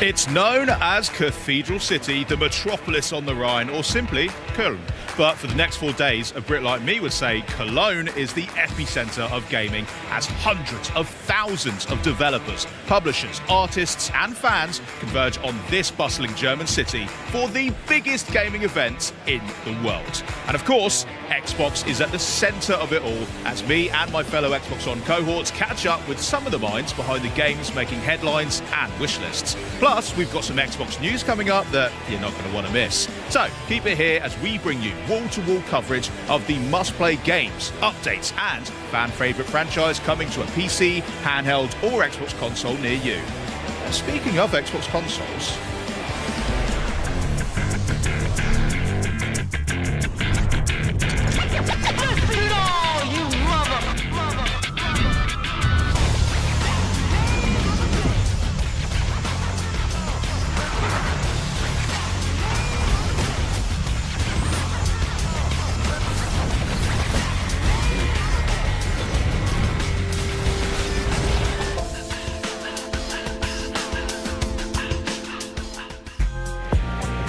It's known as Cathedral City, the metropolis on the Rhine, or simply Köln. But for the next 4 days, a Brit like me would say Cologne is the epicenter of gaming, as hundreds of thousands of developers, publishers, artists and fans converge on this bustling German city for the biggest gaming event in the world. And of course, Xbox is at the center of it all, as me and my fellow Xbox On cohorts catch up with some of the minds behind the games making headlines and wish lists. Plus, we've got some Xbox news coming up that you're not going to want to miss. So keep it here as we bring you wall-to-wall coverage of the must-play games, updates and fan-favorite franchise coming to a PC, handheld or Xbox console near you. Speaking of Xbox consoles,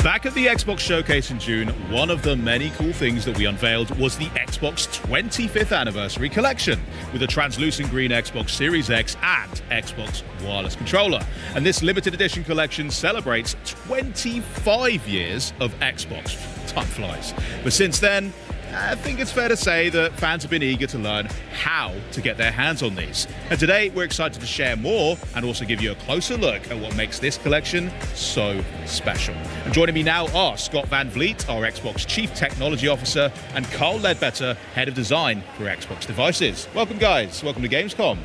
back at the Xbox Showcase in June, one of the many cool things that we unveiled was the Xbox 25th Anniversary Collection, with a translucent green Xbox Series X and Xbox wireless controller. And this limited edition collection celebrates 25 years of Xbox. Time flies. But since then, I think it's fair to say that fans have been eager to learn how to get their hands on these. And today, we're excited to share more and also give you a closer look at what makes this collection so special. And joining me now are Scott Van Vliet, our Xbox Chief Technology Officer, and Carl Ledbetter, Head of Design for Xbox Devices. Welcome, guys. Welcome to Gamescom.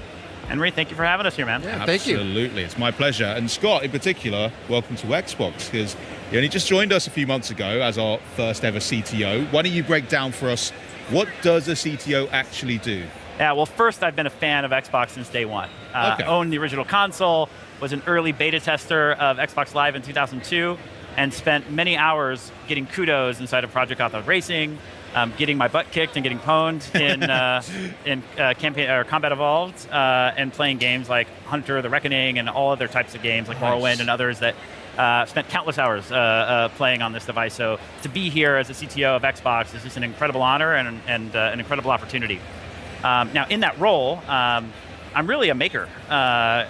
Henry, thank you for having us here, man. Yeah, thank you. Absolutely, it's my pleasure. And Scott, in particular, welcome to Xbox, because you only just joined us a few months ago as our first ever CTO. Why don't you break down for us, what does a CTO actually do? Yeah, well, first, I've been a fan of Xbox since day one. Owned the original console, was an early beta tester of Xbox Live in 2002, and spent many hours getting kudos inside of Project Auto Racing, getting my butt kicked and getting pwned in campaign or Combat Evolved, and playing games like Hunter, The Reckoning, and all other types of games like Morrowind and others that spent countless hours playing on this device. So to be here as a CTO of Xbox is just an incredible honor and an incredible opportunity. Now in that role, I'm really a maker,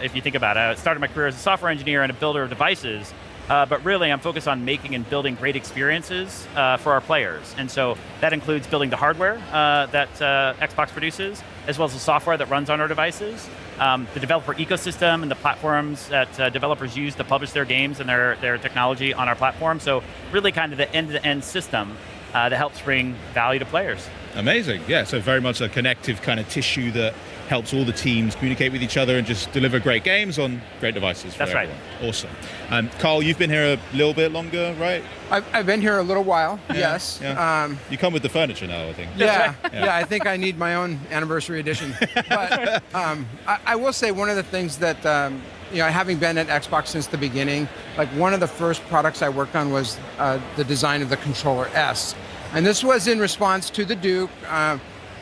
if you think about it. I started my career as a software engineer and a builder of devices. But really, I'm focused on making and building great experiences for our players. And so that includes building the hardware that Xbox produces, as well as the software that runs on our devices, the developer ecosystem and the platforms that developers use to publish their games and their technology on our platform. So really kind of the end-to-end system that helps bring value to players. Amazing, yeah, so very much a connective kind of tissue that helps all the teams communicate with each other and just deliver great games on great devices for everyone. That's right. Awesome. Carl, you've been here a little bit longer, right? I've been here a little while, yes. Yeah. You come with the furniture now, I think. Yeah, yeah, I think I need my own anniversary edition. But I will say one of the things that, having been at Xbox since the beginning, like one of the first products I worked on was the design of the controller S. And this was in response to the Duke.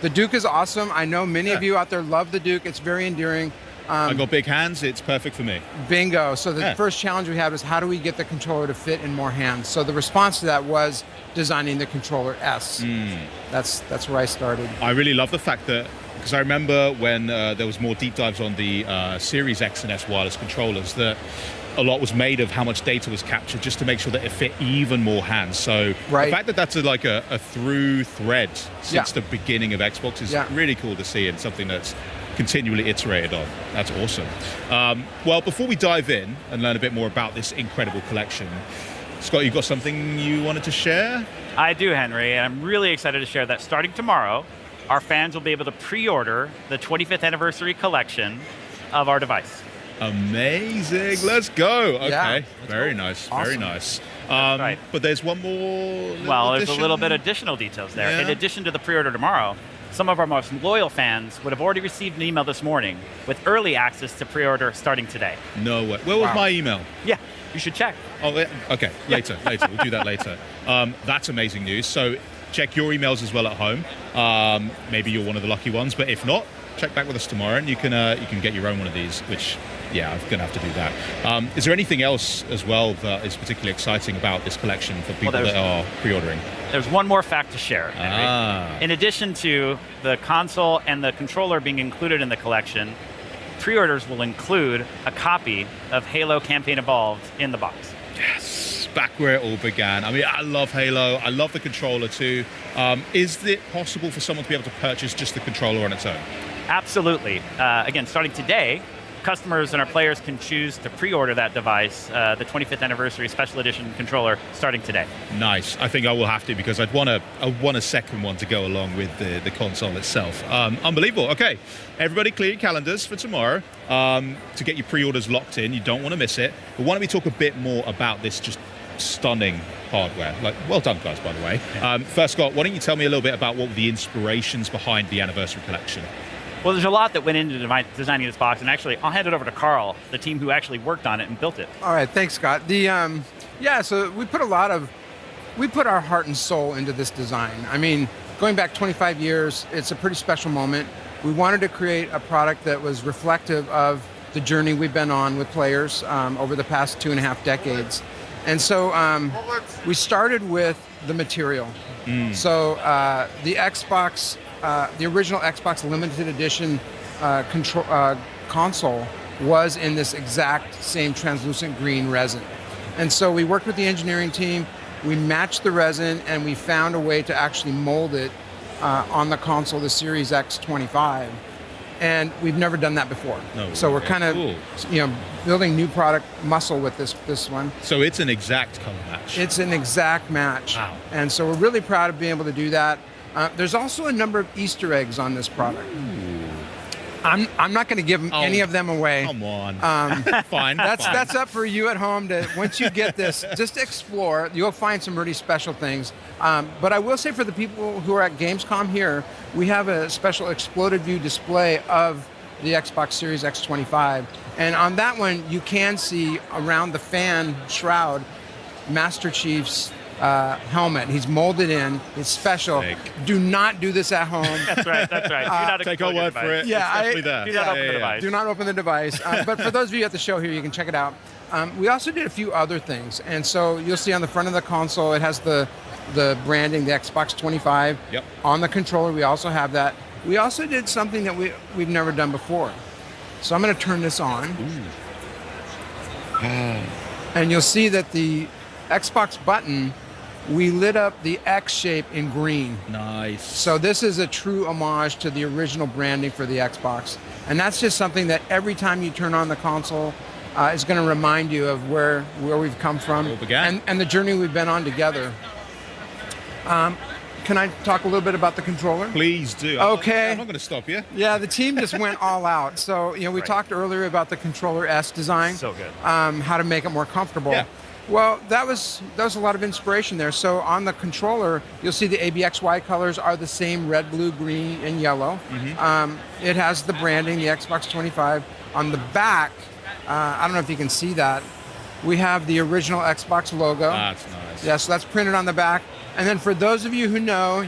The Duke is awesome. I know many of you out there love the Duke. It's very endearing. I got big hands. It's perfect for me. Bingo. So the first challenge we had was how do we get the controller to fit in more hands? So the response to that was designing the controller S. That's where I started. I really love the fact that, because I remember when there was more deep dives on the Series X and S wireless controllers, that a lot was made of how much data was captured just to make sure that it fit even more hands. So the fact that that's like a through thread since the beginning of Xbox is really cool to see, and something that's continually iterated on. That's awesome. Well, before we dive in and learn a bit more about this incredible collection, Scott, you've got something you wanted to share? I do, Henry, and I'm really excited to share that starting tomorrow, our fans will be able to pre-order the 25th Anniversary Collection of our device. Amazing, let's go. Okay, yeah, very nice, awesome. Very nice. Right. But there's one more there's a little bit of additional details there. Yeah. In addition to the pre-order tomorrow, some of our most loyal fans would have already received an email this morning with early access to pre-order starting today. No way. Where was my email? Yeah, you should check. Oh, okay, later. We'll do that later. That's amazing news. So check your emails as well at home. Maybe you're one of the lucky ones, but if not, check back with us tomorrow, and you can get your own one of these. Which, yeah, I'm gonna have to do that. Is there anything else as well that is particularly exciting about this collection for people that are pre-ordering? There's one more fact to share, Henry. In addition to the console and the controller being included in the collection, pre-orders will include a copy of Halo Campaign Evolved in the box. Yes, back where it all began. I mean, I love Halo. I love the controller too. Is it possible for someone to be able to purchase just the controller on its own? Absolutely. Again, starting today, customers and our players can choose to pre-order that device, the 25th anniversary special edition controller, starting today. Nice. I think I will have to, because I want a second one to go along with the console itself. Unbelievable. Okay, everybody clear your calendars for tomorrow to get your pre-orders locked in. You don't want to miss it. But why don't we talk a bit more about this just stunning hardware. Like, well done, guys, by the way. First, Scott, why don't you tell me a little bit about what were the inspirations behind the anniversary collection? Well, there's a lot that went into designing this box, and actually, I'll hand it over to Carl, the team who actually worked on it and built it. All right, thanks, Scott. So we put our heart and soul into this design. I mean, going back 25 years, it's a pretty special moment. We wanted to create a product that was reflective of the journey we've been on with players over the past 2.5 decades. And so we started with the material. So the Xbox, the original Xbox limited edition console was in this exact same translucent green resin. And so we worked with the engineering team, we matched the resin, and we found a way to actually mold it on the console, the Series X25. And we've never done that before. No, so we're kind of cool. Building new product muscle with this one. So it's an exact color match. It's an exact match. Wow. And so we're really proud of being able to do that. There's also a number of Easter eggs on this product. I'm not going to give any of them away. Come on. Fine. That's up for you at home to, once you get this, just explore. You'll find some really special things. But I will say, for the people who are at Gamescom here, we have a special exploded view display of the Xbox Series X25. And on that one, you can see around the fan shroud Master Chief's helmet. He's molded in. It's special. Sick. Do not do this at home. That's right. Do not take our word for it. Yeah, do not open the device. Do not open the device. But for those of you at the show here, you can check it out. We also did a few other things. And so you'll see on the front of the console, it has the branding, the Xbox 25. Yep. On the controller, we also have that. We also did something that we've never done before. So I'm going to turn this on. And you'll see that the Xbox button, we lit up the X shape in green. Nice. So this is a true homage to the original branding for the Xbox. And that's just something that every time you turn on the console is going to remind you of where we've come from and the journey we've been on together. Can I talk a little bit about the controller? Please do. Okay. I'm not going to stop you. Yeah, the team just went all out. So, we talked earlier about the controller S design. So good. How to make it more comfortable. Yeah. Well, that was a lot of inspiration there. So on the controller, you'll see the ABXY colors are the same: red, blue, green, and yellow. It has the branding, the Xbox 25. On the back, I don't know if you can see that, we have the original Xbox logo. That's nice. Yeah, so that's printed on the back. And then for those of you who know,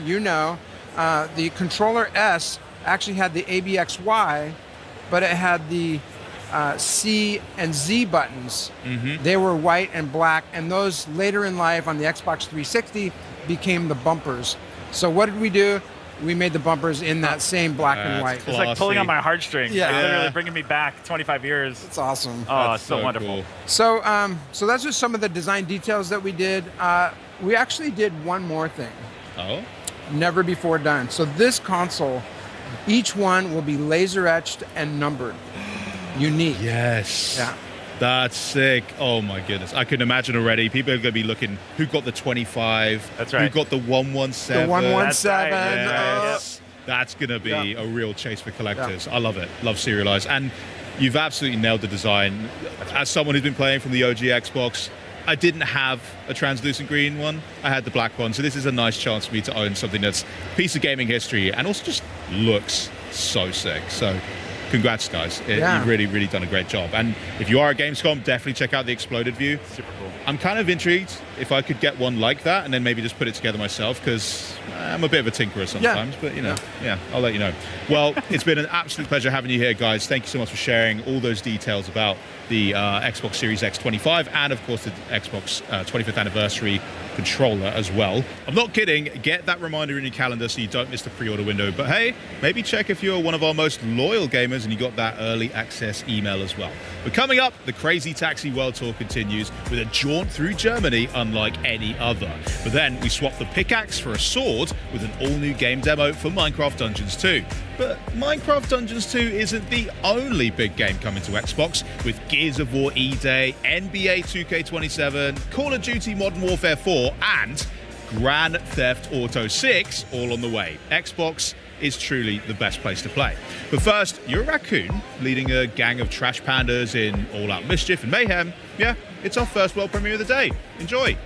the controller S actually had the ABXY, but it had the C and Z buttons. They were white and black, and those later in life on the Xbox 360 became the bumpers. So what did we do? We made the bumpers in that same black and white. It's like pulling on my heartstrings. Yeah. Like literally bringing me back 25 years. It's awesome. Oh, it's so wonderful. Cool. So that's just some of the design details that we did. We actually did one more thing. Oh? Never before done. So this console, each one will be laser etched and numbered. Unique. Yes. Yeah. That's sick. Oh my goodness. I can imagine already. People are going to be looking who got the 25. That's right. Who got the 117. The 117. Yes. That's going to be a real chase for collectors. I love it. Love serialized. And you've absolutely nailed the design. As someone who's been playing from the OG Xbox, I didn't have a translucent green one. I had the black one. So this is a nice chance for me to own something that's a piece of gaming history and also just looks so sick. So congrats, guys. Yeah. You've really done a great job. And if you are at Gamescom, definitely check out the Exploded View. Super cool. I'm kind of intrigued if I could get one like that and then maybe just put it together myself, because I'm a bit of a tinkerer sometimes, but yeah, I'll let you know. Well, it's been an absolute pleasure having you here, guys. Thank you so much for sharing all those details about the Xbox Series X 25 and, of course, the Xbox 25th anniversary controller as well. I'm not kidding. Get that reminder in your calendar so you don't miss the pre-order window. But hey, maybe check if you're one of our most loyal gamers and you got that early access email as well. But coming up, the Crazy Taxi World Tour continues with a jaunt through Germany unlike any other. But then we swap the pickaxe for a sword with an all-new game demo for Minecraft Dungeons 2. But Minecraft Dungeons 2 isn't the only big game coming to Xbox, with Gears of War E-Day, NBA 2K27, Call of Duty Modern Warfare 4, and Grand Theft Auto 6 all on the way. Xbox is truly the best place to play. But first, you're a raccoon leading a gang of trash pandas in all-out mischief and mayhem. Yeah, it's our first world premiere of the day. Enjoy.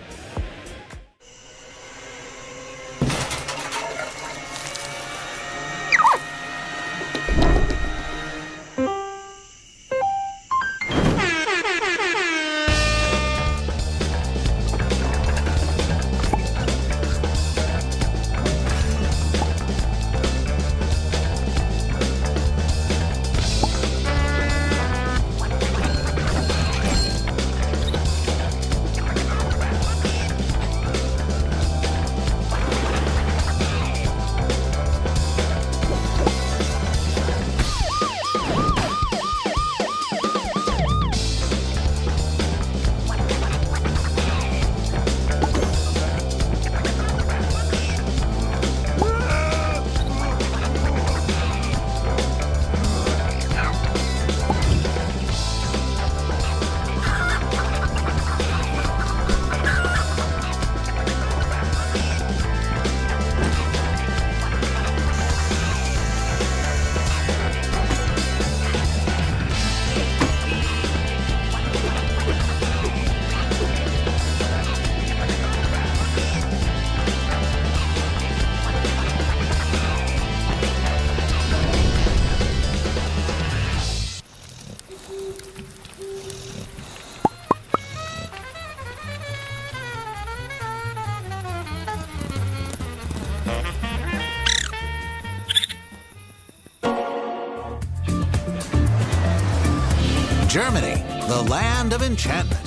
Germany, the land of enchantment.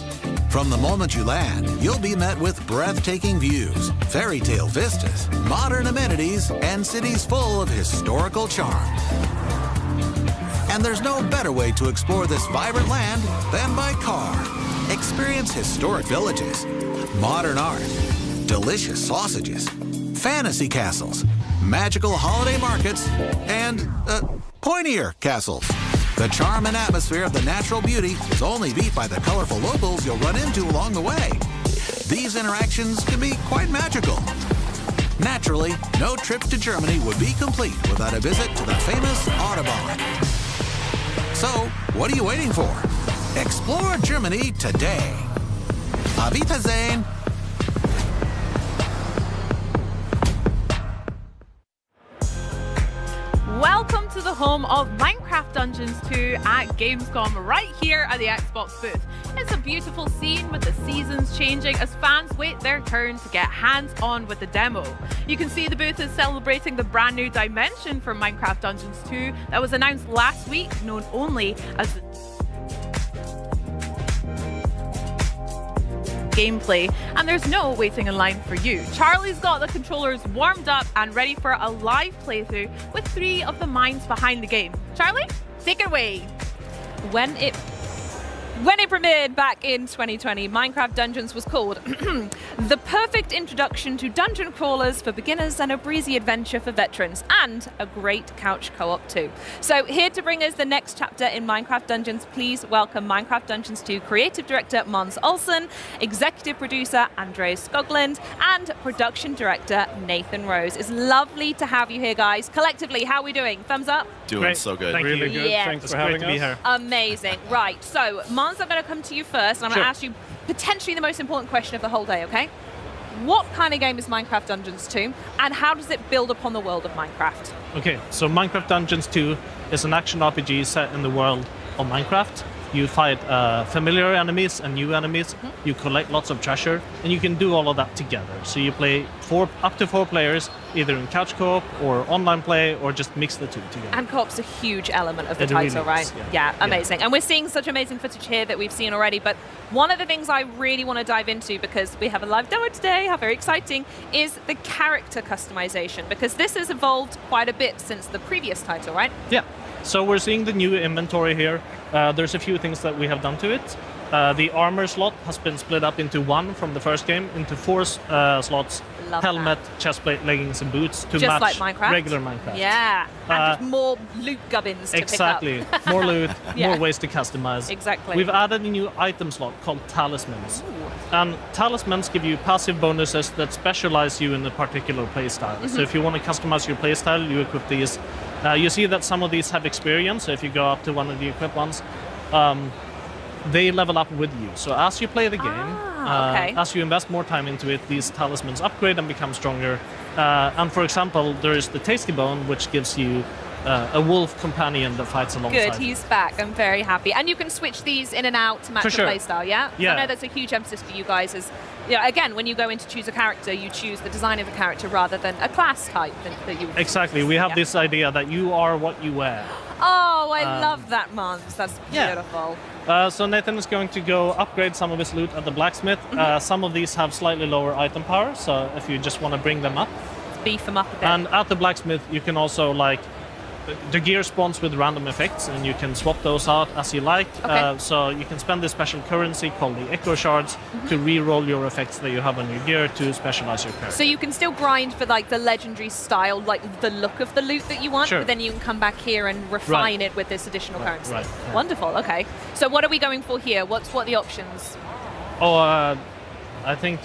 From the moment you land, you'll be met with breathtaking views, fairy tale vistas, modern amenities, and cities full of historical charm. And there's no better way to explore this vibrant land than by car. Experience historic villages, modern art, delicious sausages, fantasy castles, magical holiday markets, and pointier castles. The charm and atmosphere of the natural beauty is only beat by the colorful locals you'll run into along the way. These interactions can be quite magical. Naturally, no trip to Germany would be complete without a visit to the famous Autobahn. So, what are you waiting for? Explore Germany today. Auf Wiedersehen. Welcome to the home of Minecraft Dungeons 2 at Gamescom, right here at the Xbox booth. It's a beautiful scene with the seasons changing as fans wait their turn to get hands-on with the demo. You can see the booth is celebrating the brand new dimension for Minecraft Dungeons 2 that was announced last week, known only as the gameplay, and there's no waiting in line for you. Charlie's got the controllers warmed up and ready for a live playthrough with 3 of the minds behind the game. Charlie, take it away. When it premiered back in 2020, Minecraft Dungeons was called the perfect introduction to dungeon crawlers for beginners and a breezy adventure for veterans, and a great couch co-op too. So here to bring us the next chapter in Minecraft Dungeons, please welcome Minecraft Dungeons 2 Creative Director Mons Olsen, Executive Producer Andreas Skoglund, and Production Director Nathan Rose. It's lovely to have you here, guys. Collectively, how are we doing? Thumbs up? Doing Great. so good. Thank Really you. good. Yeah. Thanks It's for great having to be us. here. Amazing. Right, so Mons, I'm going to come to you first, and I'm going to ask you potentially the most important question of the whole day, okay? what kind of game is Minecraft Dungeons 2, and how does it build upon the world of Minecraft? Okay, so Minecraft Dungeons 2 is an action RPG set in the world of Minecraft. You fight familiar enemies and new enemies. You collect lots of treasure, and you can do all of that together. So you play up to 4 players, either in couch co-op or online play, or just mix the two together. And co-op's a huge element of the It title, really right? is, Yeah, amazing. And we're seeing such amazing footage here that we've seen already, but one of the things I really want to dive into, because we have a live demo today, how very exciting, is the character customization, because this has evolved quite a bit since the previous title, right? Yeah. So we're seeing the new inventory here. There's a few things that we have done to it. The armor slot has been split up into 1 from the first game, into 4 slots. Love helmet, that. chestplate, leggings, and boots to Just match like Minecraft? regular Minecraft. Yeah, and just more loot gubbins to Exactly. pick up. More loot, Yeah. more ways to customize. Exactly. We've added a new item slot called talismans. And talismans give you passive bonuses that specialize you in a particular playstyle. So if you want to customize your playstyle, you equip these. You see that some of these have experience, so if you go up to one of the equipped ones, they level up with you. So as you play the game, okay. as you invest more time into it, these talismans upgrade and become stronger. And for example, there is the Tasty Bone, which gives you a wolf companion that fights alongside. Good, he's back. I'm very happy. And you can switch these in and out to match For the sure. playstyle, yeah? Yeah. I know that's a huge emphasis for you guys. Is, you know, again, when you go in to choose a character, you choose the design of the character rather than a class type that you would Exactly. We have yeah. this idea that you are what you wear. Oh, I love that, Mons. That's yeah. beautiful. So Nathan is going to go upgrade some of his loot at the blacksmith. Some of these have slightly lower item power, so if you just want to bring them up. Beef them up a bit. And at the blacksmith, you can also the gear spawns with random effects, and you can swap those out as you like. Okay. So you can spend this special currency called the Echo Shards to re-roll your effects that you have on your gear to specialize your character. So you can still grind for like the legendary style, like the look of the loot that you want, Sure. but then you can come back here and refine it with this additional currency. right, yeah. Wonderful. Okay. So what are we going for here? What are the options? I think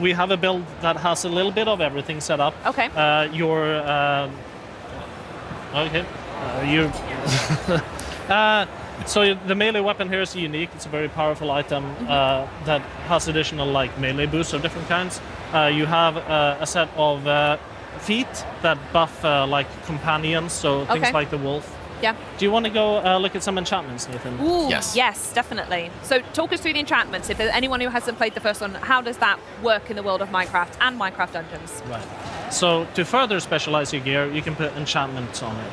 we have a build that has a little bit of everything set up. Okay. So the melee weapon here is unique. It's a very powerful item that has additional melee boosts of different kinds. You have a set of feet that buff companions, so things Okay. like the wolf. Yeah. Do you want to go look at some enchantments, Nathan? Ooh, Yes. yes, definitely. So talk us through the enchantments. If there's anyone who hasn't played the first one, how does that work in the world of Minecraft and Minecraft Dungeons? Right. So to further specialize your gear, you can put enchantments on it.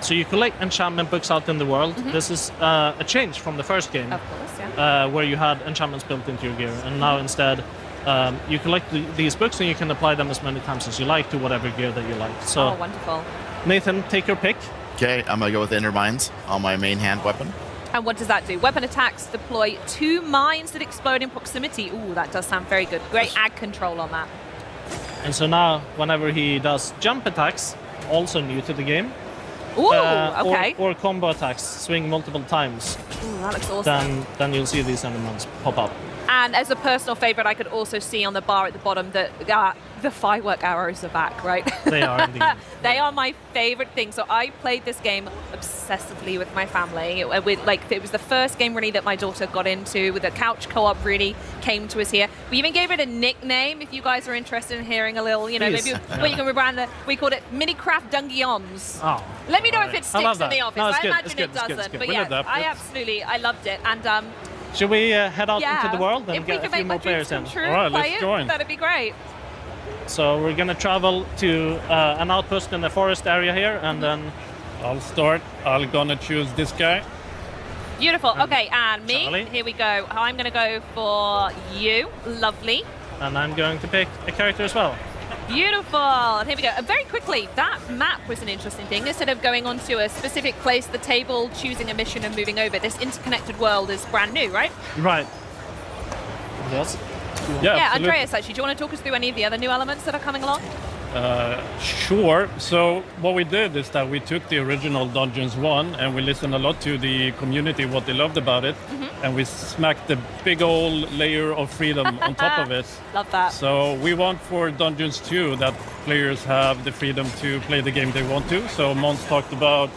So you collect enchantment books out in the world. This is a change from the first game, Of course, yeah. where you had enchantments built into your gear, and now instead you collect these books and you can apply them as many times as you like to whatever gear that you like. So Oh, wonderful. Nathan, take your pick. Okay, I'm gonna go with Ender Mines on my main hand weapon. And what does that do? Weapon attacks deploy 2 mines that explode in proximity. Ooh, that does sound very good. Great ag control on that. And so now, whenever he does jump attacks, also new to the game, Ooh, okay. or combo attacks, swing multiple times, Ooh, that looks awesome. then you'll see these enemies pop up. And as a personal favorite, I could also see on the bar at the bottom that the firework arrows are back, right? They are indeed. They are my favorite thing. So I played this game obsessively with my family. It was the first game really that my daughter got into. With the couch co-op really came to us here. We even gave it a nickname. If you guys are interested in hearing a little, Please. maybe you can rebrand it. We called it Minicraft Dungeons. Oh. Let me know if Alright. it I love sticks in that. the office. No, it's I good. imagine It's good. it It's good. doesn't. It's good. But We'll yeah, adapt it. I loved it. And Should we head out yeah, into the world and if we get a can few make my more dreams players in? come true, All right, play let's it, join. that'd be great. So we're gonna travel to an outpost in the forest area here, and then I'll start. I'm gonna choose this guy. Beautiful. Okay, and me. Charlie. Here we go. I'm going to go for you. Lovely. I'm going to pick a character as well. Beautiful. And here we go. Very quickly, that map was an interesting thing. Instead of going onto a specific place, the table, choosing a mission and moving over, this interconnected world is brand new, right? Right. Yes. Yeah, absolutely. Andreas, actually, do you want to talk us through any of the other new elements that are coming along? Sure. So what we did is that we took the original Dungeons 1 and we listened a lot to the community, what they loved about it, and we smacked a big old layer of freedom on top of it. Love that. So we want for Dungeons 2 that players have the freedom to play the game they want to. So Mons talked about,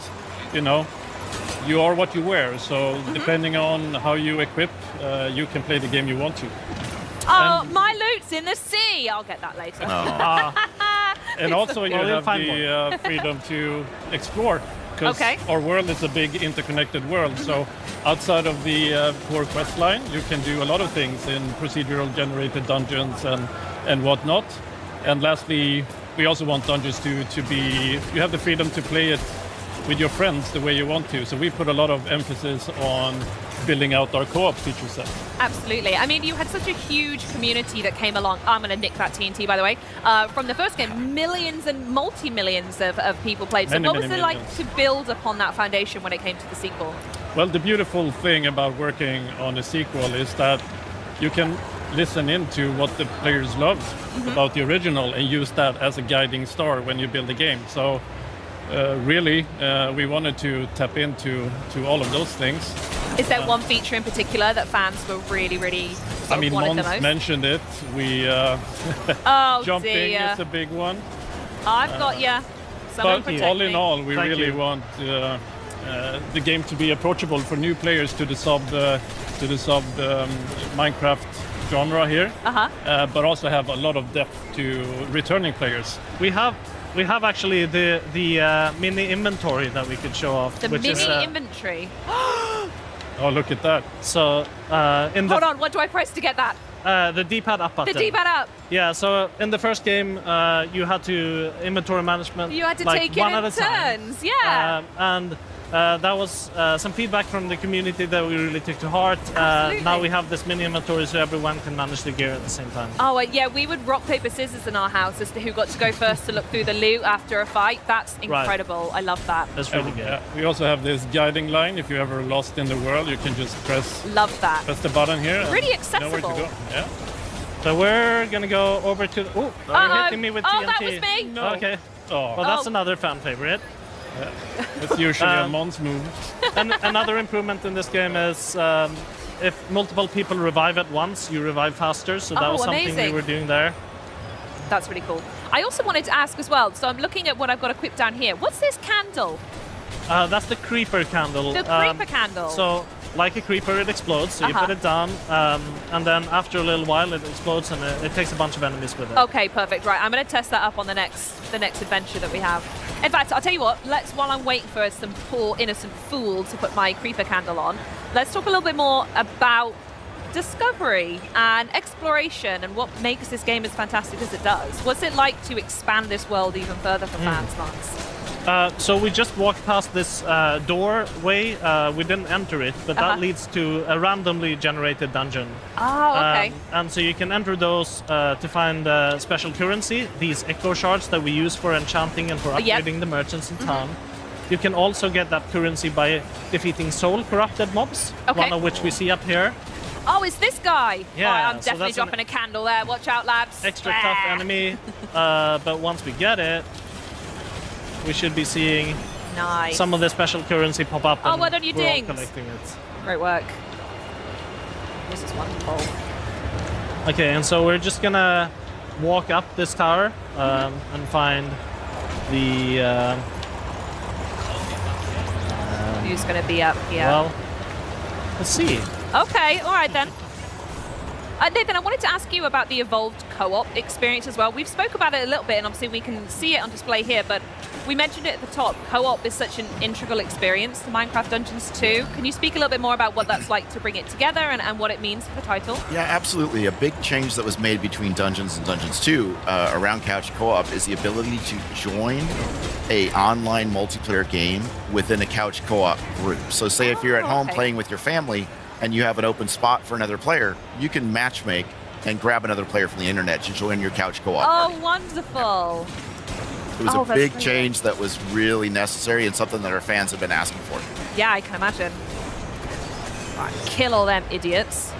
you are what you wear. So depending on how you equip, you can play the game you want to. Oh, my loot's in the sea. I'll get that later. And also you Well, you'll have find the freedom to explore. Because Okay. our world is a big interconnected world. So outside of the core quest line, you can do a lot of things in procedural generated dungeons and whatnot. And lastly, we also want dungeons to be, you have the freedom to play it with your friends the way you want to. So we put a lot of emphasis on building out our co-op feature set. Absolutely. I mean, you had such a huge community that came along. I'm going to nick that TNT, by the way. From the first game, millions and multi-millions of people played. So what was it like to build upon that foundation when it came to the sequel? Well, the beautiful thing about working on a sequel is that you can listen into what the players loved about the original and use that as a guiding star when you build a game. So really, we wanted to tap into all of those things. Is there one feature in particular that fans were really, really wanted the Mons most? mentioned it. We Oh, jumping dear. is a big one. I've got you. Someone But protect all in me. all, we Thank really you. want the game to be approachable for new players to the sub Minecraft genre here, but also have a lot of depth to returning players. We have actually the mini inventory that we could show off. The which mini is, inventory. Oh, look at that! So in Hold the on, what do I press to get that? the D-pad up button. The D-pad up. Yeah. So in the first game, you had to inventory management. You had to like take it one in at a time. turns. Yeah. And that was some feedback from the community that we really took to heart. Absolutely. Now we have this mini inventory so everyone can manage the gear at the same time. Oh, yeah, we would rock, paper, scissors in our house as to who got to go first to look through the loot after a fight. That's incredible. I love that. That's really good. We also have this guiding line. If you're ever lost in the world, you can just press Love that. the button here. and Really know where to accessible. go. Yeah. So we're gonna go over to. Oh, you're hitting me with TNT. that was me. No. Okay. Oh, Well, that's Oh. another fan favorite. it's usually a Mons move. And another improvement in this game is if multiple people revive at once, you revive faster. So that Oh, was something amazing. we were doing there. That's really cool. I also wanted to ask as well, so I'm looking at what I've got equipped down here. What's this candle? That's the creeper candle. The creeper candle. So, like a creeper, it explodes. So you put it down, and then after a little while, it explodes, and it takes a bunch of enemies with it. Okay, perfect. Right, I'm going to test that up on the next adventure that we have. In fact, I'll tell you what. While I'm waiting for some poor innocent fool to put my creeper candle on, let's talk a little bit more about discovery and exploration and what makes this game as fantastic as it does. What's it like to expand this world even further for fans, Mons? So we just walked past this doorway. We didn't enter it, but that leads to a randomly generated dungeon. Oh, okay. And so you can enter those to find special currency, these echo shards that we use for enchanting and for upgrading the merchants in town. You can also get that currency by defeating soul corrupted mobs, one of which we see up here. Oh, it's this guy. Yeah, All right, I'm so definitely that's an dropping a candle there. Watch out, lads. Extra tough enemy, but once we get it, we should be seeing Nice. some of the special currency pop up. Oh, and well done, you we're all dings. collecting it. Great work. This is wonderful. Okay, and so we're just gonna walk up this tower and find the. Who's going to be up here? Well, let's see. Okay, all right then. Nathan, I wanted to ask you about the evolved co-op experience as well. We've spoke about it a little bit, and obviously we can see it on display here, but we mentioned it at the top. Co-op is such an integral experience to Minecraft Dungeons 2. Can you speak a little bit more about what that's like to bring it together and what it means for the title? Yeah, absolutely. A big change that was made between Dungeons and Dungeons 2 around couch co-op is the ability to join a online multiplayer game within a couch co-op group. So say if you're at home playing with your family and you have an open spot for another player, you can matchmake and grab another player from the internet to join your couch co-op. Oh, wonderful. It was a that's big really change that was really necessary and something that our fans have been asking for. Yeah, I can imagine. All right, kill all them idiots.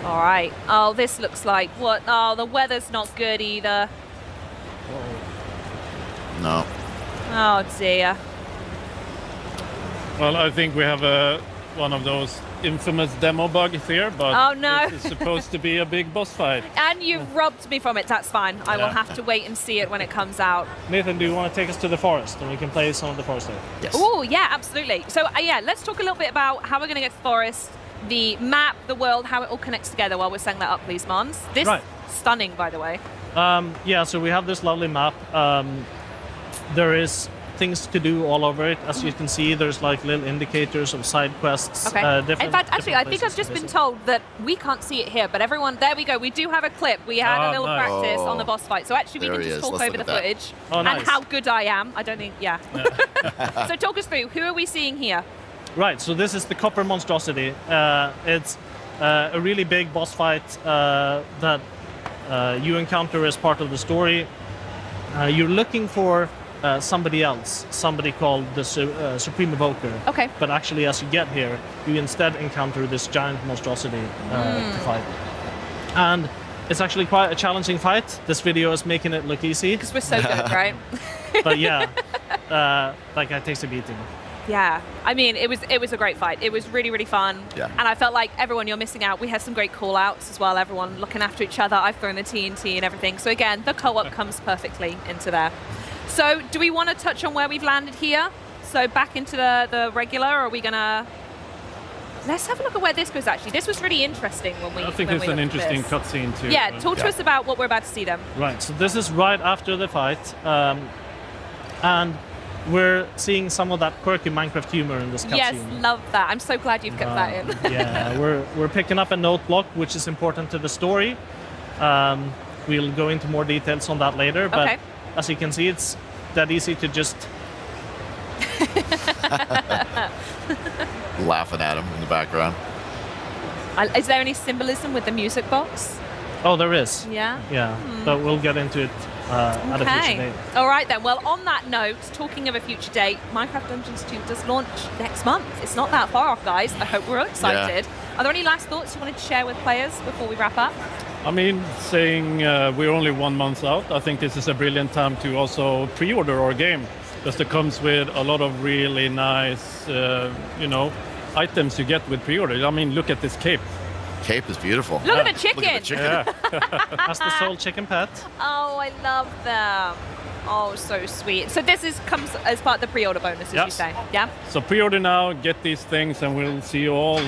All right. Oh, this looks like what? Oh, the weather's not good either. No. Oh, dear. Well, I think we have one of those infamous demo bugs here, but Oh, no. this is supposed to be a big boss fight. And you've robbed me from it. That's fine. I will Yeah. have to wait and see it when it comes out. Nathan, do you want to take us to the forest and we can play some of the forest there? Yes. Oh, yeah, absolutely. So, yeah, let's talk a little bit about how we're going to get to the forest. the map, the world, how it all connects together while we're setting that up, please, Mons. This Right. stunning, by the way. Yeah, so we have this lovely map. There is things to do all over it. As you can see, there's like little indicators of side quests. Okay. In fact, actually, I think I've just been told that we can't see it here, but everyone, there we go. We do have a clip. We had a little nice. practice on the boss fight. So actually, we There can he just is. talk Let's over the look at that. footage Oh, and nice. how good I am. I don't think, yeah. So talk us through. Who are we seeing here? Right, so this is the Copper Monstrosity. It's a really big boss fight that you encounter as part of the story. You're looking for somebody else, somebody called the Supreme Evoker. Okay. But actually, as you get here, you instead encounter this giant monstrosity to fight. And it's actually quite a challenging fight. This video is making it look easy, Because we're so good, right? but yeah, like it takes a beating. Yeah, I mean, it was a great fight. It was really, really fun. Yeah. And I felt like everyone, you're missing out. We had some great call-outs as well, everyone looking after each other. I've thrown the TNT and everything. So again, the co-op comes perfectly into there. So do we want to touch on where we've landed here? So back into the regular, or are we going to... Let's have a look at where this goes, actually. This was really interesting when we I think when it's we an looked at interesting this. cutscene too. Yeah, talk to us about what we're about to see then. Right, so this is right after the fight, and we're seeing some of that quirky Minecraft humor in this cutscene. Yes, love that. I'm so glad you've kept that in. Yeah, we're picking up a note block, which is important to the story. We'll go into more details on that later, but Okay. as you can see, it's that easy to just... Laughing at him in the background. Is there any symbolism with the music box? Oh, there is. Yeah. Yeah, but we'll get into it at a future Okay. date. All right then. Well, on that note, talking of a future date, Minecraft Dungeons 2 does launch next month. It's not that far off, guys. I hope we're all excited. Are there any last thoughts you wanted to share with players before we wrap up? I mean, saying we're only 1 month out, I think this is a brilliant time to also pre-order our game. Because it comes with a lot of really nice, items you get with pre-order. I mean, look at this cape. Cape is beautiful. Look at the chicken. Look at the chicken. Yeah. That's the Soul Chicken Pet. Oh, I love them. Oh, so sweet. So this comes as part of the pre-order bonus, as you Yes. say. Yeah. So pre-order now, get these things, and we'll see you all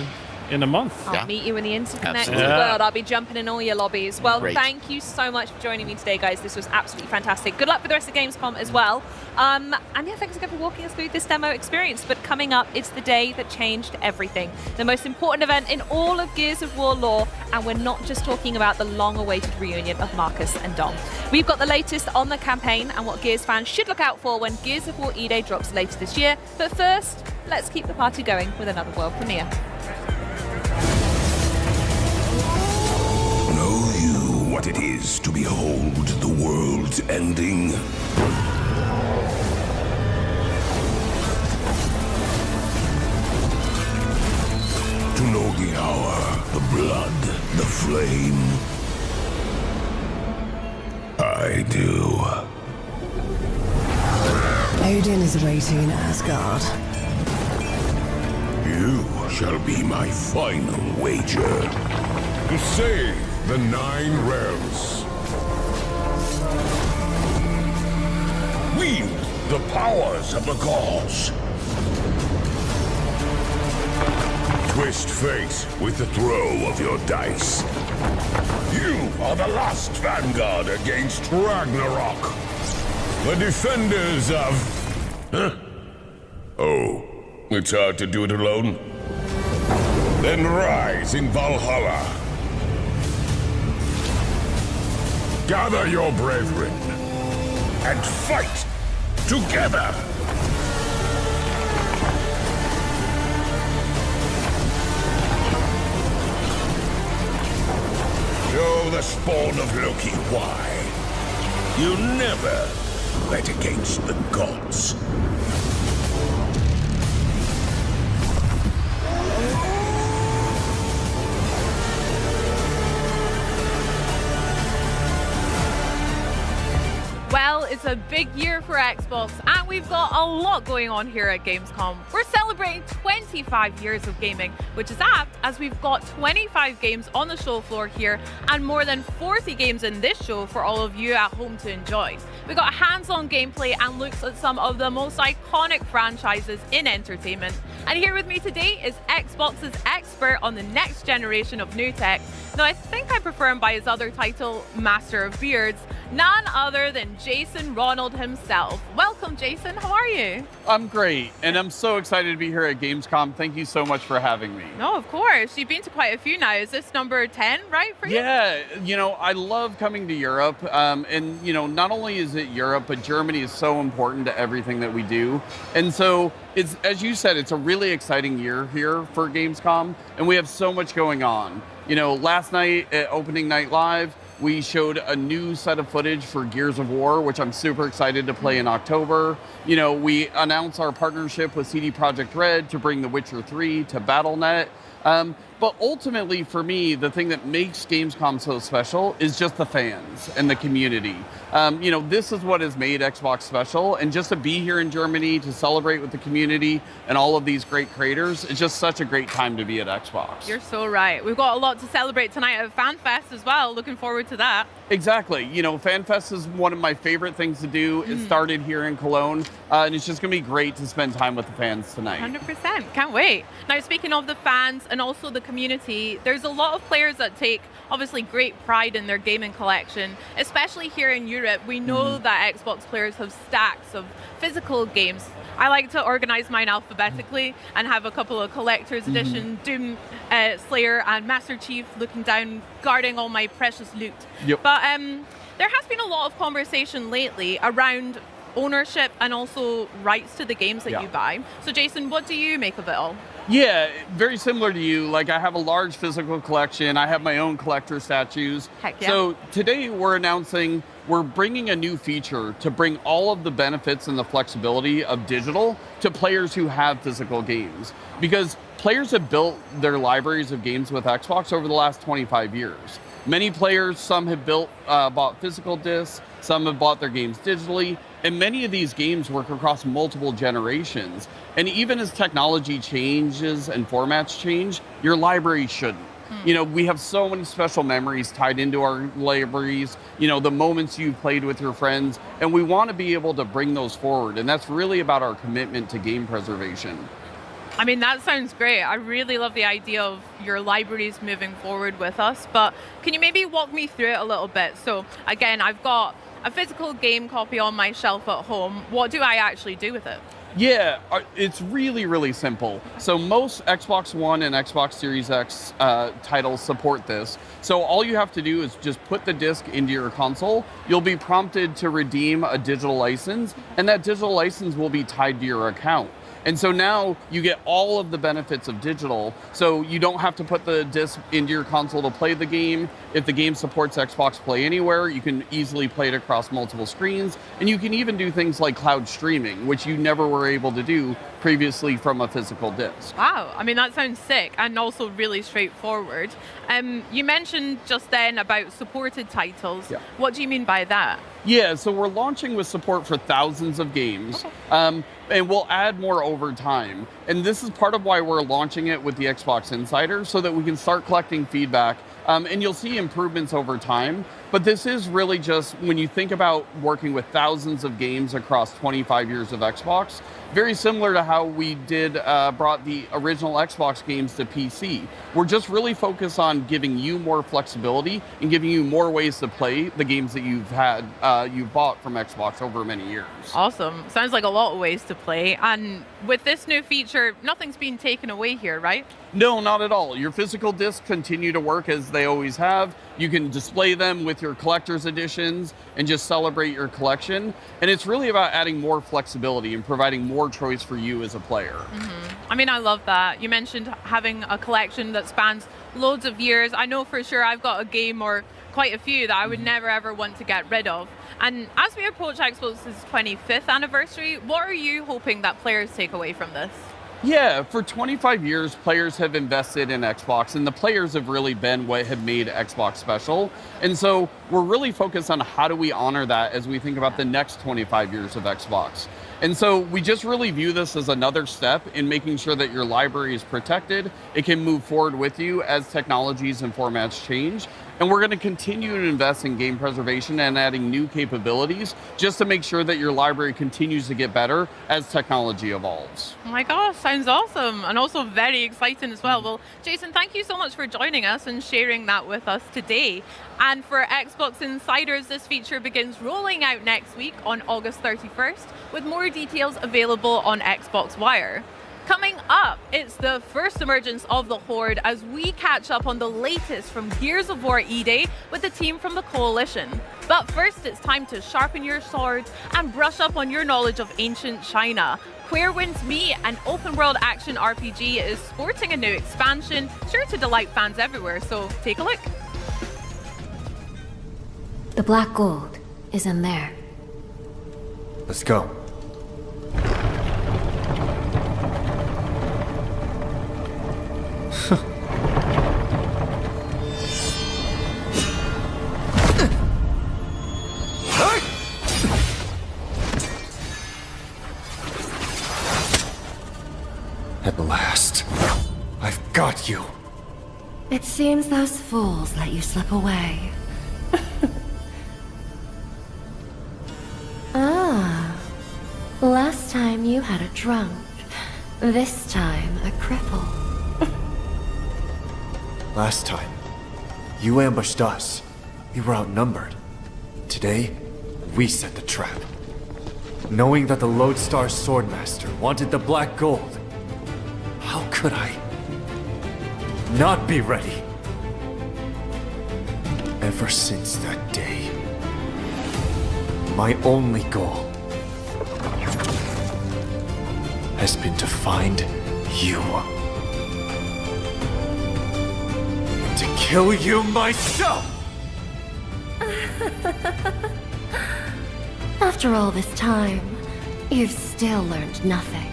in a month. I'll Yeah. meet you in the interconnected Absolutely. Yeah. world. I'll be jumping in all your lobbies. Well, Great. thank you so much for joining me today, guys. This was absolutely fantastic. Good luck for the rest of Gamescom as well. And yeah, thanks again for walking us through this demo experience. But coming up, it's the day that changed everything. The most important event in all of Gears of War lore. And we're not just talking about the long-awaited reunion of Marcus and Dom. We've got the latest on the campaign and what Gears fans should look out for when Gears of War E-Day drops later this year. But first, let's keep the party going with another world premiere. Know you what it is to behold the world's ending? To know the hour, the blood, the flame? I do. Odin is waiting in Asgard. You shall be my final wager. To save the 9 realms. Wield the powers of the gods. Twist fate with the throw of your dice. You are the last vanguard against Ragnarok. The defenders of... Huh? Oh, it's hard to do it alone? Then rise in Valhalla. Gather your brethren and fight together. Show the spawn of Loki why you never bet against the gods. Well, it's a a big year for Xbox, and we've got a lot going on here at Gamescom. We're celebrating 25 years of gaming, which is apt as we've got 25 games on the show floor here and more than 40 games in this show for all of you at home to enjoy. We've got hands-on gameplay and looks at some of the most iconic franchises in entertainment. And here with me today is Xbox's expert on the next generation of new tech. Though I think I prefer him by his other title, Master of Beards, none other than Jason Ronald himself. Welcome, Jason. How are you? I'm great, and I'm so excited to be here at Gamescom. Thank you so much for having me. No, of course. You've been to quite a few now. Is this number 10, right, for you? Yeah, I love coming to Europe, and not only is it Europe, but Germany is so important to everything that we do. And so, it's, as you said, it's a really exciting year here for Gamescom, and we have so much going on. Last night at Opening Night Live, we showed a new set of footage for Gears of War, which I'm super excited to play in October. We announced our partnership with CD Projekt Red to bring The Witcher 3 to Battle.net. But ultimately, for me, the thing that makes Gamescom so special is just the fans and the community. This is what has made Xbox special, and just to be here in Germany to celebrate with the community and all of these great creators, it's just such a great time to be at Xbox. You're so right. We've got a lot to celebrate tonight at FanFest as well. Looking forward to that. Exactly. FanFest is one of my favorite things to do. It started here in Cologne, and it's just going to be great to spend time with the fans tonight. 100%. Can't wait. Now, speaking of the fans and also the community, there's a lot of players that take obviously great pride in their gaming collection, especially here in Europe. We know that Xbox players have stacks of physical games. I like to organize mine alphabetically and have a couple of collector's edition, Doom Slayer and Master Chief looking down, guarding all my precious loot. Yep. But there has been a lot of conversation lately around ownership and also rights to the games that you buy. So Jason, what do you make of it all? Yeah, very similar to you. Like, I have a large physical collection. I have my own collector statues. Heck yeah. So today we're bringing a new feature to bring all of the benefits and the flexibility of digital to players who have physical games. Because players have built their libraries of games with Xbox over the last 25 years. Many players, some have bought physical discs, some have bought their games digitally, and many of these games work across multiple generations. And even as technology changes and formats change, your library shouldn't. We have so many special memories tied into our libraries, the moments you've played with your friends, and we want to be able to bring those forward. And that's really about our commitment to game preservation. I mean, that sounds great. I really love the idea of your libraries moving forward with us, but can you maybe walk me through it a little bit? So again, I've got a physical game copy on my shelf at home. What do I actually do with it? Yeah, it's really, really simple. So most Xbox One and Xbox Series X titles support this. So all you have to do is just put the disc into your console. You'll be prompted to redeem a digital license, and that digital license will be tied to your account. And so now you get all of the benefits of digital. So you don't have to put the disc into your console to play the game. If the game supports Xbox Play Anywhere, you can easily play it across multiple screens. And you can even do things like cloud streaming, which you never were able to do previously from a physical disc. Wow, I mean, that sounds sick and also really straightforward. You mentioned just then about supported titles. Yeah. What do you mean by that? Yeah, so we're launching with support for thousands of games. Okay. And we'll add more over time. And this is part of why we're launching it with the Xbox Insider, so that we can start collecting feedback. And you'll see improvements over time. But this is really just, when you think about working with thousands of games across 25 years of Xbox, very similar to how we brought the original Xbox games to PC. We're just really focused on giving you more flexibility and giving you more ways to play the games that you've bought from Xbox over many years. Awesome. Sounds like a lot of ways to play. And with this new feature, nothing's being taken away here, right? No, not at all. Your physical discs continue to work as they always have. You can display them with your collector's editions and just celebrate your collection. And it's really about adding more flexibility and providing more choice for you as a player. I mean, I love that. You mentioned having a collection that spans loads of years. I know for sure I've got a game or quite a few that I would never ever want to get rid of. And as we approach Xbox's 25th anniversary, what are you hoping that players take away from this? Yeah, for 25 years, players have invested in Xbox, and the players have really been what have made Xbox special. And so we're really focused on how do we honor that as we think about the next 25 years of Xbox. And so we just really view this as another step in making sure that your library is protected. It can move forward with you as technologies and formats change. And we're going to continue to invest in game preservation and adding new capabilities just to make sure that your library continues to get better as technology evolves. Oh my gosh, sounds awesome, and also very exciting as well. Well, Jason, thank you so much for joining us and sharing that with us today. And for Xbox Insiders, this feature begins rolling out next week on August 31st, with more details available on Xbox Wire. Coming up, it's the first emergence of the Horde as we catch up on the latest from Gears of War E-Day with the team from the Coalition. But first, it's time to sharpen your swords and brush up on your knowledge of ancient China. Where Winds Meet, an open-world action RPG, is sporting a new expansion, sure to delight fans everywhere, so take a look. The black gold is in there. Let's go. At last, I've got you. It seems those fools let you slip away. Ah. Last time you had a drunk. This time a cripple. Last time, you ambushed us. We were outnumbered. Today, we set the trap. Knowing that the Lodestar Swordmaster wanted the black gold, how could I not be ready? Ever since that day, my only goal has been to find you. And to kill you myself! After all this time, you've still learned nothing.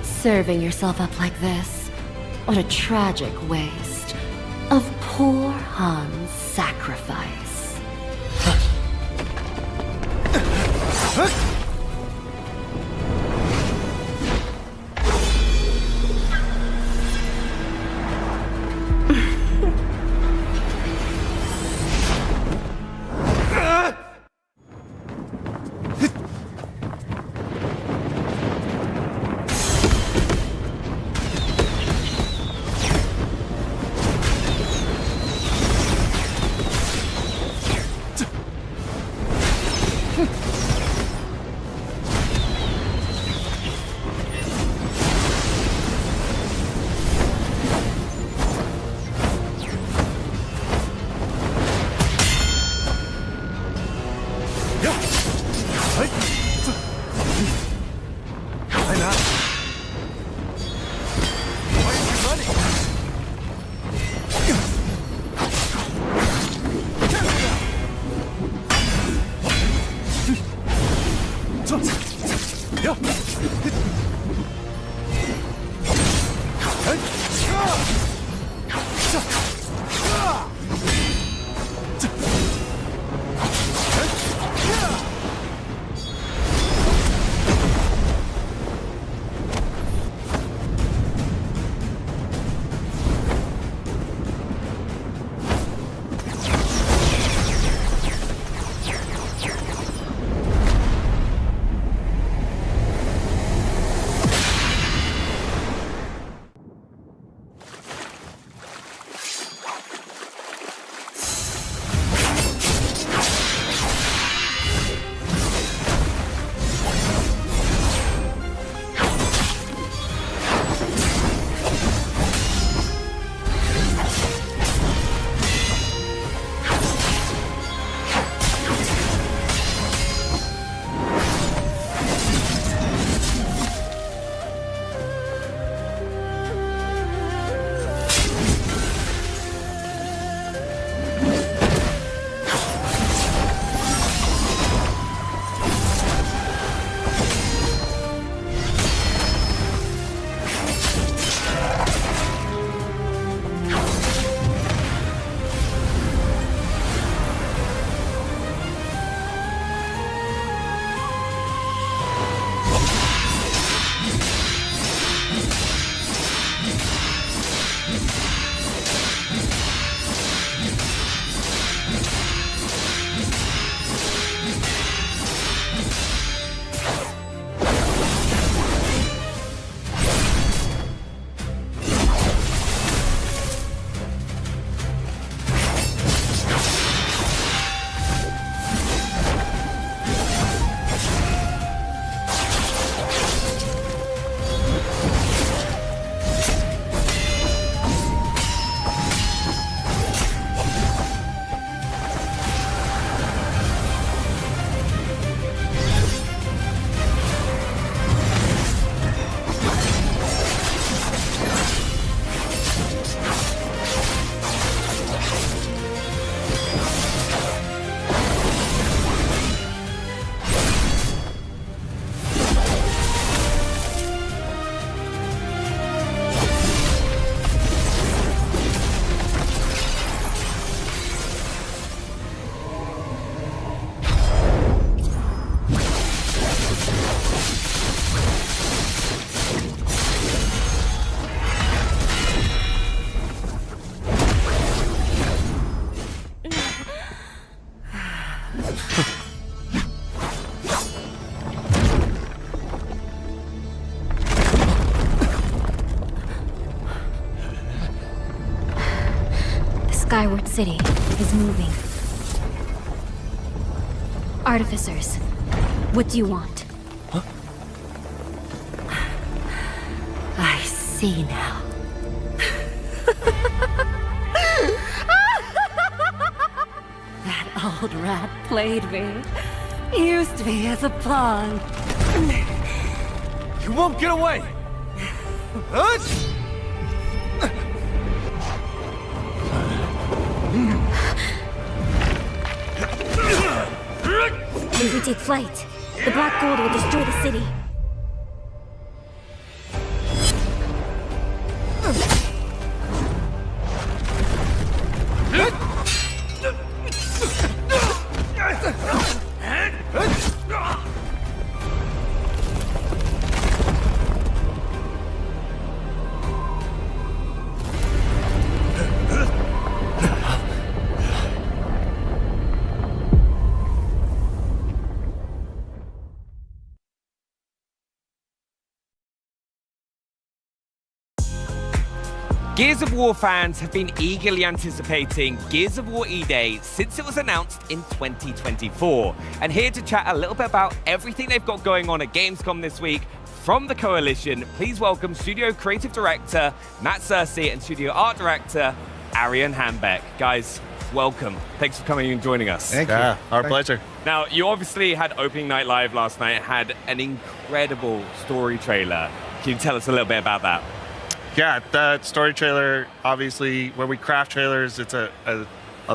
Serving yourself up like this, what a tragic waste of poor Han's sacrifice. Skyward City is moving. Artificers, what do you want? Huh? I see now. That old rat played me. Used me as a pawn. You won't get away! If we take flight, the black gold will destroy the city. Gears of War fans have been eagerly anticipating Gears of War E-Day since it was announced in 2024. And here to chat a little bit about everything they've got going on at Gamescom this week, from the Coalition, please welcome Studio Creative Director Matt Searcy and Studio Art Director Arian Hambeck. Guys, welcome. Thanks for coming and joining us. Thank you. Our pleasure. Now, you obviously had Opening Night Live last night, had an incredible story trailer. Can you tell us a little bit about that? Yeah, that story trailer, obviously, when we craft trailers, it's a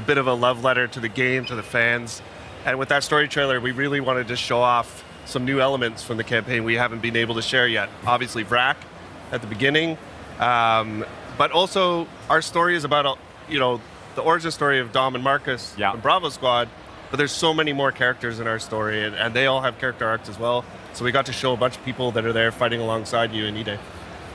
bit of a love letter to the game, to the fans. And with that story trailer, we really wanted to show off some new elements from the campaign we haven't been able to share yet. Obviously, Vrak at the beginning, but also our story is about, the origin story of Dom and Marcus and Bravo Squad, but there's so many more characters in our story, and they all have character arcs as well. So we got to show a bunch of people that are there fighting alongside you in E-Day.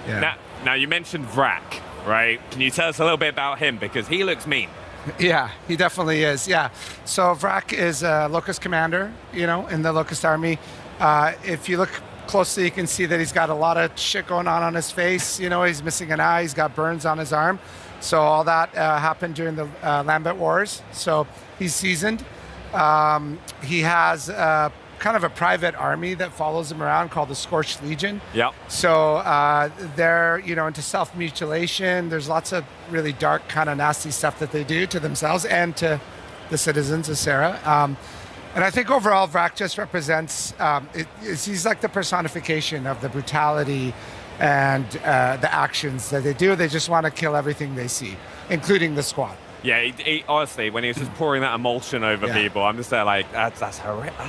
Yeah. Now, you mentioned Vrak, right? Can you tell us a little bit about him? Because he looks mean. Yeah, he definitely is, yeah. So Vrak is a Locust commander, in the Locust army. If you look closely, you can see that he's got a lot of shit going on his face. He's missing an eye, he's got burns on his arm. So all that happened during the Lambent Wars. So he's seasoned. He has kind of a private army that follows him around called the Scorched Legion. Yep. So they're, into self-mutilation. There's lots of really dark, kind of nasty stuff that they do to themselves and to the citizens of Sarah. And I think overall, Vrak just represents, he's like the personification of the brutality and the actions that they do. They just want to kill everything they see, including the squad. Yeah, he honestly, when he was just pouring that emulsion over people, I'm just there like, that's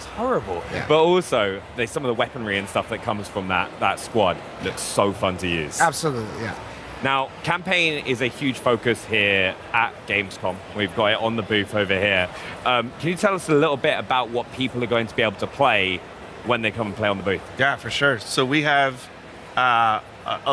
horrible. Yeah. But also, there's some of the weaponry and stuff that comes from that squad that's so fun to use. Absolutely, yeah. Now, campaign is a huge focus here at Gamescom. We've got it on the booth over here. Can you tell us a little bit about what people are going to be able to play when they come and play on the booth? Yeah, for sure. So we have a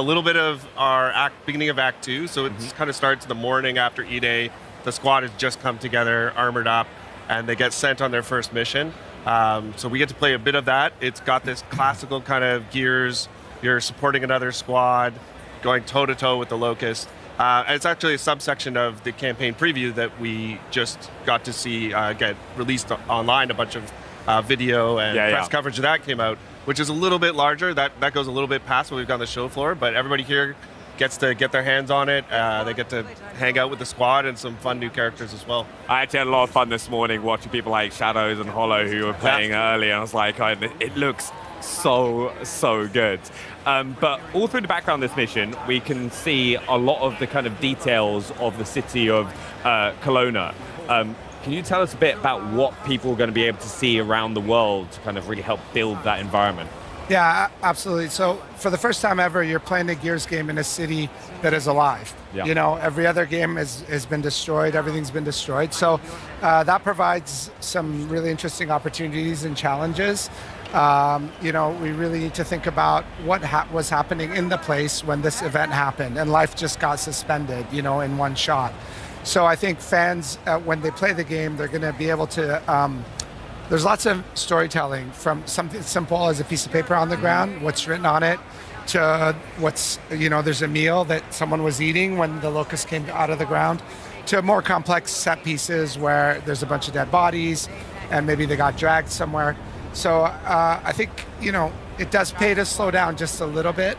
little bit of our beginning of Act 2. So it kind of starts the morning after E-Day. The squad has just come together, armored up, and they get sent on their first mission. So we get to play a bit of that. It's got this classical kind of Gears. You're supporting another squad, going toe-to-toe with the Locust. And it's actually a subsection of the campaign preview that we just got to see get released online. A bunch of video and press coverage of that came out, which is a little bit larger. That goes a little bit past what we've got on the show floor, but everybody here gets to get their hands on it. They get to hang out with the squad and some fun new characters as well. I actually had a lot of fun this morning watching people like Shadows and Hollow who were playing early, and I was like, it looks so good. But all through the background of this mission, we can see a lot of the kind of details of the city of Kelowna. Can you tell us a bit about what people are going to be able to see around the world to kind of really help build that environment? Yeah, absolutely. So for the first time ever, you're playing a Gears game in a city that is alive. Yeah. Every other game has been destroyed. Everything's been destroyed. So that provides some really interesting opportunities and challenges. We really need to think about what was happening in the place when this event happened and life just got suspended, in one shot. So I think fans, when they play the game, they're going to be able to... There's lots of storytelling, from something simple as a piece of paper on the ground, what's written on it, to there's a meal that someone was eating when the Locust came out of the ground. to more complex set pieces where there's a bunch of dead bodies and maybe they got dragged somewhere. So I think, it does pay to slow down just a little bit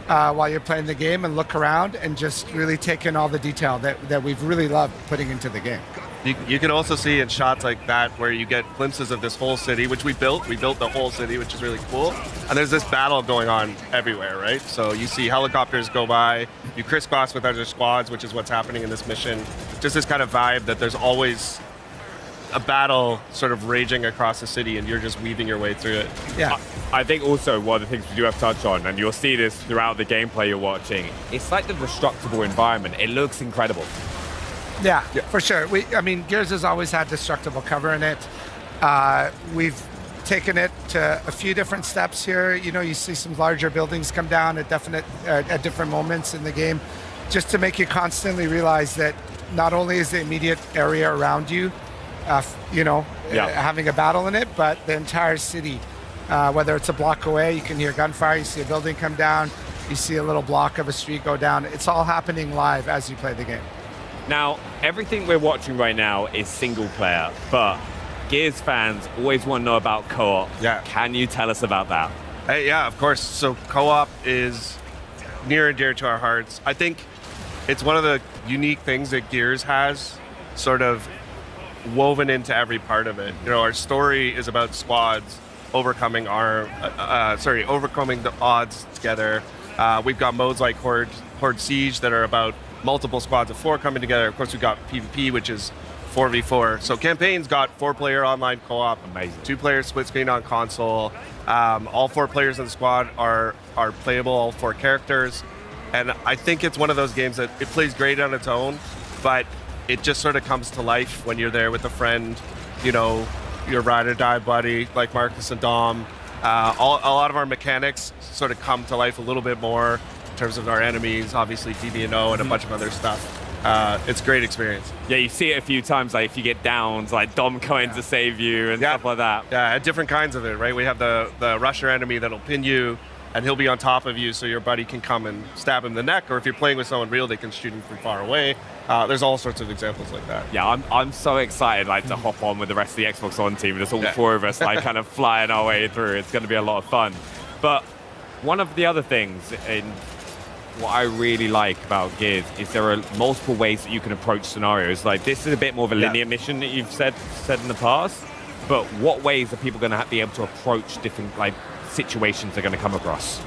while you're playing the game and look around and just really take in all the detail that we've really loved putting into the game. You can also see in shots like that where you get glimpses of this whole city, which we built. We built the whole city, which is really cool. And there's this battle going on everywhere, right? So you see helicopters go by, you crisscross with other squads, which is what's happening in this mission. Just this kind of vibe that there's always a battle sort of raging across the city and you're just weaving your way through it. Yeah. I think also one of the things we do have to touch on, and you'll see this throughout the gameplay you're watching, it's like the destructible environment. It looks incredible. Yeah, for sure. Gears has always had destructible cover in it. We've taken it to a few different steps here. You see some larger buildings come down at different moments in the game, just to make you constantly realize that not only is the immediate area around you, having a battle in it, but the entire city, whether it's a block away, you can hear gunfire, you see a building come down, you see a little block of a street go down. It's all happening live as you play the game. Now, everything we're watching right now is single player, but Gears fans always want to know about co-op. Yeah. Can you tell us about that? Yeah, of course. So co-op is near and dear to our hearts. I think it's one of the unique things that Gears has sort of woven into every part of it. Our story is about squads overcoming the odds together. We've got modes like Horde Siege that are about multiple squads of 4 coming together. Of course, we've got PvP, which is 4v4. So campaign's got 4-player online co-op. Amazing. 2-player split screen on console. All 4 players in the squad are playable, all 4 characters. And I think it's one of those games that it plays great on its own, but it just sort of comes to life when you're there with a friend, your ride or die buddy, like Marcus and Dom. A lot of our mechanics sort of come to life a little bit more in terms of our enemies, obviously DB&O and a bunch of other stuff. It's a great experience. Yeah, you see it a few times, like if you get downs, like Dom coming to save you and stuff like that. Yeah, different kinds of it, right? We have the rusher enemy that'll pin you, and he'll be on top of you so your buddy can come and stab him in the neck, or if you're playing with someone real, they can shoot him from far away. There's all sorts of examples like that. Yeah, I'm so excited to hop on with the rest of the Xbox One team. There's all 4 of us kind of flying our way through. It's going to be a lot of fun. But one of the other things in what I really like about Gears is there are multiple ways that you can approach scenarios. Like this is a bit more of a linear mission that you've said in the past, but what ways are people going to be able to approach different situations they're going to come across?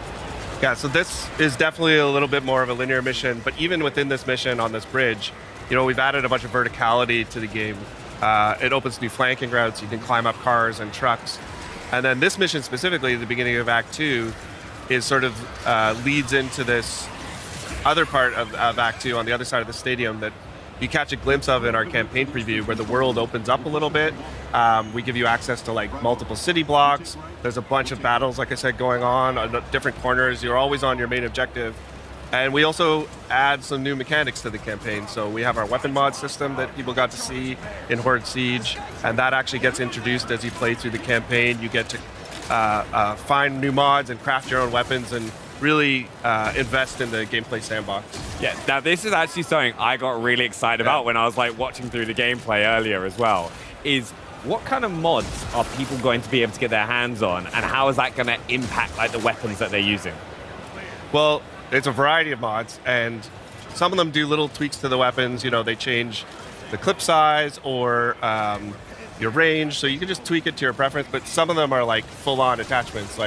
Yeah, so this is definitely a little bit more of a linear mission, but even within this mission on this bridge, we've added a bunch of verticality to the game. It opens new flanking routes, you can climb up cars and trucks. And then this mission specifically, at the beginning of Act 2, is sort of leads into this other part of Act 2 on the other side of the stadium that you catch a glimpse of in our campaign preview, where the world opens up a little bit. We give you access to multiple city blocks. There's a bunch of battles, like I said, going on different corners. You're always on your main objective. And we also add some new mechanics to the campaign. So we have our weapon mod system that people got to see in Horde Siege, and that actually gets introduced as you play through the campaign. You get to find new mods and craft your own weapons and really invest in the gameplay sandbox. Yeah, now this is actually something I got really excited about when I was watching through the gameplay earlier as well, is what kind of mods are people going to be able to get their hands on, and how is that going to impact the weapons that they're using? Well, it's a variety of mods, and some of them do little tweaks to the weapons. They change the clip size or your range, so you can just tweak it to your preference, but some of them are full-on attachments,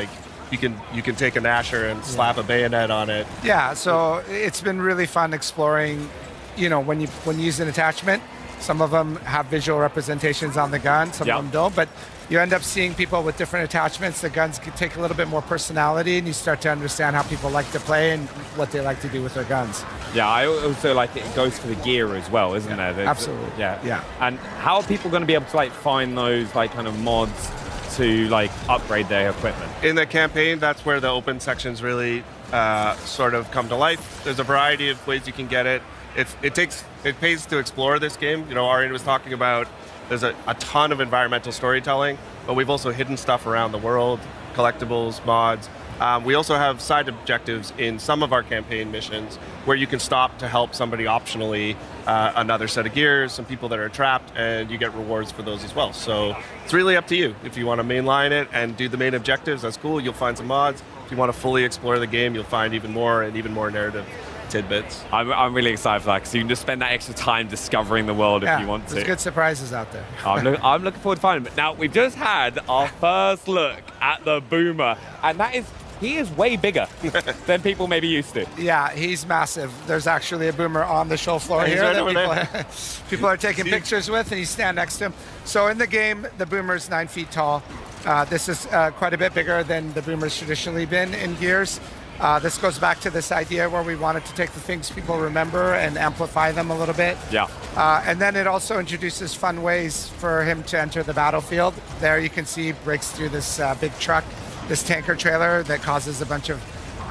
you can take a Nasher and slap a bayonet on it. Yeah, so it's been really fun exploring, when you use an attachment, some of them have visual representations on the gun, some of them don't, but you end up seeing people with different attachments. The guns can take a little bit more personality, and you start to understand how people like to play and what they like to do with their guns. Yeah, I also like it goes for the gear as well, isn't there? Absolutely. Yeah. And how are people going to be able to find those kind of mods to upgrade their equipment? In the campaign, that's where the open sections really sort of come to life. There's a variety of ways you can get it. It pays to explore this game. Arian was talking about there's a ton of environmental storytelling, but we've also hidden stuff around the world, collectibles, mods. We also have side objectives in some of our campaign missions where you can stop to help somebody optionally, another set of gears, some people that are trapped, and you get rewards for those as well. So it's really up to you. If you want to mainline it and do the main objectives, that's cool. You'll find some mods. If you want to fully explore the game, you'll find even more narrative tidbits. I'm really excited for that because you can just spend that extra time discovering the world if you want to. There's good surprises out there. I'm looking forward to finding them. Now, we've just had our first look at the Boomer, and he is way bigger than people may be used to. Yeah, he's massive. There's actually a Boomer on the show floor here that people are taking pictures with, and you stand next to him. So in the game, the Boomer's 9 feet tall. This is quite a bit bigger than the Boomer's traditionally been in Gears. This goes back to this idea where we wanted to take the things people remember and amplify them a little bit. Yeah. And then it also introduces fun ways for him to enter the battlefield. There you can see he breaks through this big truck, this tanker trailer that causes a bunch of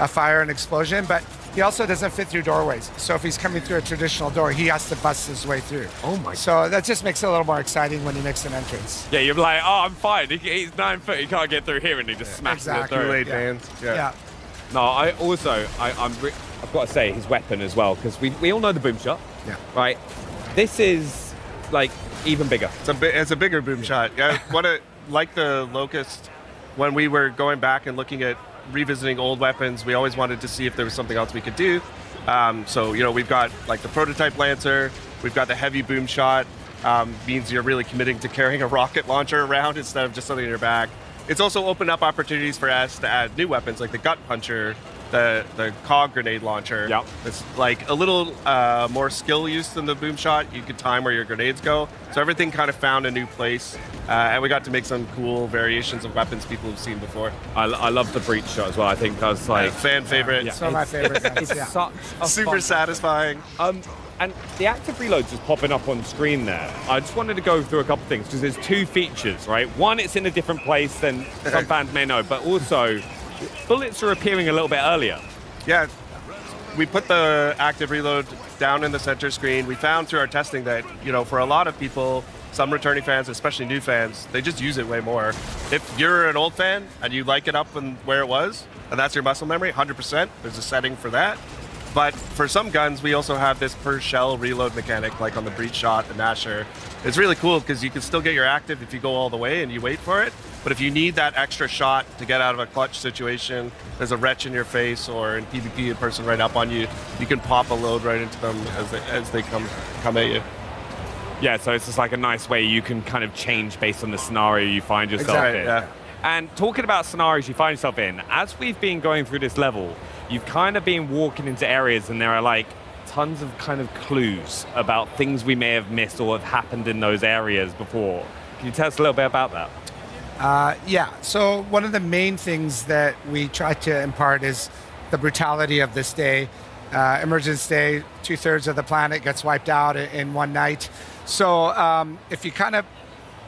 fire and explosion, but he also doesn't fit through doorways. So if he's coming through a traditional door, he has to bust his way through. Oh my! So that just makes it a little more exciting when he makes an entrance. Yeah, you're like, oh, I'm fine. He's 9 foot. He can't get through here, and he just smashes it through. Kool-Aid fans. Yeah. No, I've got to say his weapon as well, because we all know the boom shot. Yeah. Right. This is like even bigger. It's a bigger boom shot. Yeah. Like the Locust, when we were going back and looking at revisiting old weapons, we always wanted to see if there was something else we could do. So we've got like the prototype Lancer, we've got the heavy boom shot, means you're really committing to carrying a rocket launcher around instead of just something in your back. It's also opened up opportunities for us to add new weapons like the gut puncher, the cog grenade launcher. Yep. It's like a little more skill use than the boom shot. You could time where your grenades go. So everything kind of found a new place. And we got to make some cool variations of weapons people have seen before. I love the breach shot as well. I think that's like fan favorite. It's one of my favorite guns. It's such a super fun satisfying. And the active reloads is popping up on screen there. I just wanted to go through a couple of things because there's two features, right? One, it's in a different place than some fans may know, but also bullets are appearing a little bit earlier. Yeah, we put the active reload down in the center screen. We found through our testing that, for a lot of people, some returning fans, especially new fans, they just use it way more. If you're an old fan and you like it up and where it was, and that's your muscle memory, 100%, there's a setting for that. But for some guns, we also have this per shell reload mechanic, like on the breach shot and Nasher. It's really cool because you can still get your active if you go all the way and you wait for it. But if you need that extra shot to get out of a clutch situation, there's a wretch in your face or in PvP a person right up on you, you can pop a load right into them as they come at you. Yeah, so it's just like a nice way you can kind of change based on the scenario you find yourself in. Yeah. And talking about scenarios you find yourself in, as we've been going through this level, you've kind of been walking into areas and there are like tons of kind of clues about things we may have missed or have happened in those areas before. Can you tell us a little bit about that? Yeah, so one of the main things that we try to impart is the brutality of this day. Emergence Day, 2/3 of the planet gets wiped out in one night. So if you kind of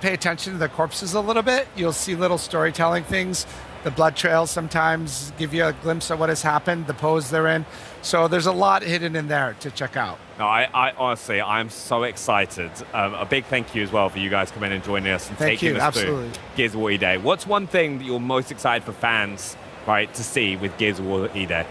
pay attention to the corpses a little bit, you'll see little storytelling things. The blood trails sometimes give you a glimpse of what has happened, the pose they're in. So there's a lot hidden in there to check out. No, I honestly, I'm so excited. A big thank you as well for you guys coming and joining us and taking us through Gears of War E-Day. What's one thing that you're most excited for fans, right, to see with Gears of War E-Day?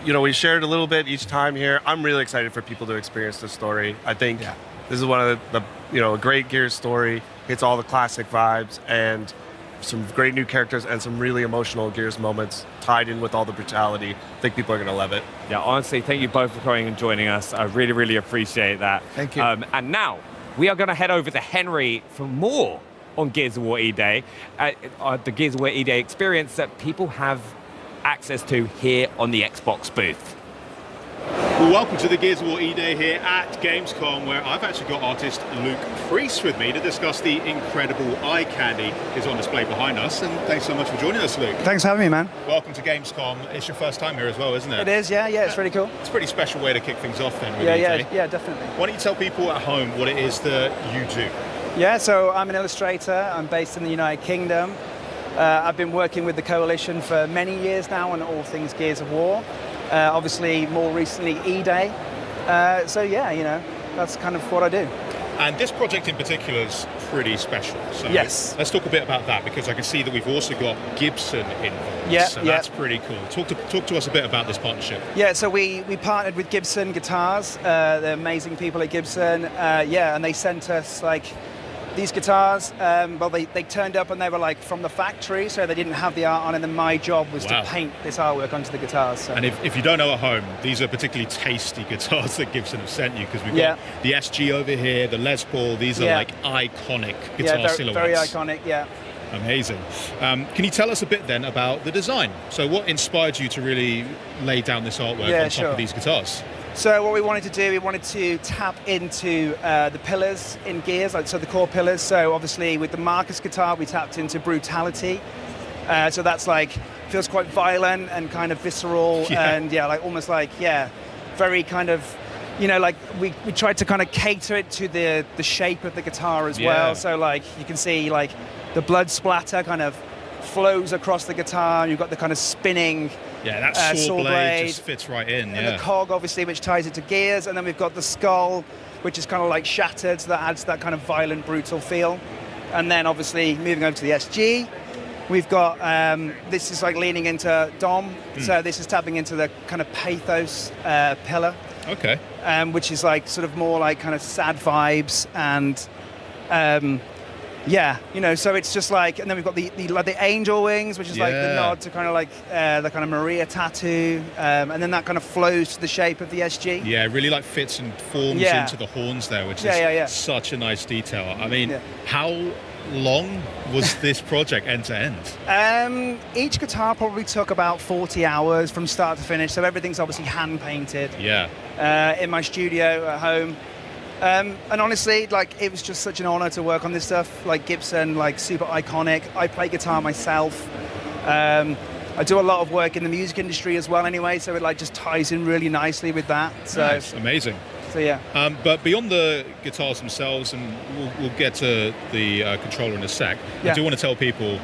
We shared a little bit each time here. I'm really excited for people to experience the story. I think this is one of a great Gears story. It's all the classic vibes and some great new characters and some really emotional Gears moments tied in with all the brutality. I think people are going to love it. Yeah, honestly, thank you both for coming and joining us. I really, really appreciate that. Thank you. And now we are going to head over to Henry for more on Gears of War E-Day, the Gears of War E-Day experience that people have access to here on the Xbox booth. Well, welcome to the Gears of War E-Day here at Gamescom, where I've actually got artist Luke Priest with me to discuss the incredible eye candy is on display behind us. And thanks so much for joining us, Luke. Thanks for having me, man. Welcome to Gamescom. It's your first time here as well, isn't it? It is, yeah, it's really cool. It's a pretty special way to kick things off then, really. Yeah, definitely. Why don't you tell people at home what it is that you do? Yeah, so I'm an illustrator. I'm based in the United Kingdom. I've been working with the Coalition for many years now on all things Gears of War. Obviously, more recently, E-Day. That's kind of what I do. And this project in particular is pretty special. So Yes. let's talk a bit about that, because I can see that we've also got Gibson involved. Yeah, so yeah. that's pretty cool. Talk to us a bit about this partnership. Yeah, so we partnered with Gibson Guitars. They're amazing people at Gibson. And they sent us like these guitars. Well, they turned up and they were like from the factory, so they didn't have the art on, and then my job was Wow. to paint this artwork onto the guitars. So. And if you don't know at home, these are particularly tasty guitars that Gibson have sent you, because we've got the SG over here, the Les Paul. These are like iconic guitar silhouettes. Very iconic, yeah. Amazing. Can you tell us a bit then about the design? So what inspired you to really lay down this artwork on top of these guitars? So what we wanted to do, we wanted to tap into the pillars in Gears, so the core pillars. So obviously with the Marcus guitar, we tapped into brutality. So that's like, feels quite violent and kind of visceral and like almost like, very kind of, like we tried to kind of cater it to the shape of the guitar as well. So like you can see like the blood splatter kind of flows across the guitar. You've got the kind of spinning that saw blade just fits right in. And the cog, obviously, which ties it to Gears. And then we've got the skull, which is kind of like shattered, so that adds that kind of violent, brutal feel. And then, obviously, moving over to the SG, we've got, this is like leaning into Dom. So this is tapping into the kind of pathos pillar. Okay. Which is like sort of more like kind of sad vibes and... so it's just like, and then we've got the angel wings, which is like the nod to kind of like the kind of Maria tattoo, and then that kind of flows to the shape of the SG. Yeah, it really like fits and forms into the horns there, which is such a nice detail. I mean, how long was this project end to end? Each guitar probably took about 40 hours from start to finish, so everything's obviously hand painted. In my studio at home. And honestly, like, it was just such an honor to work on this stuff. Like Gibson, like super iconic. I play guitar myself. I do a lot of work in the music industry as well anyway, so it like just ties in really nicely with that. So nice. Amazing. So yeah. But beyond the guitars themselves, and we'll get to the controller in a sec, I do want to tell people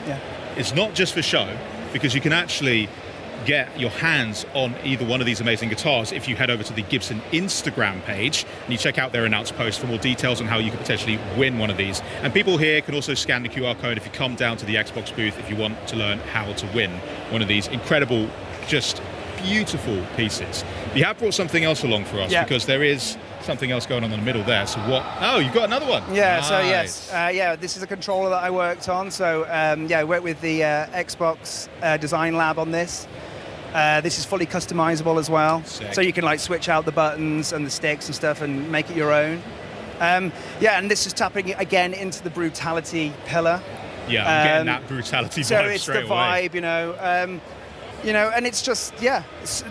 it's not just for show, because you can actually get your hands on either one of these amazing guitars if you head over to the Gibson Instagram page and you check out their announced post for more details on how you could potentially win one of these. And people here can also scan the QR code if you come down to the Xbox booth if you want to learn how to win one of these incredible, just beautiful pieces. You have brought something else along for us, because there is something else going on in the middle there. So what? Oh, you've got another one. Yeah, nice. So yes. This is a controller that I worked on. So I worked with the Xbox Design Lab on this. This is fully customizable as well. Sick. So you can like switch out the buttons and the sticks and stuff and make it your own. And this is tapping again into the brutality pillar. Yeah, I'm getting that brutality vibe so it's straight the vibe, away. And it's just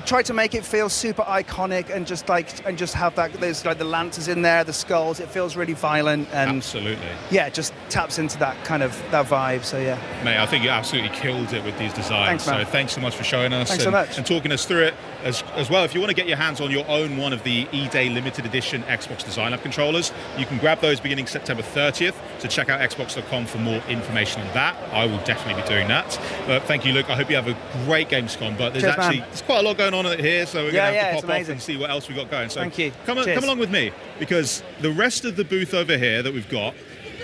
try to make it feel super iconic and just have that. There's like the lances in there, the skulls. It feels really violent and absolutely. Yeah, just taps into that kind of that vibe. So yeah. Mate, I think you absolutely killed it with these designs. Thanks, man. So thanks so much for showing us so much. and talking us through it as well. If you want to get your hands on your own one of the E-Day limited edition Xbox Design Lab controllers, you can grab those beginning September 30th. So check out xbox.com for more information on that. I will definitely be doing that. But thank you, Luke. I hope you have a great Gamescom. But there's there's quite a lot going on here, so we're going to have to pop off and see what else we've got going. So thank you. Come along with me, because the rest of the booth over here that we've got,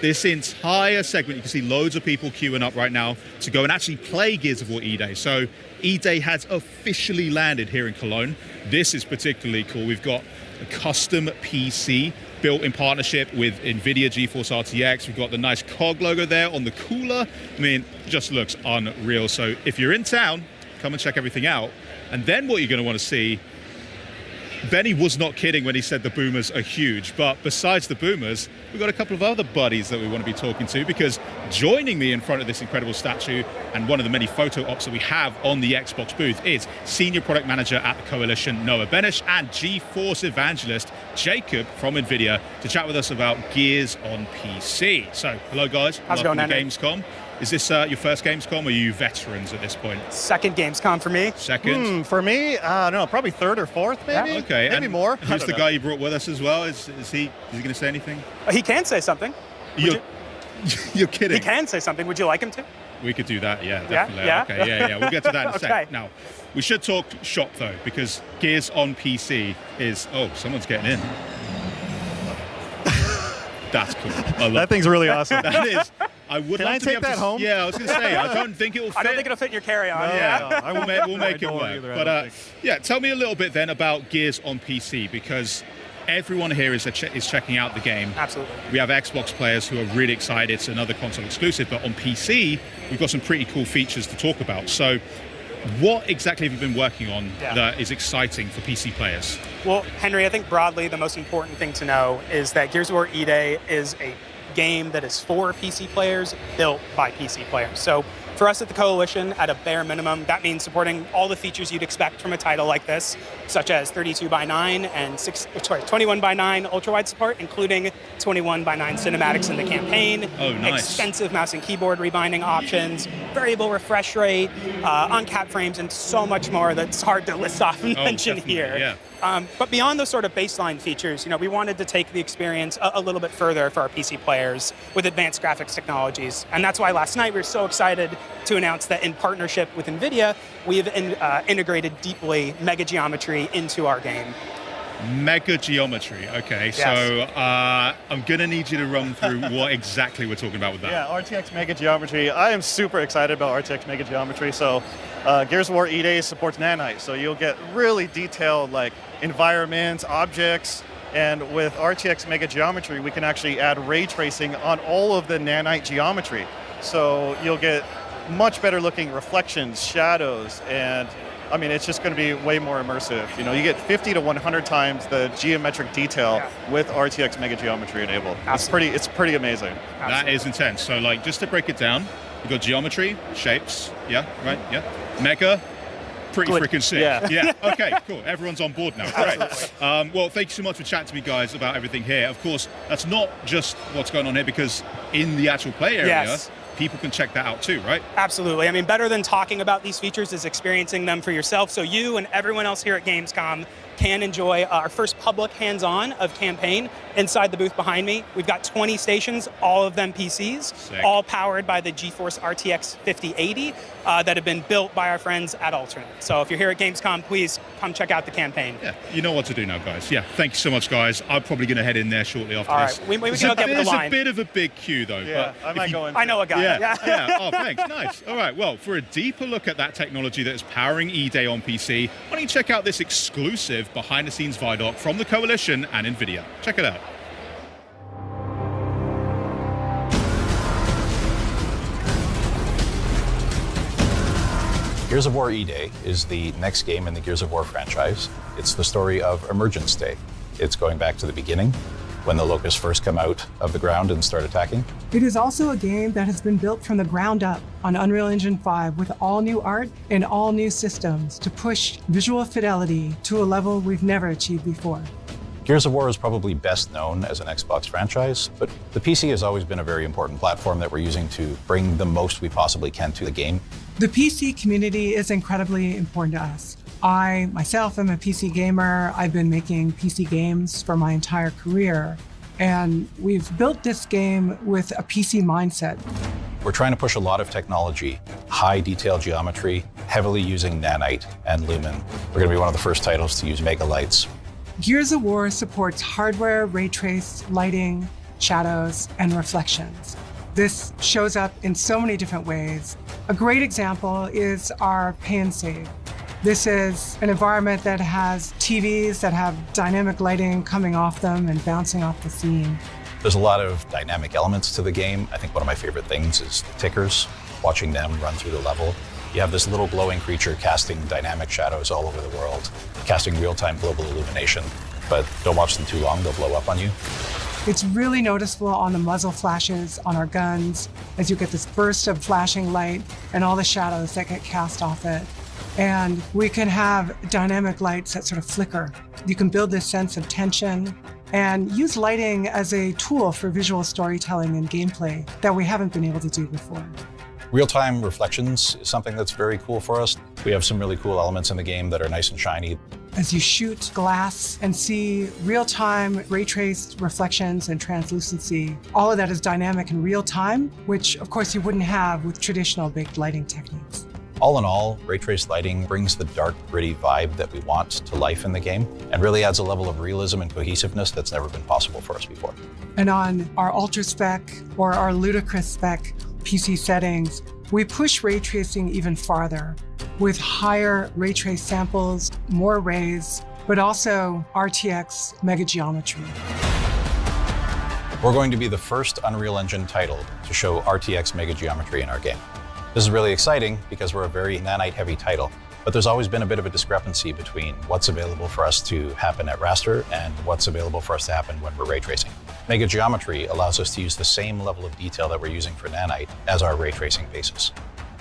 this entire segment, you can see loads of people queuing up right now to go and actually play Gears of War E-Day. So E-Day has officially landed here in Cologne. This is particularly cool. We've got a custom PC built in partnership with NVIDIA GeForce RTX. We've got the nice COG logo there on the cooler. I mean, just looks unreal. So if you're in town, come and check everything out. And then what you're going to want to see, Benny was not kidding when he said the boomers are huge, but besides the boomers, we've got a couple of other buddies that we want to be talking to, because joining me in front of this incredible statue and one of the many photo ops that we have on the Xbox booth is Senior Product Manager at the Coalition, Noah Benish, and GeForce Evangelist, Jacob from NVIDIA, to chat with us about Gears on PC. So, hello guys. How's it going, welcome to Andy? Gamescom. Is this your first Gamescom, or are you veterans at this point? Second Gamescom for me. Second? For me, no, probably third or fourth, maybe. Yeah. Okay. Maybe and more. Who's the guy you brought with us as well? Is he going to say anything? He can say something. You're kidding. He can say something. Would you like him to? We could do that, yeah, definitely. Yeah? Okay, yeah. We'll get to that in a Okay. sec. Now, we should talk shop, though, because Gears on PC is... Oh, someone's getting in. That's cool. I love That thing's really awesome. That is. I would Can love I to be take able that to, home? Yeah, I was going to say, I don't think it'll fit. I don't think it'll fit in your carry-on. Yeah, we'll make it door work. either, I But don't think. yeah, tell me a little bit then about Gears on PC, because everyone here is checking out the game. Absolutely. We have Xbox players who are really excited. It's another console exclusive, but on PC, we've got some pretty cool features to talk about. So what exactly have you been working on that is exciting for PC players? Well, Henry, I think broadly the most important thing to know is that Gears of War E-Day is a game that is for PC players, built by PC players. So for us at the Coalition, at a bare minimum, that means supporting all the features you'd expect from a title like this, such as 32:9 and 21:9 ultra-wide support, including 21:9 cinematics in the campaign, Oh, nice. extensive mouse and keyboard rebinding options, variable refresh rate, uncapped frames, and so much more that's hard to list off and mention definitely, here. yeah. But beyond those sort of baseline features, we wanted to take the experience a little bit further for our PC players with advanced graphics technologies. And that's why last night we were so excited to announce that in partnership with NVIDIA, we've integrated deeply mega geometry into our game. Mega geometry. Okay, Yes. so I'm going to need you to run through what exactly we're talking about with that. Yeah, RTX Mega Geometry. I am super excited about RTX Mega Geometry. So Gears of War E-Day supports nanite, so you'll get really detailed environments, objects, and with RTX Mega Geometry, we can actually add ray tracing on all of the nanite geometry. So you'll get much better looking reflections, shadows, and I mean, it's just going to be way more immersive. You get 50 to 100 times the geometric detail with RTX Mega Geometry enabled. It's pretty amazing. That is intense. So, just to break it down, we've got geometry, shapes, yeah, right, yeah. Mega, pretty freaking sick. Yeah. Okay, cool. Everyone's on board now. Great. Well, thank you so much for chatting to me, guys, about everything here. Of course, that's not just what's going on here, because in the actual play area, people can check that out too, right? Absolutely. I mean, better than talking about these features is experiencing them for yourself. So you and everyone else here at Gamescom can enjoy our first public hands-on of campaign inside the booth behind me. We've got 20 stations, all of them PCs, Sick. all powered by the GeForce RTX 5080 that have been built by our friends at Alternate. So if you're here at Gamescom, please come check out the campaign. Yeah, you know what to do now, guys. Yeah, thank you so much, guys. I'm probably going to head in there shortly after All this. right, we can hook up with the There's line. a bit of a big queue, though. Yeah, but I might go in. I know a guy. Yeah. Oh, thanks. Nice. All right. Well, for a deeper look at that technology that is powering E-Day on PC, why don't you check out this exclusive behind-the-scenes Vidoc from the Coalition and NVIDIA. Check it out. Gears of War E-Day is the next game in the Gears of War franchise. It's the story of Emergence Day. It's going back to the beginning, when the locusts first come out of the ground and start attacking. It is also a game that has been built from the ground up on Unreal Engine 5 with all new art and all new systems to push visual fidelity to a level we've never achieved before. Gears of War is probably best known as an Xbox franchise, but the PC has always been a very important platform that we're using to bring the most we possibly can to the game. The PC community is incredibly important to us. I, myself, am a PC gamer. I've been making PC games for my entire career, and we've built this game with a PC mindset. We're trying to push a lot of technology, high detail geometry, heavily using nanite and lumen. We're going to be one of the first titles to use mega lights. Gears of War supports hardware, ray trace, lighting, shadows, and reflections. This shows up in so many different ways. A great example is our pay and save. This is an environment that has TVs that have dynamic lighting coming off them and bouncing off the scene. There's a lot of dynamic elements to the game. I think one of my favorite things is tickers, watching them run through the level. You have this little glowing creature casting dynamic shadows all over the world, casting real-time global illumination, but don't watch them too long, they'll blow up on you. It's really noticeable on the muzzle flashes on our guns as you get this burst of flashing light and all the shadows that get cast off it. And we can have dynamic lights that sort of flicker. You can build this sense of tension and use lighting as a tool for visual storytelling and gameplay that we haven't been able to do before. Real-time reflections is something that's very cool for us. We have some really cool elements in the game that are nice and shiny. As you shoot glass and see real-time ray-traced reflections and translucency, all of that is dynamic in real time, which of course you wouldn't have with traditional baked lighting techniques. All in all, ray trace lighting brings the dark, gritty vibe that we want to life in the game and really adds a level of realism and cohesiveness that's never been possible for us before. And on our ultra spec or our ludicrous spec PC settings, we push ray tracing even farther with higher ray trace samples, more rays, but also RTX mega geometry. We're going to be the first Unreal Engine title to show RTX mega geometry in our game. This is really exciting because we're a very nanite-heavy title, but there's always been a bit of a discrepancy between what's available for us to happen at raster and what's available for us to happen when we're ray tracing. Mega geometry allows us to use the same level of detail that we're using for nanite as our ray tracing basis.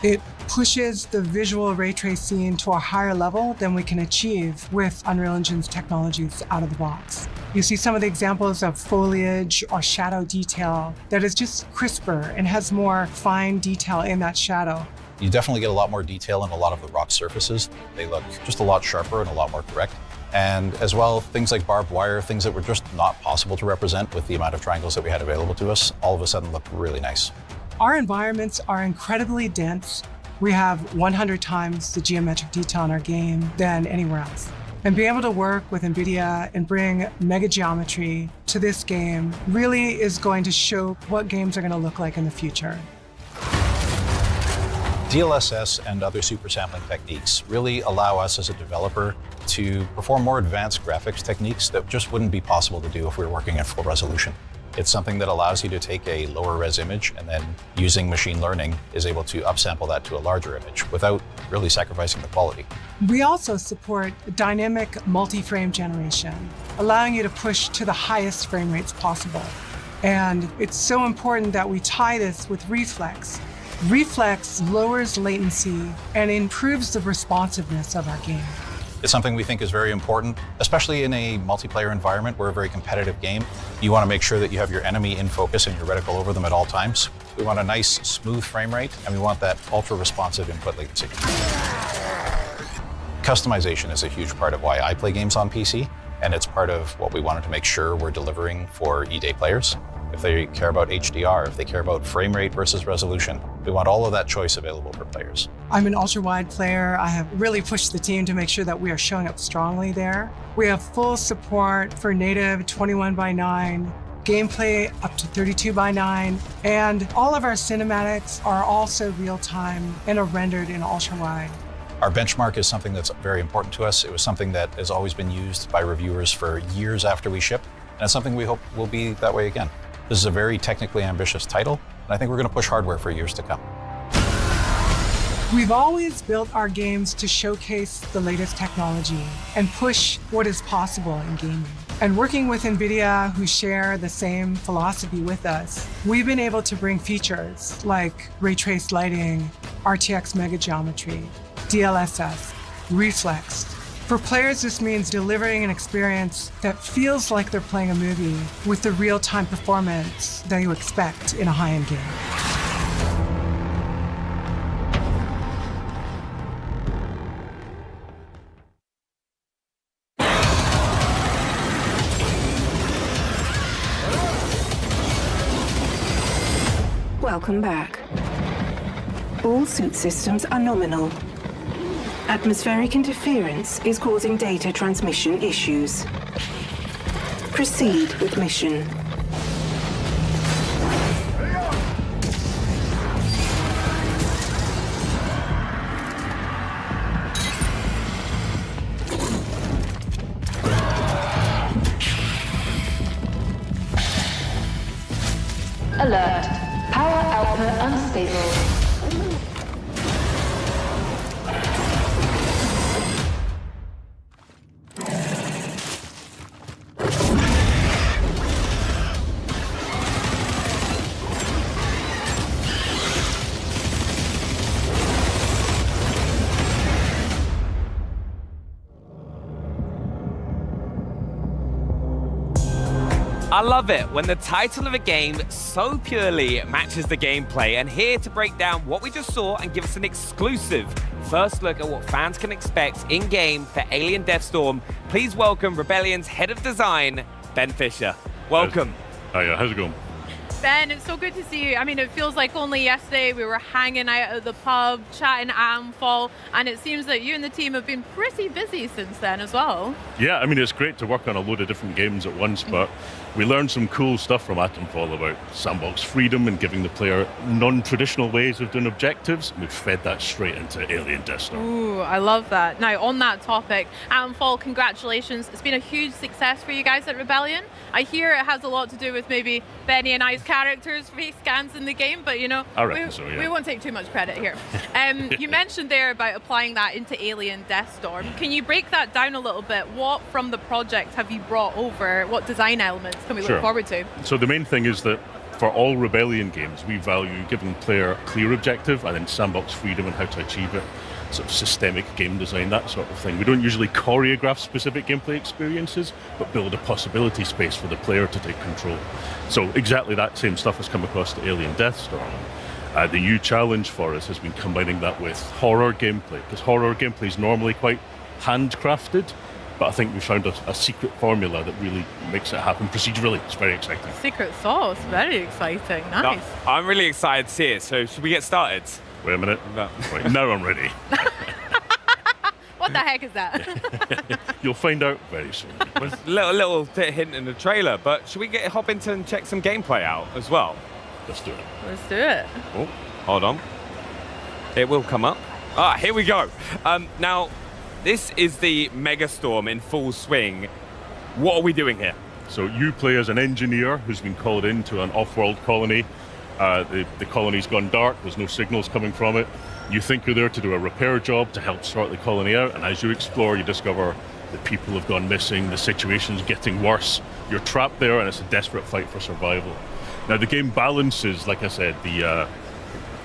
It pushes the visual ray trace scene to a higher level than we can achieve with Unreal Engine's technologies out of the box. You see some of the examples of foliage or shadow detail that is just crisper and has more fine detail in that shadow. You definitely get a lot more detail in a lot of the rock surfaces. They look just a lot sharper and a lot more correct. And as well, things like barbed wire, things that were just not possible to represent with the amount of triangles that we had available to us, all of a sudden look really nice. Our environments are incredibly dense. We have 100 times the geometric detail in our game than anywhere else. And being able to work with NVIDIA and bring mega geometry to this game really is going to show what games are going to look like in the future. DLSS and other super sampling techniques really allow us as a developer to perform more advanced graphics techniques that just wouldn't be possible to do if we were working at full resolution. It's something that allows you to take a lower res image and then using machine learning is able to upsample that to a larger image without really sacrificing the quality. We also support dynamic multi-frame generation, allowing you to push to the highest frame rates possible. And it's so important that we tie this with Reflex. Reflex lowers latency and improves the responsiveness of our game. It's something we think is very important, especially in a multiplayer environment. We're a very competitive game. You want to make sure that you have your enemy in focus and your reticle over them at all times. We want a nice, smooth frame rate, and we want that ultra-responsive input latency. Customization is a huge part of why I play games on PC, and it's part of what we wanted to make sure we're delivering for E-Day players. If they care about HDR, if they care about frame rate versus resolution, we want all of that choice available for players. I'm an ultra-wide player. I have really pushed the team to make sure that we are showing up strongly there. We have full support for native 21:9, gameplay up to 32:9, and all of our cinematics are also real-time and are rendered in ultra-wide. Our benchmark is something that's very important to us. It was something that has always been used by reviewers for years after we ship, and it's something we hope will be that way again. This is a very technically ambitious title, and I think we're going to push hardware for years to come. We've always built our games to showcase the latest technology and push what is possible in gaming. And working with NVIDIA, who share the same philosophy with us, we've been able to bring features like ray trace lighting, RTX mega geometry, DLSS, Reflex. For players, this means delivering an experience that feels like they're playing a movie with the real-time performance that you expect in a high-end game. Welcome back. All suit systems are nominal. Atmospheric interference is causing data transmission issues. Proceed with mission. Alert. Power output unstable. I love it when the title of a game so purely matches the gameplay, and here to break down what we just saw and give us an exclusive first look at what fans can expect in-game for Alien Deathstorm, please welcome Rebellion's head of design, Ben Fisher. Welcome. Hiya, how's it going? Ben, it's so good to see you. I mean, it feels like only yesterday we were hanging out at the pub, chatting Atomfall, and it seems that you and the team have been pretty busy since then as well. Yeah, I mean, it's great to work on a load of different games at once, but we learned some cool stuff from Atomfall about sandbox freedom and giving the player non-traditional ways of doing objectives. We've fed that straight into Alien Death Star. Ooh, I love that. Now, on that topic, Atomfall, congratulations. It's been a huge success for you guys at Rebellion. I hear it has a lot to do with maybe Benny and I's characters' face scans in the game, but you know, I reckon so, yeah. We won't take too much credit here. You mentioned there about applying that into Alien Deathstorm. Can you break that down a little bit? What from the project have you brought over? What design elements can we look forward to? So the main thing is that for all Rebellion games, we value giving the player a clear objective and then sandbox freedom and how to achieve it. Sort of systemic game design, that sort of thing. We don't usually choreograph specific gameplay experiences, but build a possibility space for the player to take control. So exactly that same stuff has come across to Alien Deathstorm. The new challenge for us has been combining that with horror gameplay, because horror gameplay is normally quite handcrafted, but I think we found a secret formula that really makes it happen procedurally. It's very exciting. Secret sauce, very exciting. Nice. No, I'm really excited to see it, so should we get started? Wait a minute. No. Right, now I'm ready. What the heck is that? You'll find out very soon. There's a little bit hint in the trailer, but should we hop into and check some gameplay out as well? Let's do it. Let's do it. Oh, hold on. It will come up. Ah, here we go. Now, this is the Megastorm in full swing. What are we doing here? So you play as an engineer who's been called into an off-world colony. The colony's gone dark, there's no signals coming from it. You think you're there to do a repair job to help sort the colony out, and as you explore, you discover that people have gone missing, the situation's getting worse, you're trapped there, and it's a desperate fight for survival. Now, the game balances, like I said, the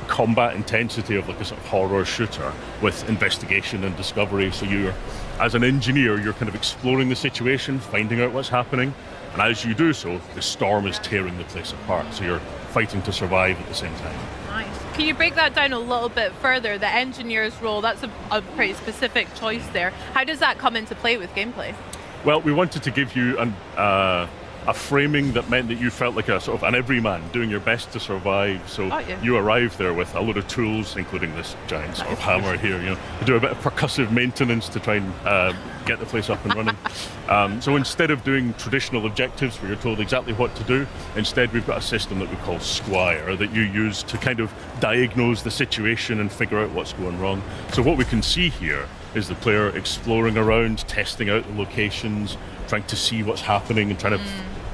combat intensity of like a sort of horror shooter with investigation and discovery. So you're, as an engineer, you're kind of exploring the situation, finding out what's happening, and as you do so, the storm is tearing the place apart. So you're fighting to survive at the same time. Nice. Can you break that down a little bit further? The engineer's role, that's a pretty specific choice there. How does that come into play with gameplay? Well, we wanted to give you a framing that meant that you felt like a sort of an everyman doing your best to survive. So you arrive there with a load of tools, including this giant sort of hammer here, you know, to do a bit of percussive maintenance to try and get the place up and running. So instead of doing traditional objectives where you're told exactly what to do, instead we've got a system that we call Squire that you use to kind of diagnose the situation and figure out what's going wrong. So what we can see here is the player exploring around, testing out the locations, trying to see what's happening and trying to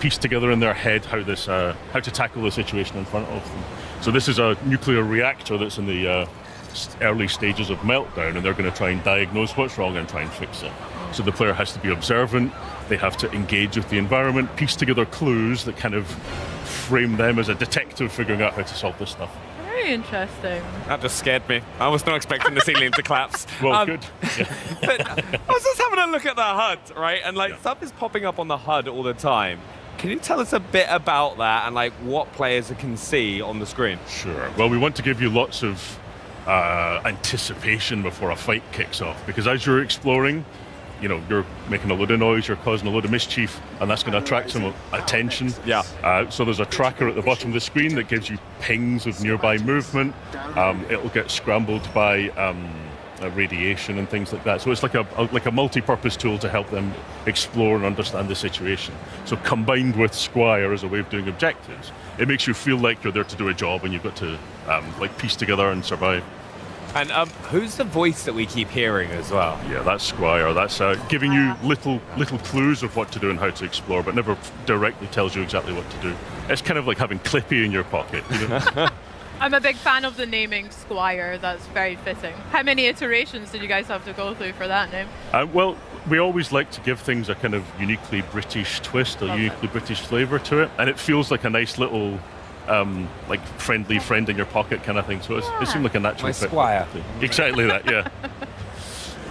piece together in their head how to tackle the situation in front of them. So this is a nuclear reactor that's in the early stages of meltdown, and they're going to try and diagnose what's wrong and try and fix it. So the player has to be observant, they have to engage with the environment, piece together clues that kind of frame them as a detective figuring out how to solve this stuff. Very interesting. That just scared me. I was not expecting the ceiling to collapse. Well, good. Yeah. But I was just having a look at the HUD, right? And like stuff is popping up on the HUD all the time. Can you tell us a bit about that and like what players can see on the screen? Sure. Well, we want to give you lots of anticipation before a fight kicks off, because as you're exploring, you know, you're making a load of noise, you're causing a load of mischief, and that's going to attract some attention. Yeah. So there's a tracker at the bottom of the screen that gives you pings of nearby movement. It'll get scrambled by radiation and things like that. So it's like a multi-purpose tool to help them explore and understand the situation. So combined with Squire as a way of doing objectives, it makes you feel like you're there to do a job and you've got to like piece together and survive. And who's the voice that we keep hearing as well? Yeah, that's Squire. That's giving you little clues of what to do and how to explore, but never directly tells you exactly what to do. It's kind of like having Clippy in your pocket. You know? I'm a big fan of the naming Squire. That's very fitting. How many iterations did you guys have to go through for that name? Well, we always like to give things a kind of uniquely British twist, a uniquely British flavour to it, and it feels like a nice little like friendly friend in your pocket kind of thing. So it seemed like a natural fit. Squire. Exactly that, yeah.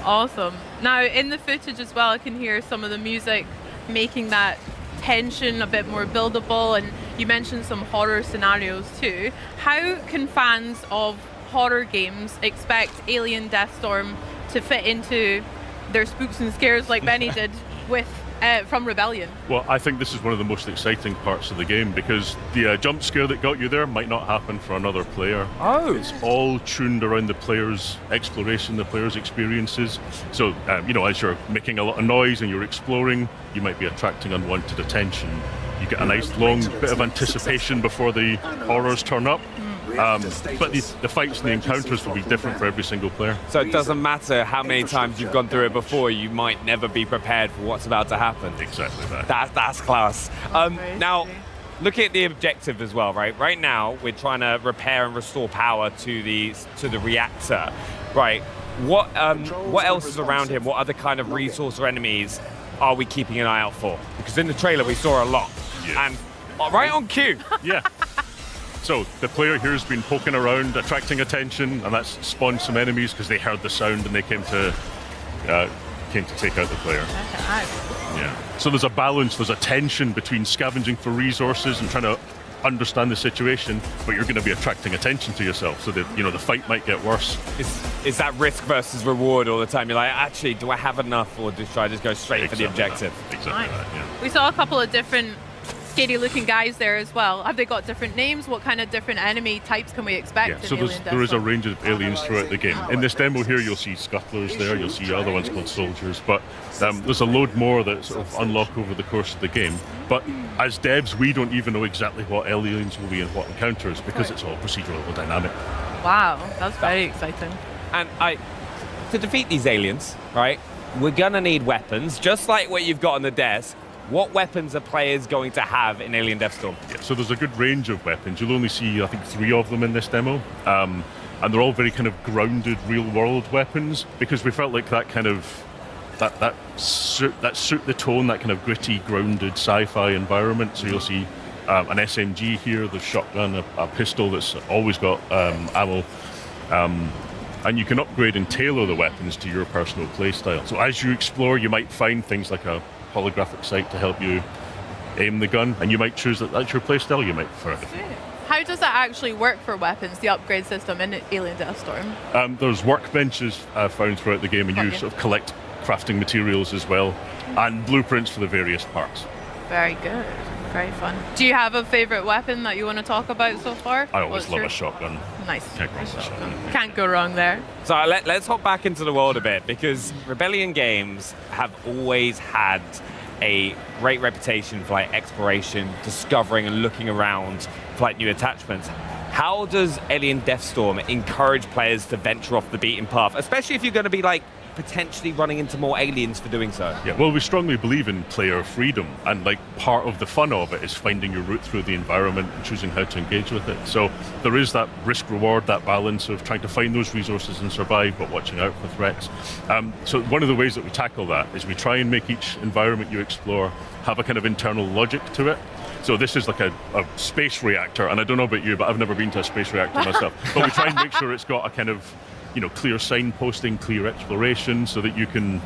Awesome. Now, in the footage as well, I can hear some of the music making that tension a bit more buildable, and you mentioned some horror scenarios too. How can fans of horror games expect Alien Deathstorm to fit into their spooks and scares like Benny did with from Rebellion? Well, I think this is one of the most exciting parts of the game because the jump scare that got you there might not happen for another player. Oh. It's all tuned around the player's exploration, the player's experiences. So, as you're making a lot of noise and you're exploring, you might be attracting unwanted attention. You get a nice long bit of anticipation before the horrors turn up. But the fights and the encounters will be different for every single player. So it doesn't matter how many times you've gone through it before, you might never be prepared for what's about to happen. Exactly that. That's class. Now, looking at the objective as well, right? Right now, we're trying to repair and restore power to the reactor, right? What else is around him? What other kind of resource or enemies are we keeping an eye out for? Because in the trailer, we saw a lot. Yeah. And right on cue. Yeah. So the player here has been poking around, attracting attention, and that's spawned some enemies because they heard the sound and they came to take out the player. Yeah. So there's a balance, there's a tension between scavenging for resources and trying to understand the situation, but you're going to be attracting attention to yourself, so that the fight might get worse. Is that risk versus reward all the time? You're like, actually, do I have enough, or should I just go straight for the objective? Exactly that. Yeah. We saw a couple of different scary looking guys there as well. Have they got different names? What kind of different enemy types can we expect? Yeah, so there is a range of aliens throughout the game. In this demo here, you'll see scuttlers there, you'll see other ones called soldiers, but there's a load more that sort of unlock over the course of the game. But as devs, we don't even know exactly what aliens will be and what encounters, because it's all procedural or dynamic. Wow, that's very exciting. And to defeat these aliens, right, we're gonna need weapons, just like what you've got on the desk. What weapons are players going to have in Alien Deathstorm? Yeah, so there's a good range of weapons. You'll only see, I think, 3 of them in this demo. And they're all very kind of grounded, real-world weapons, because we felt like that kind of, that suit the tone, that kind of gritty, grounded sci-fi environment. So you'll see an SMG here, the shotgun, a pistol that's always got ammo. And you can upgrade and tailor the weapons to your personal playstyle. So as you explore, you might find things like a holographic sight to help you aim the gun, and you might choose that's your playstyle, you might prefer it. How does that actually work for weapons, the upgrade system in Alien Deathstorm? There's workbenches found throughout the game, and you sort of collect crafting materials as well, and blueprints for the various parts. Very good. Very fun. Do you have a favourite weapon that you want to talk about so far? I always love a shotgun. Nice. Shotgun. Can't go wrong there. So let's hop back into the world a bit, because Rebellion games have always had a great reputation for like exploration, discovering and looking around for like new attachments. How does Alien Deathstorm encourage players to venture off the beaten path, especially if you're going to be like potentially running into more aliens for doing so? Yeah, well, we strongly believe in player freedom, and like part of the fun of it is finding your route through the environment and choosing how to engage with it. So there is that risk reward, that balance of trying to find those resources and survive, but watching out for threats. So one of the ways that we tackle that is we try and make each environment you explore have a kind of internal logic to it. So this is like a space reactor, and I don't know about you, but I've never been to a space reactor myself. But we try and make sure it's got a kind of clear signposting, clear exploration, so that you can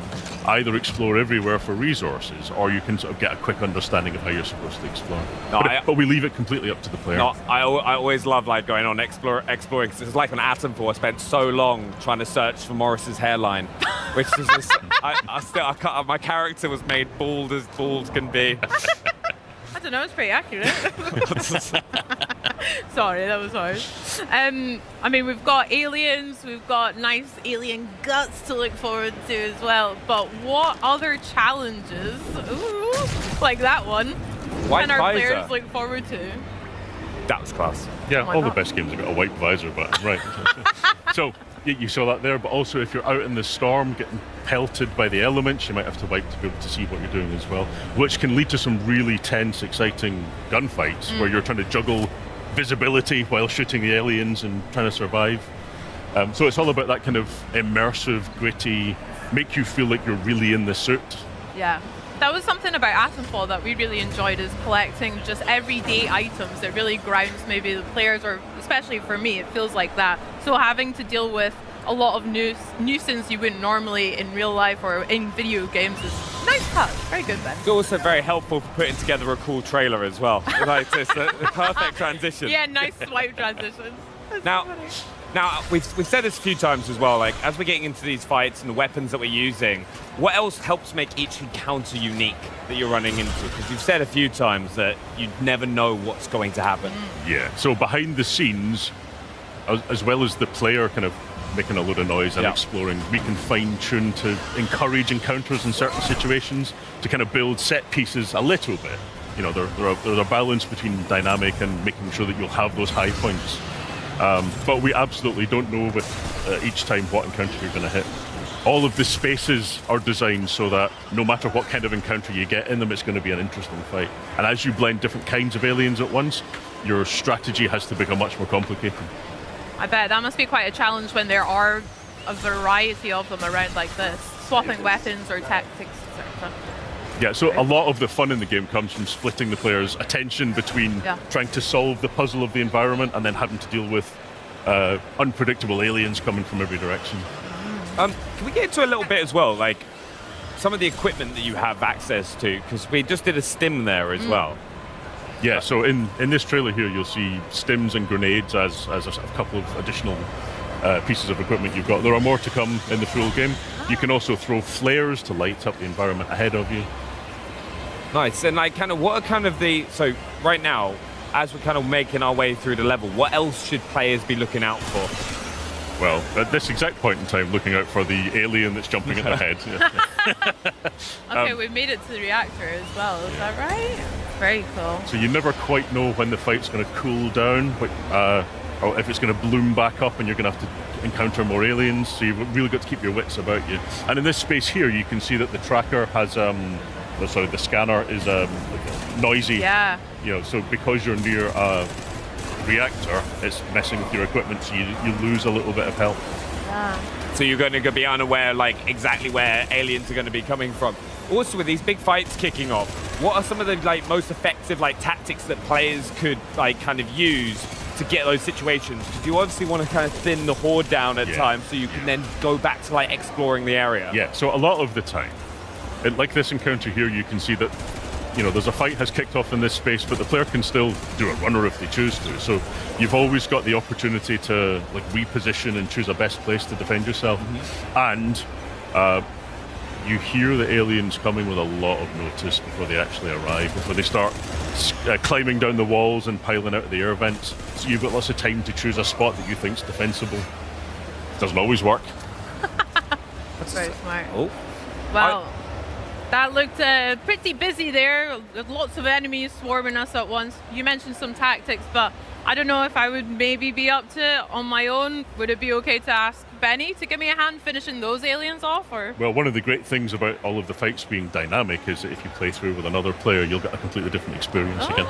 either explore everywhere for resources, or you can sort of get a quick understanding of how you're supposed to explore. But we leave it completely up to the player. I always love like going on exploring, because it's like on Atom 4, I spent so long trying to search for Morris's hairline, which is just, my character was made bald as bald can be. I don't know, it's pretty accurate. Sorry, that was harsh. I mean, we've got aliens, we've got nice alien guts to look forward to as well, but what other challenges, like that one, can our players look forward to? That was class. Yeah, all the best games have got a white visor button, right. So you saw that there, but also if you're out in the storm getting pelted by the elements, you might have to wipe to be able to see what you're doing as well, which can lead to some really tense, exciting gunfights where you're trying to juggle visibility while shooting the aliens and trying to survive. So it's all about that kind of immersive, gritty, make you feel like you're really in the suit. Yeah. That was something about Atomfall that we really enjoyed, is collecting just everyday items that really grounds maybe the players, or especially for me, it feels like that. So having to deal with a lot of nuisance you wouldn't normally in real life or in video games is nice touch. Very good, Ben. It's also very helpful for putting together a cool trailer as well. Like, it's the perfect transition. Yeah, nice swipe transition. Now, Now, we've said this a few times as well, like, as we're getting into these fights and the weapons that we're using, what else helps make each encounter unique that you're running into? Because you've said a few times that you never know what's going to happen. Yeah, so behind the scenes, as well as the player kind of making a load of noise and exploring, we can fine-tune to encourage encounters in certain situations, to kind of build set pieces a little bit. You know, there's a balance between dynamic and making sure that you'll have those high points. But we absolutely don't know with each time what encounter you're going to hit. All of the spaces are designed so that no matter what kind of encounter you get in them, it's going to be an interesting fight. And as you blend different kinds of aliens at once, your strategy has to become much more complicated. I bet that must be quite a challenge when there are a variety of them around like this, swapping weapons or tactics, etc. Yeah, so a lot of the fun in the game comes from splitting the player's attention between trying to solve the puzzle of the environment and then having to deal with unpredictable aliens coming from every direction. Can we get into a little bit as well, like some of the equipment that you have access to? Because we just did a stim there as well. Yeah, so in this trailer here, you'll see stims and grenades as a couple of additional pieces of equipment you've got. There are more to come in the full game. You can also throw flares to light up the environment ahead of you. Nice. And like, kind of, what are kind of so right now, as we're kind of making our way through the level, what else should players be looking out for? Well, at this exact point in time, looking out for the alien that's jumping at the head. Okay, we've made it to the reactor as well, is that right? Very cool. So you never quite know when the fight's going to cool down, or if it's going to bloom back up and you're going to have to encounter more aliens, so you've really got to keep your wits about you. And in this space here, you can see that the tracker has, the scanner is noisy. Yeah. You know, so because you're near a reactor, it's messing with your equipment, so you lose a little bit of health. Yeah. So you're going to be unaware, like, exactly where aliens are going to be coming from. Also, with these big fights kicking off, what are some of the most effective tactics that players could kind of use to get those situations? Because you obviously want to kind of thin the horde down at times, so you can then go back to exploring the area. Yeah. So a lot of the time, like this encounter here, you can see that there's a fight has kicked off in this space, but the player can still do a runner if they choose to. So you've always got the opportunity to reposition and choose a best place to defend yourself. And you hear the aliens coming with a lot of notice before they actually arrive, before they start climbing down the walls and piling out of the air vents. So you've got lots of time to choose a spot that you think's defensible. Doesn't always work. That's very smart. Oh. Wow. That looked pretty busy there. Lots of enemies swarming us at once. You mentioned some tactics, but I don't know if I would maybe be up to it on my own. Would it be okay to ask Benny to give me a hand finishing those aliens off? Or? Well, one of the great things about all of the fights being dynamic is that if you play through with another player, you'll get a completely different experience again.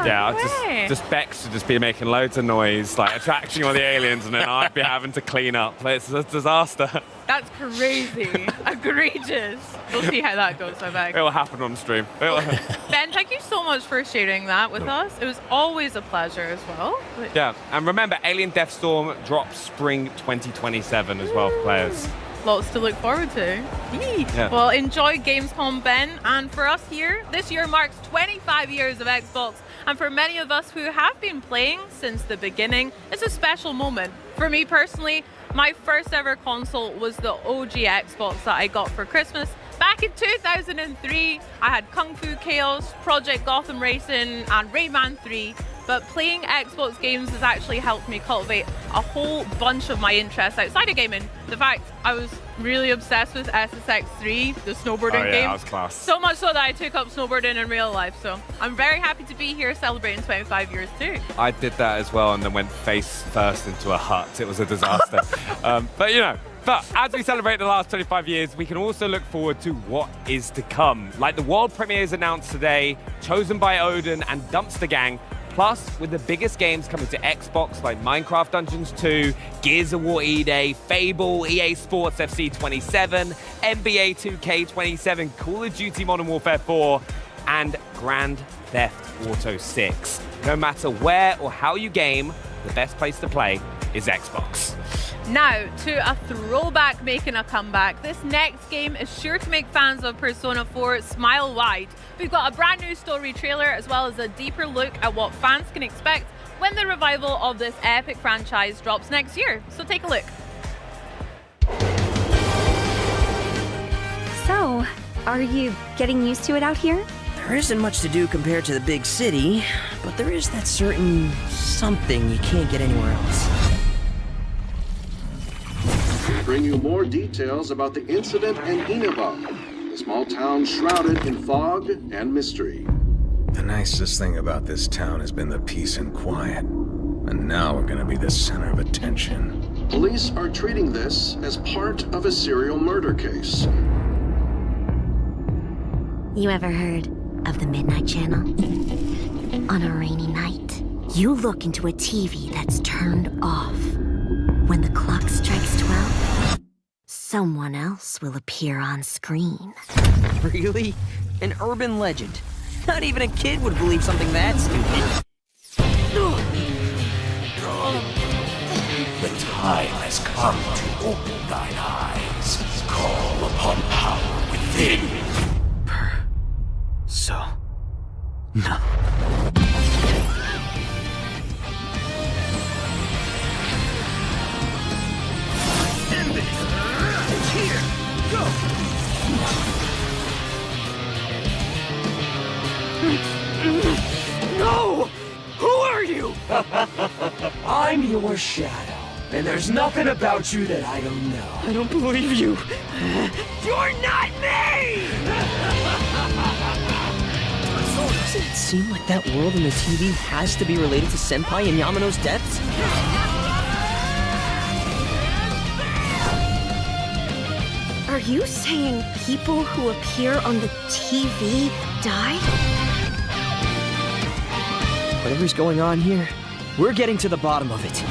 Yeah, just Bex to just be making loads of noise, attracting all the aliens, and then I'd be having to clean up. It's a disaster. That's crazy. Egregious. We'll see how that goes, I bet. It'll happen on stream. Ben, thank you so much for sharing that with us. It was always a pleasure as well. Yeah, and remember, Alien Deathstorm drops spring 2027 as well for players. Lots to look forward to. Yeah. Well, enjoy Gamescom, Ben. And for us here, this year marks 25 years of Xbox. And for many of us who have been playing since the beginning, it's a special moment. For me personally, my first ever console was the OG Xbox that I got for Christmas. Back in 2003, I had Kung Fu Chaos, Project Gotham Racing, and Rayman 3. But playing Xbox games has actually helped me cultivate a whole bunch of my interests outside of gaming. The fact I was really obsessed with SSX3, the snowboarding game. That was class. So much so that I took up snowboarding in real life. So I'm very happy to be here celebrating 25 years too. I did that as well and then went face first into a hut. It was a disaster. But as we celebrate the last 25 years, we can also look forward to what is to come. Like the world premieres announced today, Chosen by Odin and Dumpster Gang. Plus, with the biggest games coming to Xbox like Minecraft Dungeons 2, Gears of War E-Day, Fable, EA Sports FC 27, NBA 2K27, Call of Duty Modern Warfare 4, and Grand Theft Auto 6. No matter where or how you game, the best place to play is Xbox. Now, to a throwback making a comeback, this next game is sure to make fans of Persona 4 smile wide. We've got a brand new story trailer as well as a deeper look at what fans can expect when the revival of this epic franchise drops next year. So take a look. So, are you getting used to it out here? There isn't much to do compared to the big city, but there is that certain something you can't get anywhere else. We bring you more details about the incident in Inaba, a small town shrouded in fog and mystery. The nicest thing about this town has been the peace and quiet, and now we're gonna be the center of attention. Police are treating this as part of a serial murder case. You ever heard of the Midnight Channel? On a rainy night, you look into a TV that's turned off. When the clock strikes 12, someone else will appear on screen. Really? An urban legend. Not even a kid would believe something that stupid. The time has come to open thine eyes. Call upon power within. So... no. End it! It's here! Go! No! Who are you? I'm your shadow, and there's nothing about you that I don't know. I don't believe you. You're not me! Doesn't it seem like that world in the TV has to be related to Senpai and Yamano's deaths? Are you saying people who appear on the TV die? Whatever's going on here, we're getting to the bottom of it.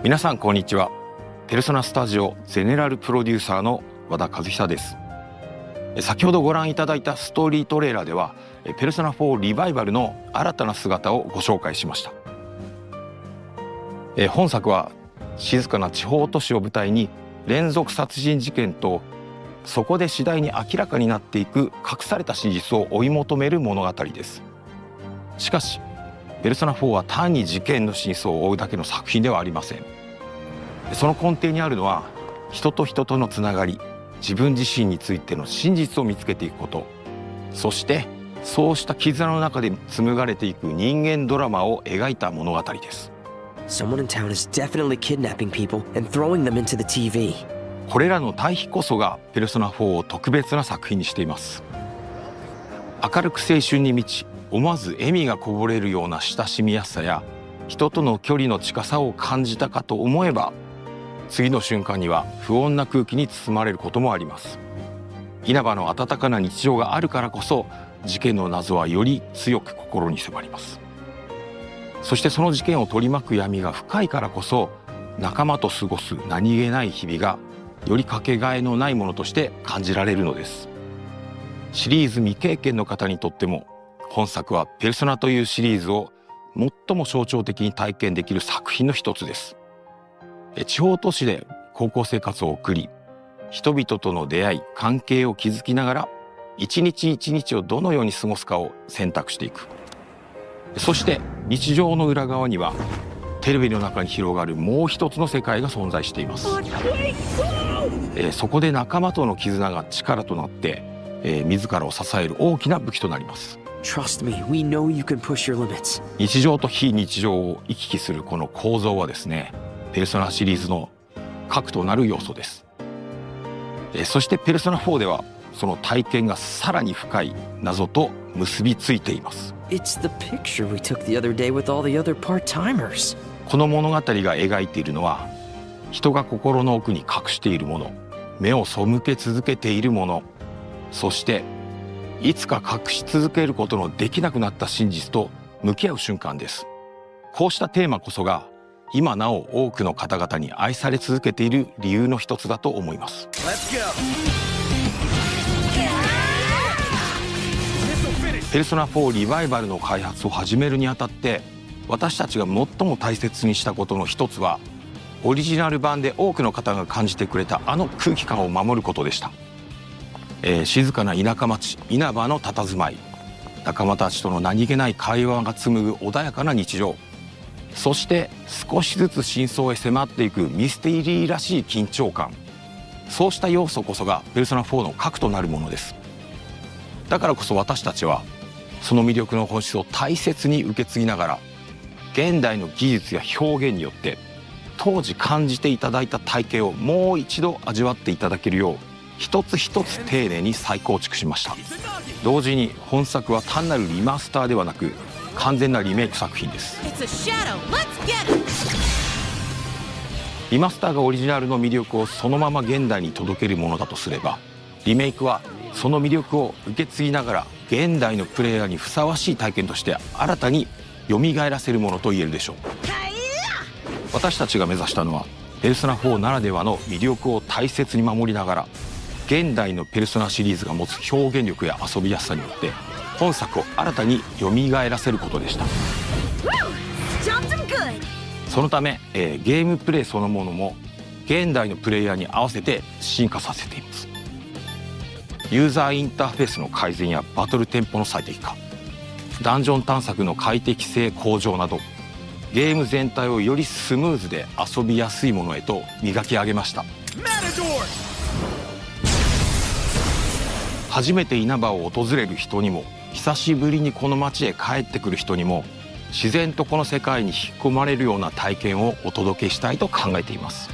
皆さんこんにちは。ペルソナスタジオゼネラルプロデューサーの和田和久です。先ほどご覧いただいたストーリートレーラーではペルソナ4リバイバルの新たな姿をご紹介しました。本作は静かな地方都市を舞台に連続殺人事件とそこで次第に明らかになっていく隠された真実を追い求める物語です。しかしペルソナ4は単に事件の真相を追うだけの作品ではありません。その根底にあるのは人と人とのつながり、自分自身についての真実を見つけていくこと、そしてそうした絆の中で紡がれていく人間ドラマを描いた物語です。Someone in town is definitely kidnapping people and throwing them into the TV. これらの対比こそがペルソナ4を特別な作品にしています。明るく青春に満ち、思わず笑みがこぼれるような親しみやすさや人との距離の近さを感じたかと思えば、次の瞬間には不穏な空気に包まれることもあります。稲葉の温かな日常があるからこそ事件の謎はより強く心に迫ります。そしてその事件を取り巻く闇が深いからこそ仲間と過ごす何気ない日々がよりかけがえのないものとして感じられるのです。シリーズ未経験の方にとっても本作はペルソナというシリーズを最も象徴的に体験できる作品の一つです。地方都市で高校生活を送り、人々との出会い、関係を築きながら一日一日をどのように過ごすかを選択していく。そして日常の裏側にはテレビの中に広がるもう一つの世界が存在しています。そこで仲間との絆が力となって、自らを支える大きな武器となります。Trust me, we know you can push your limits. 日常と非日常を行き来するこの構造はですね、ペルソナシリーズの核となる要素です。そしてペルソナ4ではその体験がさらに深い謎と結びついています。It's the picture we took the other day with all the other part-timers. この物語が描いているのは人が心の奥に隠しているもの、目を背け続けているもの、そしていつか隠し続けることのできなくなった真実と向き合う瞬間です。こうしたテーマこそが今なお多くの方々に愛され続けている理由の一つだと思います。ペルソナ4リバイバルの開発を始めるにあたって私たちが最も大切にしたことの一つは、オリジナル版で多くの方が感じてくれたあの空気感を守ることでした。静かな田舎町稲葉の佇まい、仲間たちとの何気ない会話が紡ぐ穏やかな日常、そして少しずつ真相へ迫っていくミステリーらしい緊張感、そうした要素こそがペルソナ4の核となるものです。だからこそ私たちはその魅力の本質を大切に受け継ぎながら、現代の技術や表現によって当時感じていただいた体験をもう一度味わっていただけるよう一つ一つ丁寧に再構築しました。同時に本作は単なるリマスターではなく完全なリメイク作品です。リマスターがオリジナルの魅力をそのまま現代に届けるものだとすれば、リメイクはその魅力を受け継ぎながら現代のプレイヤーにふさわしい体験として新たに蘇らせるものと言えるでしょう。私たちが目指したのはペルソナ4ならではの魅力を大切に守りながら、現代のペルソナシリーズが持つ表現力や遊びやすさによって本作を新たに蘇らせることでした。そのため、ゲームプレイそのものも現代のプレイヤーに合わせて進化させています。ユーザーインターフェースの改善やバトルテンポの最適化、ダンジョン探索の快適性向上など、ゲーム全体をよりスムーズで遊びやすいものへと磨き上げました。初めて稲葉を訪れる人にも、久しぶりにこの街へ帰ってくる人にも、自然とこの世界に引っ込まれるような体験をお届けしたいと考えています。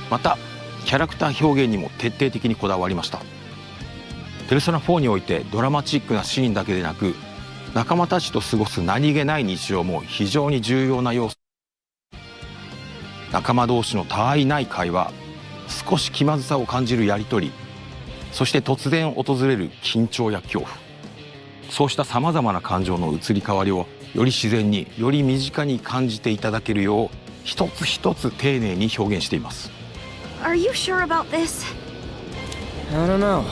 またキャラクター表現にも徹底的にこだわりました。ペルソナ4においてドラマチックなシーンだけでなく、仲間たちと過ごす何気ない日常も非常に重要な要素。仲間同士のたわいない会話、少し気まずさを感じるやり取り、そして突然訪れる緊張や恐怖、そうしたさまざまな感情の移り変わりをより自然に、より身近に感じていただけるよう一つ一つ丁寧に表現しています。 Are you sure about this? I don't know.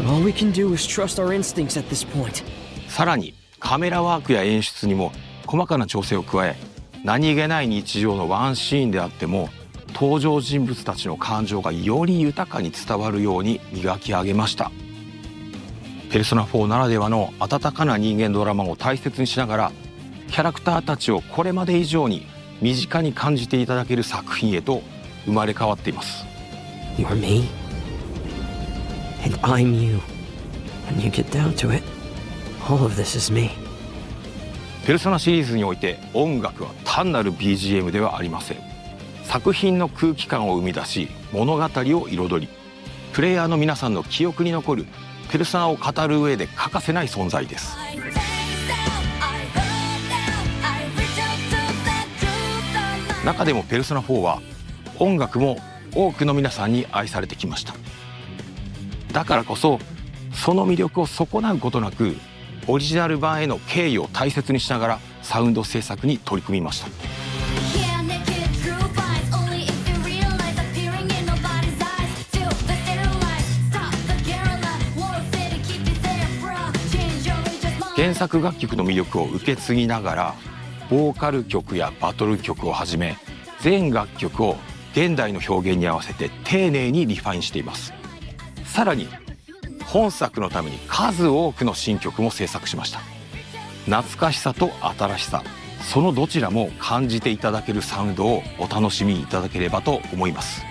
But all we can do is trust our instincts at this point. さらにカメラワークや演出にも細かな調整を加え、何気ない日常のワンシーンであっても登場人物たちの感情がより豊かに伝わるように磨き上げました。ペルソナ4ならではの温かな人間ドラマを大切にしながら、キャラクターたちをこれまで以上に身近に感じていただける作品へと生まれ変わっています。 You're me, and I'm you. When you get down to it, all of this is me. ペルソナシリーズにおいて音楽は単なる BGM ではありません。作品の空気感を生み出し、物語を彩り、プレイヤーの皆さんの記憶に残るペルソナを語る上で欠かせない存在です。中でもペルソナ4は音楽も多くの皆さんに愛されてきました。だからこそその魅力を損なうことなく、オリジナル版への敬意を大切にしながらサウンド制作に取り組みました。原作楽曲の魅力を受け継ぎながら、ボーカル曲やバトル曲をはじめ全楽曲を現代の表現に合わせて丁寧にリファインしています。さらに本作のために数多くの新曲も制作しました。懐かしさと新しさ、そのどちらも感じていただけるサウンドをお楽しみいただければと思います。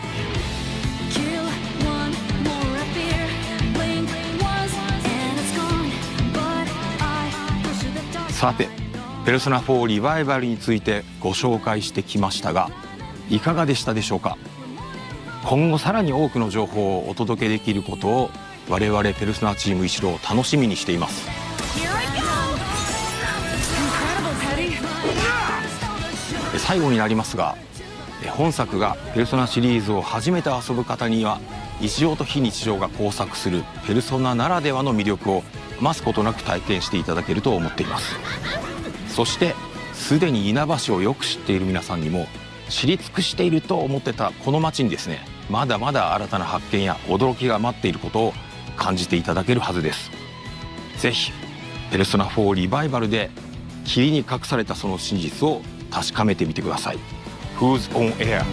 さて、ペルソナ4リバイバルについてご紹介してきましたが、いかがでしたでしょうか。今後さらに多くの情報をお届けできることを我々ペルソナチーム一同楽しみにしています。最後になりますが、本作がペルソナシリーズを初めて遊ぶ方には日常と非日常が交錯するペルソナならではの魅力を余すことなく体験していただけると思っています。そしてすでに稲葉市をよく知っている皆さんにも、知り尽くしていると思ってたこの街にですね、まだまだ新たな発見や驚きが待っていることを感じていただけるはずです。ぜひペルソナ4リバイバルで霧に隠されたその真実を確かめてみてください。Who's on air?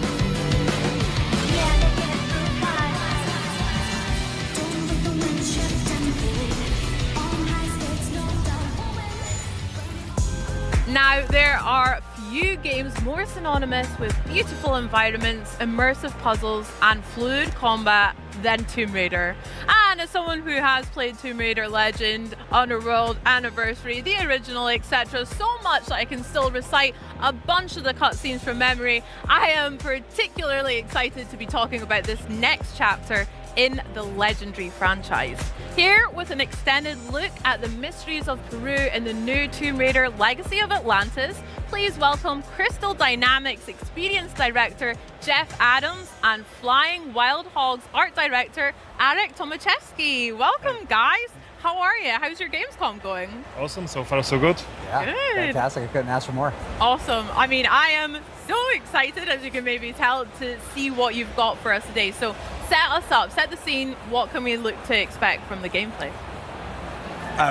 Now, there are few games more synonymous with beautiful environments, immersive puzzles, and fluid combat than Tomb Raider. And as someone who has played Tomb Raider Legend, Underworld, Anniversary, the original, etc., so much that I can still recite a bunch of the cutscenes from memory, I am particularly excited to be talking about this next chapter in the legendary franchise. Here with an extended look at the mysteries of Peru in the new Tomb Raider Legacy of Atlantis, please welcome Crystal Dynamics Experience Director Jeff Adams and Flying Wild Hogs Art Director Arek Tomaszewski. Welcome, guys. How are you? How's your Gamescom going? Awesome, so far so good. Yeah, good. Fantastic. I couldn't ask for more. Awesome. I mean, I am so excited, as you can maybe tell, to see what you've got for us today. So set us up, set the scene. What can we look to expect from the gameplay?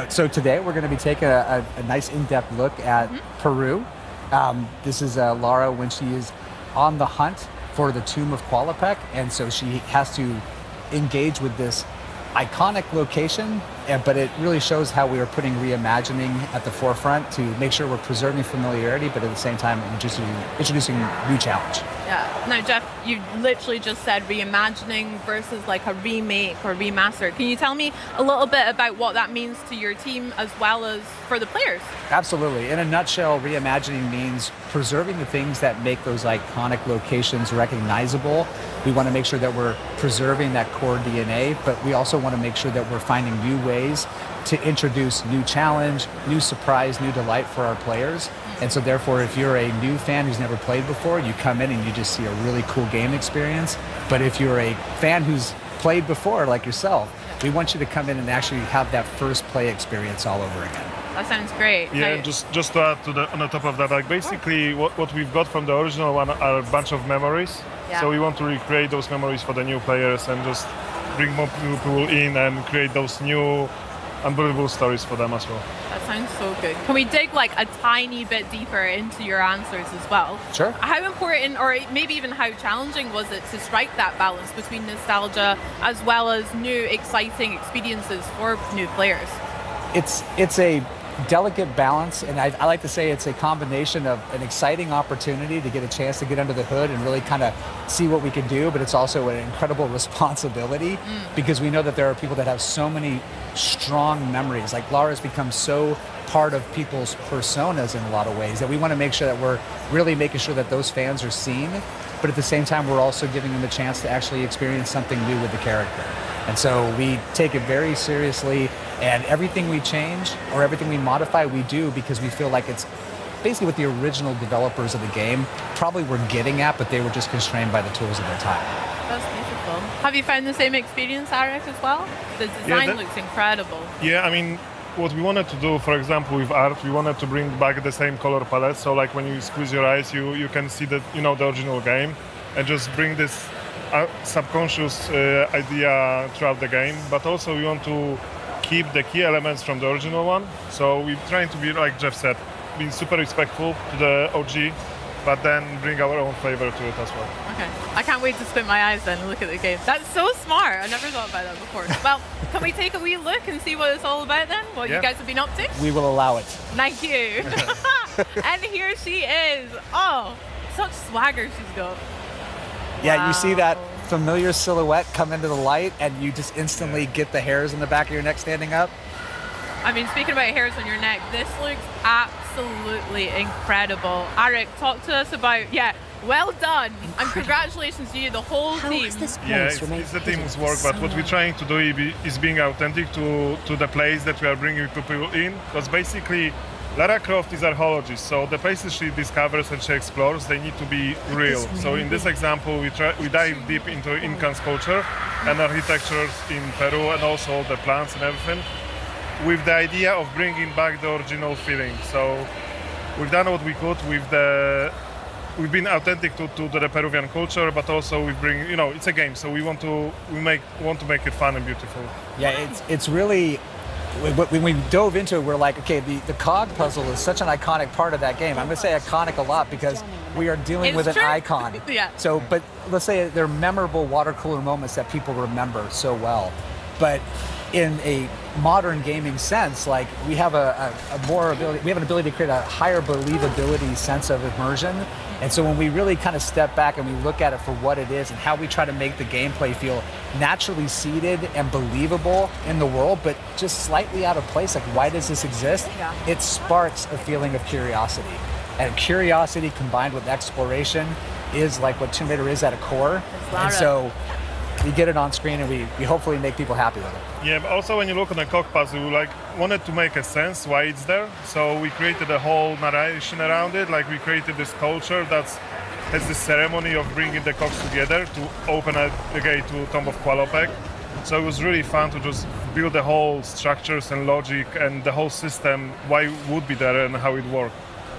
So today we're going to be taking a nice in-depth look at Peru. This is Lara when she is on the hunt for the tomb of Qualopec, and so she has to engage with this iconic location, but it really shows how we are putting reimagining at the forefront to make sure we're preserving familiarity, but at the same time introducing new challenge. Yeah. Now, Jeff, you literally just said reimagining versus like a remake or remaster. Can you tell me a little bit about what that means to your team as well as for the players? Absolutely. In a nutshell, reimagining means preserving the things that make those iconic locations recognizable. We want to make sure that we're preserving that core DNA, but we also want to make sure that we're finding new ways to introduce new challenge, new surprise, new delight for our players. And so therefore, if you're a new fan who's never played before, you come in and you just see a really cool game experience. But if you're a fan who's played before, like yourself, we want you to come in and actually have that first play experience all over again. That sounds great. Yeah, just to add to on the top of that, like basically what we've got from the original one are a bunch of memories. Yeah. So we want to recreate those memories for the new players and just bring more people in and create those new unbelievable stories for them as well. That sounds so good. Can we dig like a tiny bit deeper into your answers as well? Sure. How important, or maybe even how challenging was it to strike that balance between nostalgia as well as new exciting experiences for new players? It's a delicate balance, and I like to say it's a combination of an exciting opportunity to get a chance to get under the hood and really kind of see what we can do, but it's also an incredible responsibility because we know that there are people that have so many strong memories. Like Lara's become so part of people's personas in a lot of ways that we want to make sure that we're really making sure that those fans are seen, but at the same time we're also giving them a chance to actually experience something new with the character. And so we take it very seriously, and everything we change or everything we modify, we do because we feel like it's basically what the original developers of the game probably were getting at, but they were just constrained by the tools of their time. That's beautiful. Have you found the same experience, Arek, as well? The design looks incredible. Yeah, I mean, what we wanted to do, for example, with art, we wanted to bring back the same color palette. So like when you squeeze your eyes, you can see the original game, and just bring this subconscious idea throughout the game. But also we want to keep the key elements from the original one. So we're trying to be, like Jeff said, being super respectful to the OG, but then bring our own flavor to it as well. Okay. I can't wait to spin my eyes then and look at the game. That's so smart. I never thought about that before. Well, can we take a wee look and see what it's all about then? What you guys have been up to? We will allow it. Thank you. And here she is. Oh, such swagger she's got. Yeah, you see that familiar silhouette come into the light and you just instantly get the hairs on the back of your neck standing up. I mean, speaking about hairs on your neck, this looks absolutely incredible. Arek, talk to us about, well done, and congratulations to you, the whole team. It's the team's work, but what we're trying to do is being authentic to the place that we are bringing people in, because basically Lara Croft is archaeologist, so the places she discovers and she explores, they need to be real. So in this example, we dive deep into Incan culture and architecture in Peru, and also the plants and everything, with the idea of bringing back the original feeling. So we've done what we could we've been authentic to the Peruvian culture, but also we bring, it's a game, so we want to make it fun and beautiful. Yeah, it's really when we dove into it, we're like, okay, the cog puzzle is such an iconic part of that game. I'm going to say iconic a lot because we are dealing with an icon. Yeah. So, but let's say they're memorable water cooler moments that people remember so well. But in a modern gaming sense, like we have we have an ability to create a higher believability sense of immersion. And so when we really kind of step back and we look at it for what it is and how we try to make the gameplay feel naturally seated and believable in the world, but just slightly out of place, like why does this exist? Yeah. It sparks a feeling of curiosity. And curiosity combined with exploration is like what Tomb Raider is at a core. And so we get it on screen and we hopefully make people happy with it. Yeah, but also when you look on the cog puzzle, we wanted to make a sense why it's there. So we created a whole narration around it. Like we created this culture that has this ceremony of bringing the cogs together to open the gate to Tomb of Qualopec. So it was really fun to just build the whole structures and logic and the whole system, why it would be there and how it worked.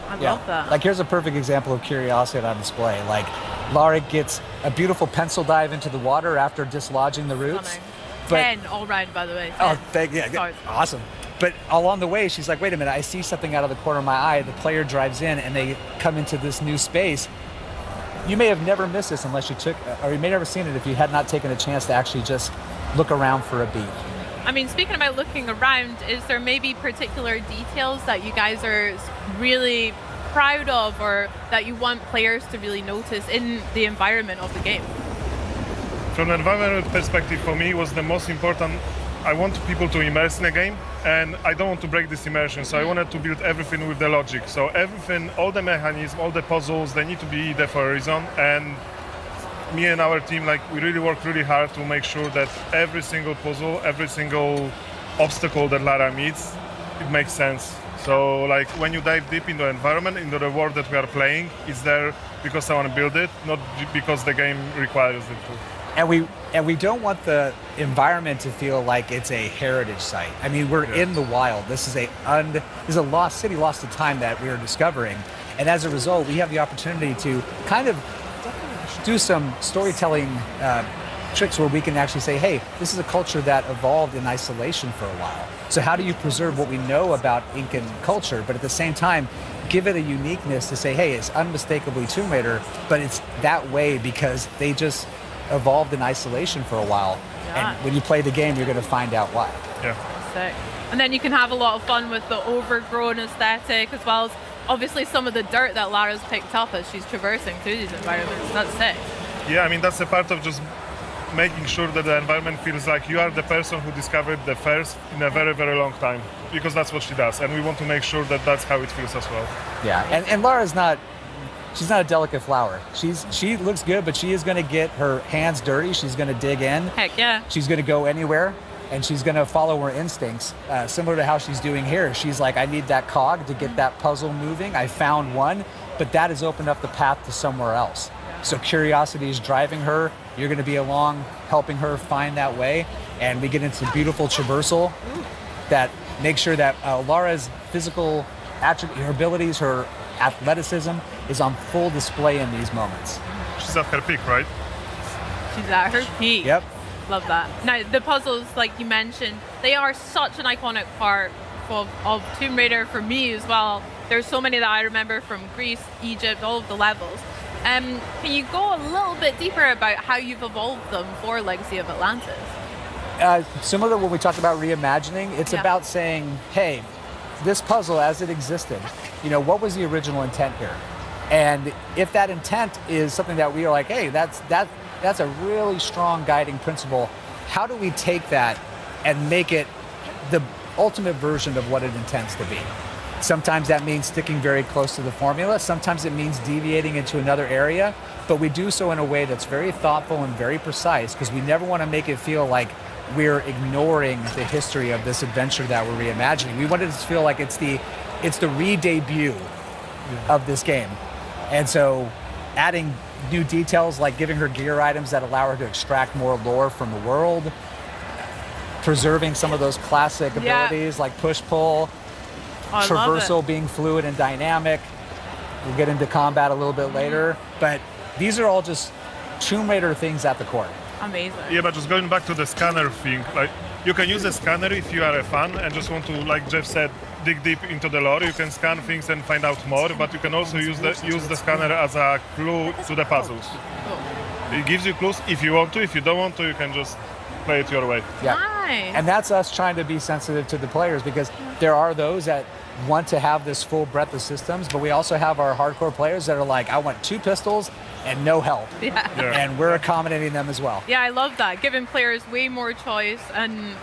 I love that. Like here's a perfect example of curiosity on display. Like Lara gets a beautiful pencil dive into the water after dislodging the roots. But, 10 all round, by the way. 10. Oh, awesome. But along the way, she's like, wait a minute, I see something out of the corner of my eye. The player drives in and they come into this new space. You may have never missed this unless you or you may never seen it if you had not taken a chance to actually just look around for a beat. I mean, speaking about looking around, is there maybe particular details that you guys are really proud of or that you want players to really notice in the environment of the game? From an environment perspective, for me, was the most important. I want people to immerse in a game, and I don't want to break this immersion, so I wanted to build everything with the logic. So everything, all the mechanisms, all the puzzles, they need to be there for a reason, and me and our team, like, we really work really hard to make sure that every single puzzle, every single obstacle that Lara meets, it makes sense. So, like, when you dive deep into the environment, into the world that we are playing, it's there because I want to build it, not because the game requires it to. And we don't want the environment to feel like it's a heritage site. I mean, we're in the wild. This is a lost city, lost to time that we are discovering. And as a result, we have the opportunity to kind of do some storytelling tricks where we can actually say, hey, this is a culture that evolved in isolation for a while. So how do you preserve what we know about Incan culture, but at the same time, give it a uniqueness to say, hey, it's unmistakably Tomb Raider, but it's that way because they just evolved in isolation for a while. Yeah. And when you play the game, you're going to find out why. Yeah. Sick. And then you can have a lot of fun with the overgrown aesthetic as well as obviously some of the dirt that Lara's picked up as she's traversing through these environments. That's sick. Yeah, I mean, that's a part of just making sure that the environment feels like you are the person who discovered the first in a very, very long time, because that's what she does. And we want to make sure that that's how it feels as well. Yeah, and Lara's she's not a delicate flower. She looks good, but she is going to get her hands dirty. She's going to dig in. Heck yeah. She's going to go anywhere, and she's going to follow her instincts, similar to how she's doing here. She's like, I need that cog to get that puzzle moving. I found one, but that has opened up the path to somewhere else. So curiosity is driving her. You're going to be along, helping her find that way, and we get into beautiful traversal that makes sure that Lara's physical attributes, her abilities, her athleticism is on full display in these moments. She's at her peak, right? She's at her peak. Yep. Love that. Now, the puzzles, like you mentioned, they are such an iconic part of Tomb Raider for me as well. There's so many that I remember from Greece, Egypt, all of the levels. Can you go a little bit deeper about how you've evolved them for Legacy of Atlantis? Similar to what we talked about reimagining, it's about saying, hey, this puzzle as it existed, what was the original intent here? And if that intent is something that we are like, hey, that's a really strong guiding principle, how do we take that and make it the ultimate version of what it intends to be? Sometimes that means sticking very close to the formula. Sometimes it means deviating into another area, but we do so in a way that's very thoughtful and very precise because we never want to make it feel like we're ignoring the history of this adventure that we're reimagining. We want it to feel like it's the re-debut of this game. And so adding new details like giving her gear items that allow her to extract more lore from the world, preserving some of those classic abilities like push-pull, traversal being fluid and dynamic. We'll get into combat a little bit later, but these are all just Tomb Raider things at the core. Amazing. Yeah, but just going back to the scanner thing, like You can use a scanner if you are a fan and just want to, like Jeff said, dig deep into the lore. You can scan things and find out more, but you can also use the scanner as a clue to the puzzles. It gives you clues if you want to. If you don't want to, you can just play it your way. Yeah. Nice. And that's us trying to be sensitive to the players, because there are those that want to have this full breadth of systems, but we also have our hardcore players that are like, I want 2 pistols and no help. Yeah. And we're accommodating them as well. Yeah, I love that. Giving players way more choice and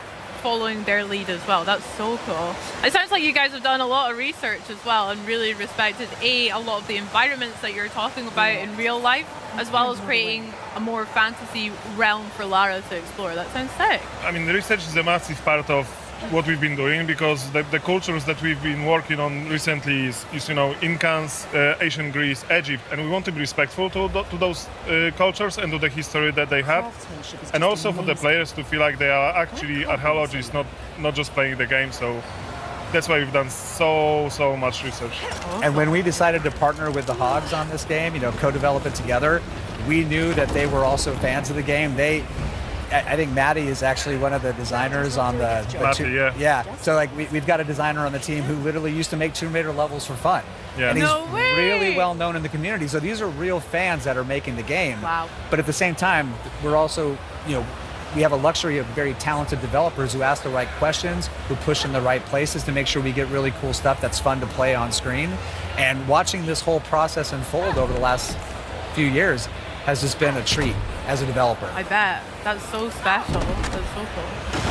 following their lead as well. That's so cool. It sounds like you guys have done a lot of research as well and really respected a lot of the environments that you're talking about in real life, as well as creating a more fantasy realm for Lara to explore. That sounds sick. I mean, the research is a massive part of what we've been doing, because the cultures that we've been working on recently is Incans, ancient Greece, Egypt, and we want to be respectful to those cultures and to the history that they have, and also for the players to feel like they are actually archaeologists, not just playing the game. So that's why we've done so much research. And when we decided to partner with the Hogs on this game, co-develop it together, we knew that they were also fans of the game. I think Maddie is actually one of the designers on the yeah. So like we've got a designer on the team who literally used to make Tomb Raider levels for fun. Yeah. And he's No way! really well known in the community. So these are real fans that are making the game. Wow. But at the same time, we're also, we have a luxury of very talented developers who ask the right questions, who push in the right places to make sure we get really cool stuff that's fun to play on screen. And watching this whole process unfold over the last few years has just been a treat as a developer. I bet. That's so special. That's so cool.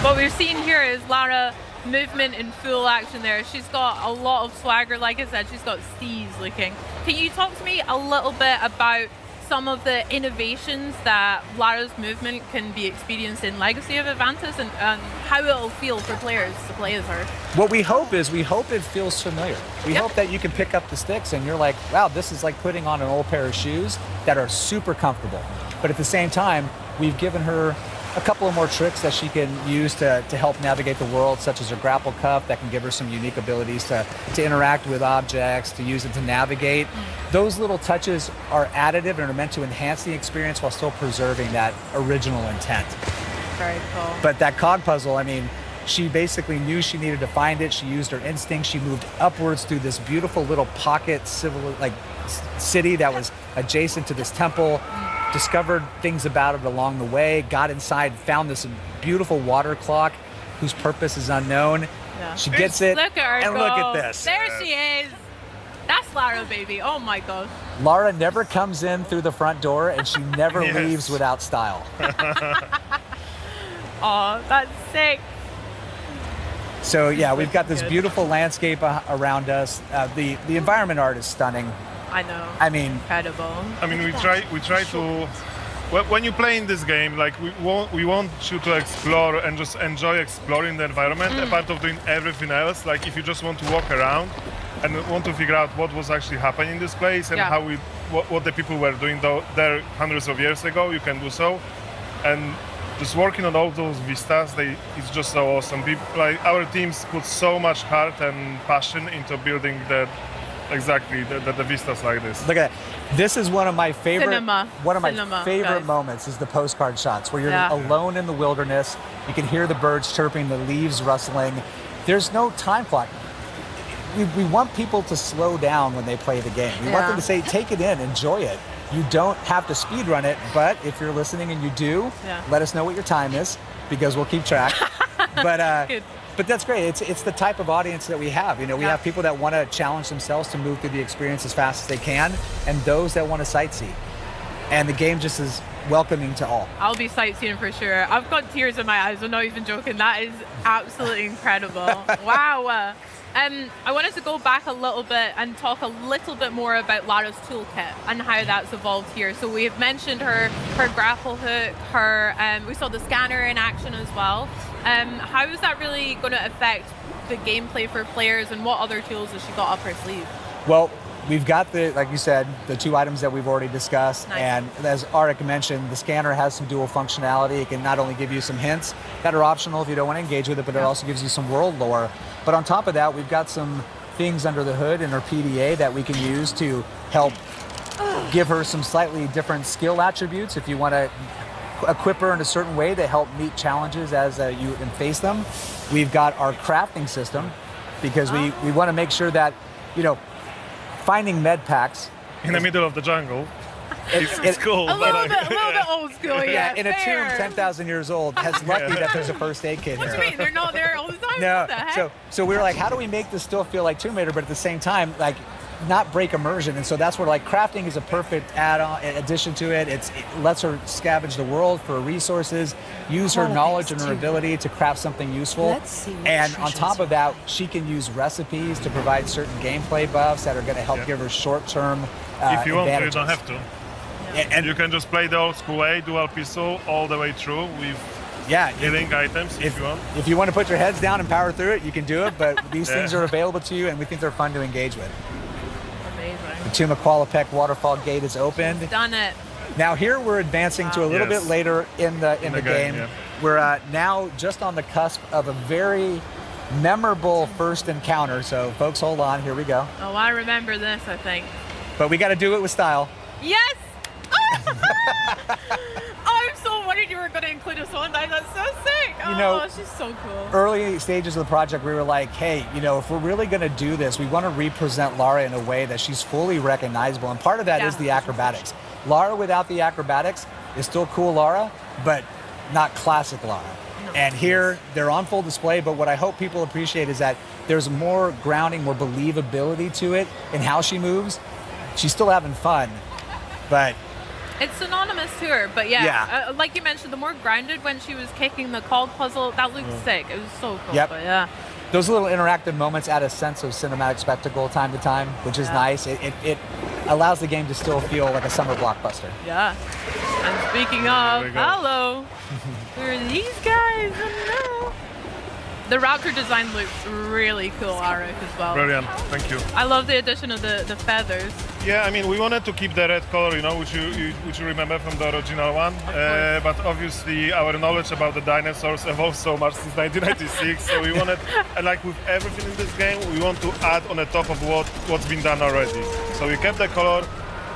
What we're seeing here is Lara movement in full action there. She's got a lot of swagger. Like I said, she's got steez looking. Can you talk to me a little bit about some of the innovations that Lara's movement can be experienced in Legacy of Advantis, and how it'll feel for players to play as her? What we hope it feels familiar. We hope that you can pick up the sticks and you're like, wow, this is like putting on an old pair of shoes that are super comfortable. But at the same time, we've given her a couple of more tricks that she can use to help navigate the world, such as her grapple cuff that can give her some unique abilities to interact with objects, to use it to navigate. Those little touches are additive and are meant to enhance the experience while still preserving that original intent. Very cool. But that cog puzzle, I mean, she basically knew she needed to find it. She used her instinct. She moved upwards through this beautiful little pocket city that was adjacent to this temple, discovered things about it along the way, got inside, found this beautiful water clock whose purpose is unknown. Yeah. She gets it, Look at her and go. look at this. There she is. That's Lara, baby. Oh my gosh. Lara never comes in through the front door, and she never Yes. leaves without style. Oh, that's sick. So yeah, we've got this beautiful landscape around us. The environment art is stunning. I know. I mean, incredible. I mean, we try to. When you play in this game, like we want you to explore and just enjoy exploring the environment, a part of doing everything else. Like if you just want to walk around and want to figure out what was actually happening in this place and what the people were doing there hundreds of years ago, you can do so. And just working on all those vistas, it's just so awesome. Our teams put so much heart and passion into building the vistas like this. Look at that. This is one of my favorite Cinema, moments is the postcard shots where you're alone in the wilderness. You can hear the birds chirping, the leaves rustling. There's no time clock. We want people to slow down when they play the game. We want them to say, take it in, enjoy it. You don't have to speed run it, but if you're listening and you do, let us know what your time is, because we'll keep track. But that's great. It's the type of audience that we have. We have people that want to challenge themselves to move through the experience as fast as they can, and those that want to sightsee. And the game just is welcoming to all. I'll be sightseeing for sure. I've got tears in my eyes. I'm not even joking. That is absolutely incredible. Wow. I wanted to go back a little bit and talk a little bit more about Lara's toolkit and how that's evolved here. So we have mentioned her grapple hook, we saw the scanner in action as well. How is that really going to affect the gameplay for players, and what other tools has she got up her sleeve? Well, we've got like you said, the 2 items that we've already discussed. Nice. And as Arik mentioned, the scanner has some dual functionality. It can not only give you some hints that are optional if you don't want to engage with it, but it also gives you some world lore. But on top of that, we've got some things under the hood in her PDA that we can use to help give her some slightly different skill attributes if you want to equip her in a certain way to help meet challenges as you face them. We've got our crafting system because we want to make sure that, finding med packs in the middle of the jungle. It's cool. A little bit old school, yeah. In a tomb 10,000 years old, that's lucky that there's a first aid kit here. What do you mean? They're not there all the time? No. What the heck? So we were like, how do we make this still feel like Tomb Raider, but at the same time, like, not break immersion? And so that's where like crafting is a perfect add-on addition to it. It lets her scavenge the world for resources, use her knowledge and her ability to craft something useful. And on top of that, she can use recipes to provide certain gameplay buffs that are going to help give her short-term if you want to, you advantages. don't have to. And you can just play the old school way, dual pistol, all the way through with healing items if you want. If you want to put your heads down and power through it, you can do it, but these things are available to you, and we think they're fun to engage with. Amazing. The Tomb of Qualopec waterfall gate is opened. Done it. Now here we're advancing to a little bit later in the game. Yeah. We're now just on the cusp of a very memorable first encounter, so folks, hold on, here we go. Oh, I remember this, I think. But we got to do it with style. Yes! I'm so worried you were going to include a song. That's so sick. She's so cool. Early stages of the project, we were like, hey, if we're really going to do this, we want to represent Lara in a way that she's fully recognizable. And part of that is the acrobatics. Lara without the acrobatics is still cool Lara, but not classic Lara. No. And here, they're on full display, but what I hope people appreciate is that there's more grounding, more believability to it in how she moves. She's still having fun, but... It's synonymous to her, but like you mentioned, the more grounded when she was kicking the cog puzzle, that looked sick. It was so cool. Yep. But yeah. Those little interactive moments add a sense of cinematic spectacle time to time, which is nice. It allows the game to still feel like a summer blockbuster. Yeah. And speaking of, hello, who are these guys? Hello. The Raptor design looks really cool, Arik, as well. Brilliant, thank you. I love the addition of the feathers. Yeah, I mean, we wanted to keep the red color, which you remember from the original one. But obviously, our knowledge about the dinosaurs evolved so much since 1996. So we wanted, like with everything in this game, we want to add on the top of what's been done already. So we kept the color.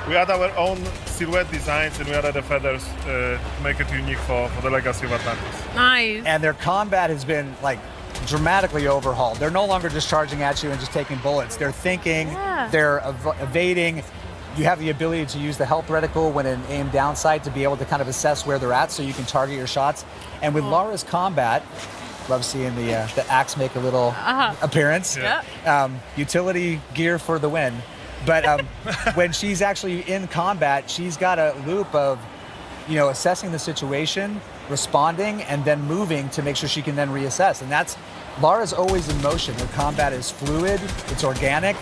We add our own silhouette designs, and we added the feathers to make it unique for the Legacy of Atlantis. Nice. And their combat has been like dramatically overhauled. They're no longer just charging at you and just taking bullets. They're thinking, they're evading. You have the ability to use the health reticle when in aim down sight to be able to kind of assess where they're at so you can target your shots. And with Lara's combat, love seeing the axe make a little appearance. Yeah. Utility gear for the win. But when she's actually in combat, she's got a loop of, assessing the situation, responding, and then moving to make sure she can then reassess. And Lara's always in motion. Her combat is fluid, it's organic,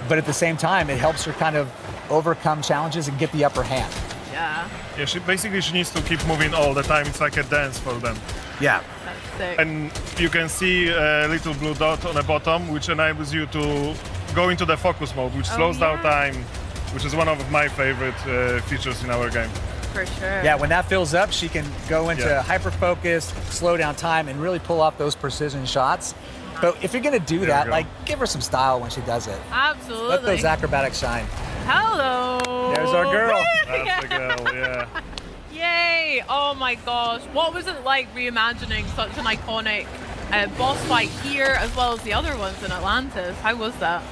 but at the same time, it helps her kind of overcome challenges and get the upper hand. Yeah. Yeah, she needs to keep moving all the time. It's like a dance for them. Yeah. That's sick. And you can see a little blue dot on the bottom, which enables you to go into the focus mode, which slows down time, which is one of my favorite features in our game. For sure. Yeah, when that fills up, she can go into hyper focus, slow down time, and really pull off those precision shots. But if you're gonna do that, like, give her some style when she does it. Absolutely. Let those acrobatics shine. Hello. There's our girl. That's the girl, yeah. Yay! Oh my gosh. What was it like reimagining such an iconic boss fight here as well as the other ones in Atlantis? How was that?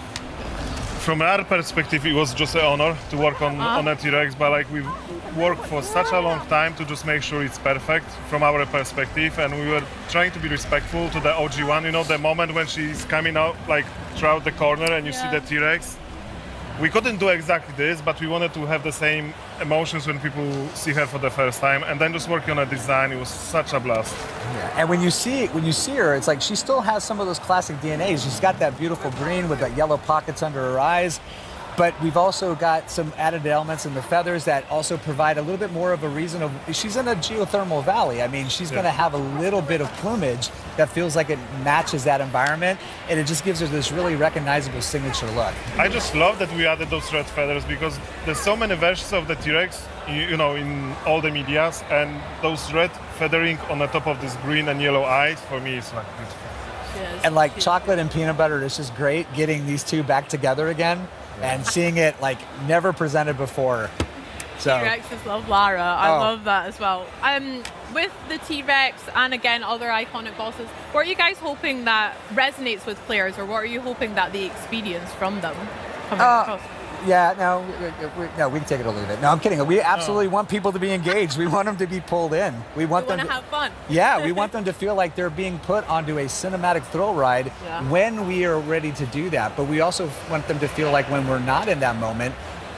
From our perspective, it was just an honor to work on a T-Rex, but like we've worked for such a long time to just make sure it's perfect from our perspective, and we were trying to be respectful to the OG one. The moment when she's coming out like throughout the corner and you see the T-Rex. We couldn't do exactly this, but we wanted to have the same emotions when people see her for the first time, and then just working on a design, it was such a blast. Yeah. And when you see her, it's like she still has some of those classic DNAs. She's got that beautiful green with that yellow pockets under her eyes, but we've also got some added elements in the feathers that also provide a little bit more of a reason of, she's in a geothermal valley. I mean, she's going to have a little bit of plumage that feels like it matches that environment, and it just gives her this really recognizable signature look. I just love that we added those red feathers because there's so many versions of the T-Rex, in all the medias, and those red feathering on the top of this green and yellow eyes, for me, it's like beautiful. And like chocolate and peanut butter, it's just great getting these two back together again and seeing it like never presented before. So T-Rexes love Lara. I love that as well. With the T-Rex and again other iconic bosses, what are you guys hoping that resonates with players, or what are you hoping that the experience from them comes across? Yeah, no, we can take it or leave it. No, I'm kidding. We absolutely want people to be engaged. We want them to be pulled in. We want them to have fun. Yeah, we want them to feel like they're being put onto a cinematic thrill ride when we are ready to do that. But we also want them to feel like when we're not in that moment,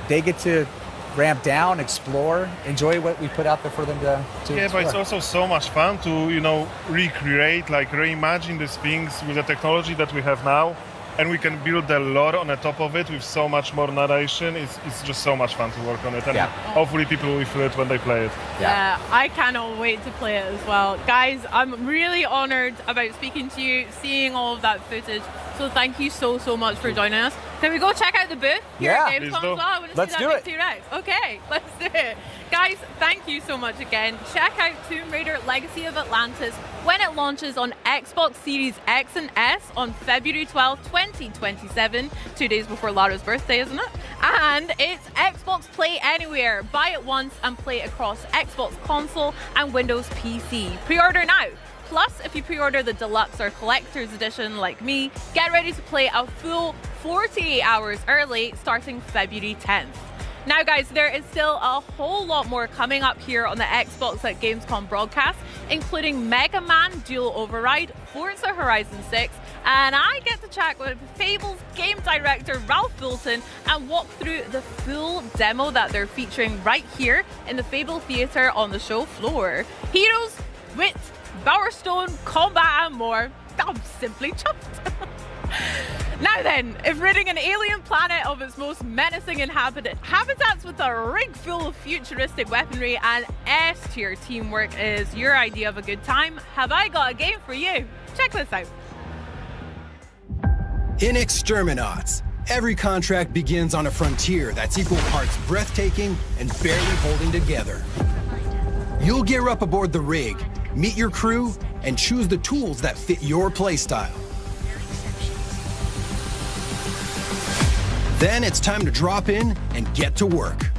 they get to ramp down, explore, enjoy what we put out there for them to Yeah, explore. but it's also so much fun to, recreate, like reimagine these things with the technology that we have now. And we can build a lot on the top of it with so much more narration. It's just so much fun to work on it. And hopefully people will feel it when they play it. Yeah, I cannot wait to play it as well. Guys, I'm really honored about speaking to you, seeing all of that footage. So thank you so much for joining us. Can we go check out the booth here at Gamescom as well? I want to see that big T-Rex. Okay, let's do it. Guys, thank you so much again. Check out Tomb Raider Legacy of Atlantis when it launches on Xbox Series X and S on February 12, 2027, 2 days before Lara's birthday, isn't it? And it's Xbox Play Anywhere. Buy it once and play it across Xbox console and Windows PC. Pre-order now. Plus, if you pre-order the deluxe or collector's edition like me, get ready to play a full 48 hours early starting February 10th. Now guys, there is still a whole lot more coming up here on the Xbox at Gamescom broadcast, including Mega Man Dual Override, Forza Horizon 6, and I get to chat with Fable's game director Ralph Fulton and walk through the full demo that they're featuring right here in the Fable Theatre on the show floor. Heroes, wit, Power Stone, combat and more. I'm simply chuffed. Now then, if ridding an alien planet of its most menacing habitats with a rig full of futuristic weaponry and S-tier teamwork is your idea of a good time, have I got a game for you? Check this out. In Exterminauts, every contract begins on a frontier that's equal parts breathtaking and barely holding together. You'll gear up aboard the rig, meet your crew, and choose the tools that fit your playstyle. Then it's time to drop in and get to work.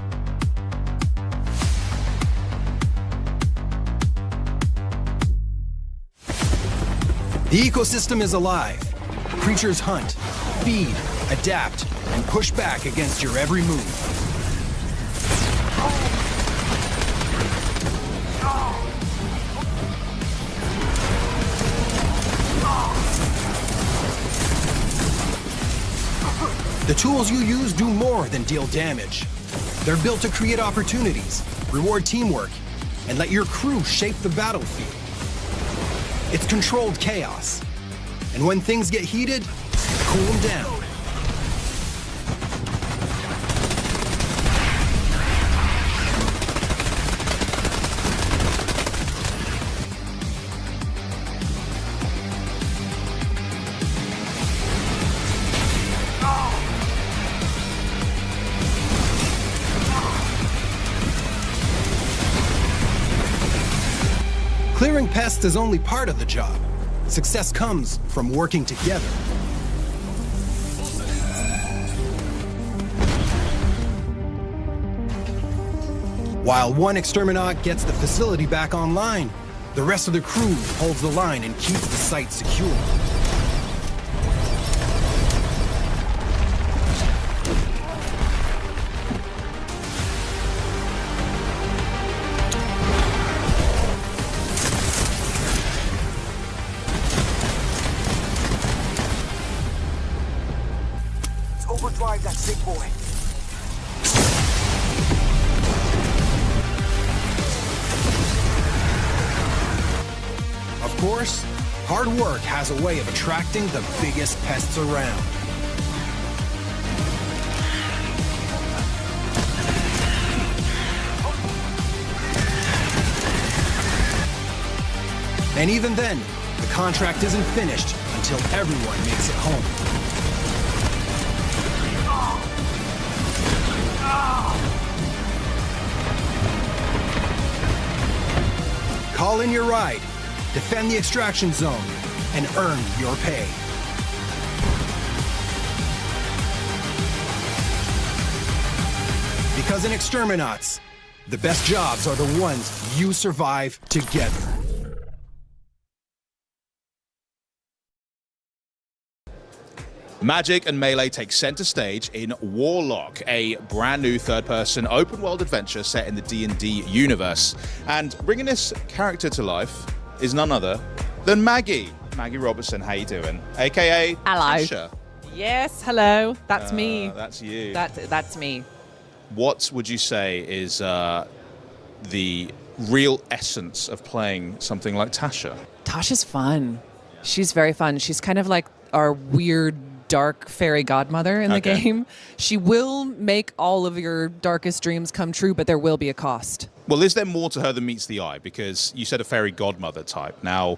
The ecosystem is alive. Creatures hunt, feed, adapt, and push back against your every move. The tools you use do more than deal damage. They're built to create opportunities, reward teamwork, and let your crew shape the battlefield. It's controlled chaos. And when things get heated, cool them down. Clearing pests is only part of the job. Success comes from working together. While one Exterminaut gets the facility back online, the rest of the crew holds the line and keeps the site secure. Overdrive that sick boy. Of course, hard work has a way of attracting the biggest pests around. And even then, the contract isn't finished until everyone makes it home. Call in your ride, defend the extraction zone, and earn your pay. Because in Exterminauts, The best jobs are the ones you survive together. Magic and Melee take center stage in Warlock, a brand new third-person open-world adventure set in the D&D universe. And bringing this character to life is none other than Maggie. Maggie Robertson, how you doing? AKA Hello. Tasha. Yes, hello. That's me. That's you. That's me. What would you say is the real essence of playing something like Tasha? Tasha's fun. She's very fun. She's kind of like our weird, dark fairy godmother in the game. She will make all of your darkest dreams come true, but there will be a cost. Well, is there more to her than meets the eye? Because you said a fairy godmother type. Now,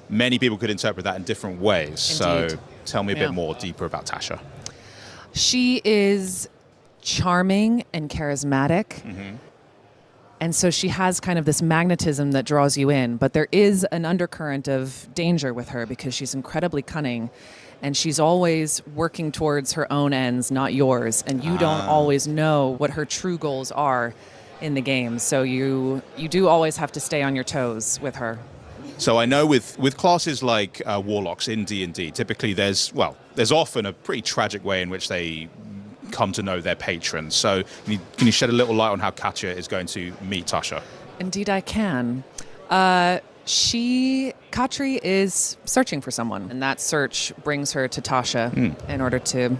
many people could interpret that in different ways. Indeed. So tell me a bit more deeper about Tasha. She is charming and charismatic. And so she has kind of this magnetism that draws you in. But there is an undercurrent of danger with her because she's incredibly cunning. And she's always working towards her own ends, not yours. And you don't always know what her true goals are in the game. So you do always have to stay on your toes with her. So I know with classes like Warlocks in D&D, typically there's often a pretty tragic way in which they come to know their patrons. So can you shed a little light on how Katya is going to meet Tasha? Indeed I can. Katri is searching for someone, and that search brings her to Tasha in order to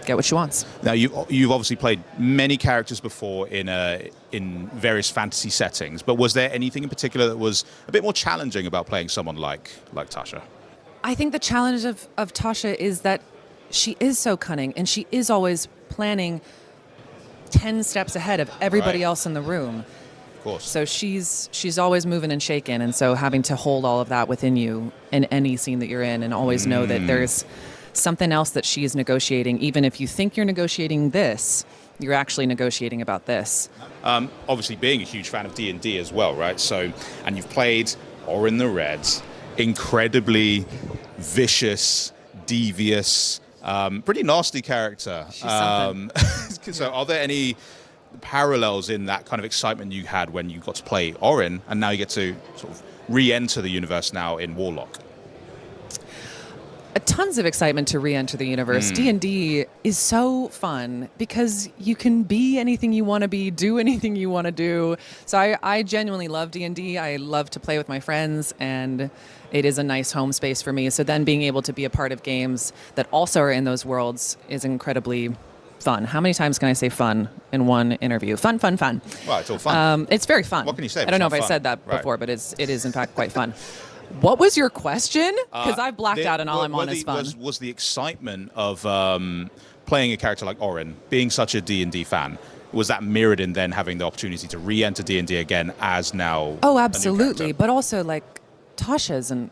get what she wants. Now, you've obviously played many characters before in various fantasy settings, but was there anything in particular that was a bit more challenging about playing someone like Tasha? I think the challenge of Tasha is that she is so cunning, and she is always planning 10 steps ahead of everybody else in the room. Of course. So she's always moving and shaking, and so having to hold all of that within you in any scene that you're in, and always know that there's something else that she is negotiating. Even if you think you're negotiating this, you're actually negotiating about this. Obviously, being a huge fan of D&D as well, right? So, and you've played Orin the Red, incredibly vicious, devious, pretty nasty character. She's something. So, are there any parallels in that kind of excitement you had when you got to play Orin, and now you get to sort of re-enter the universe now in Warlock? Tons of excitement to re-enter the universe. D&D is so fun because you can be anything you want to be, do anything you want to do. So I genuinely love D&D. I love to play with my friends, and it is a nice home space for me. So then being able to be a part of games that also are in those worlds is incredibly fun. How many times can I say fun in one interview? Fun, fun, fun. Well, it's all fun. It's very fun. What can you say? I don't know if I said that before, but it is in fact quite fun. What was your question? Because I've blacked out and all I'm on is fun. Was the excitement of playing a character like Orin, being such a D&D fan, was that mirrored in then having the opportunity to re-enter D&D again as now? Oh, absolutely. But also, like, Tasha's an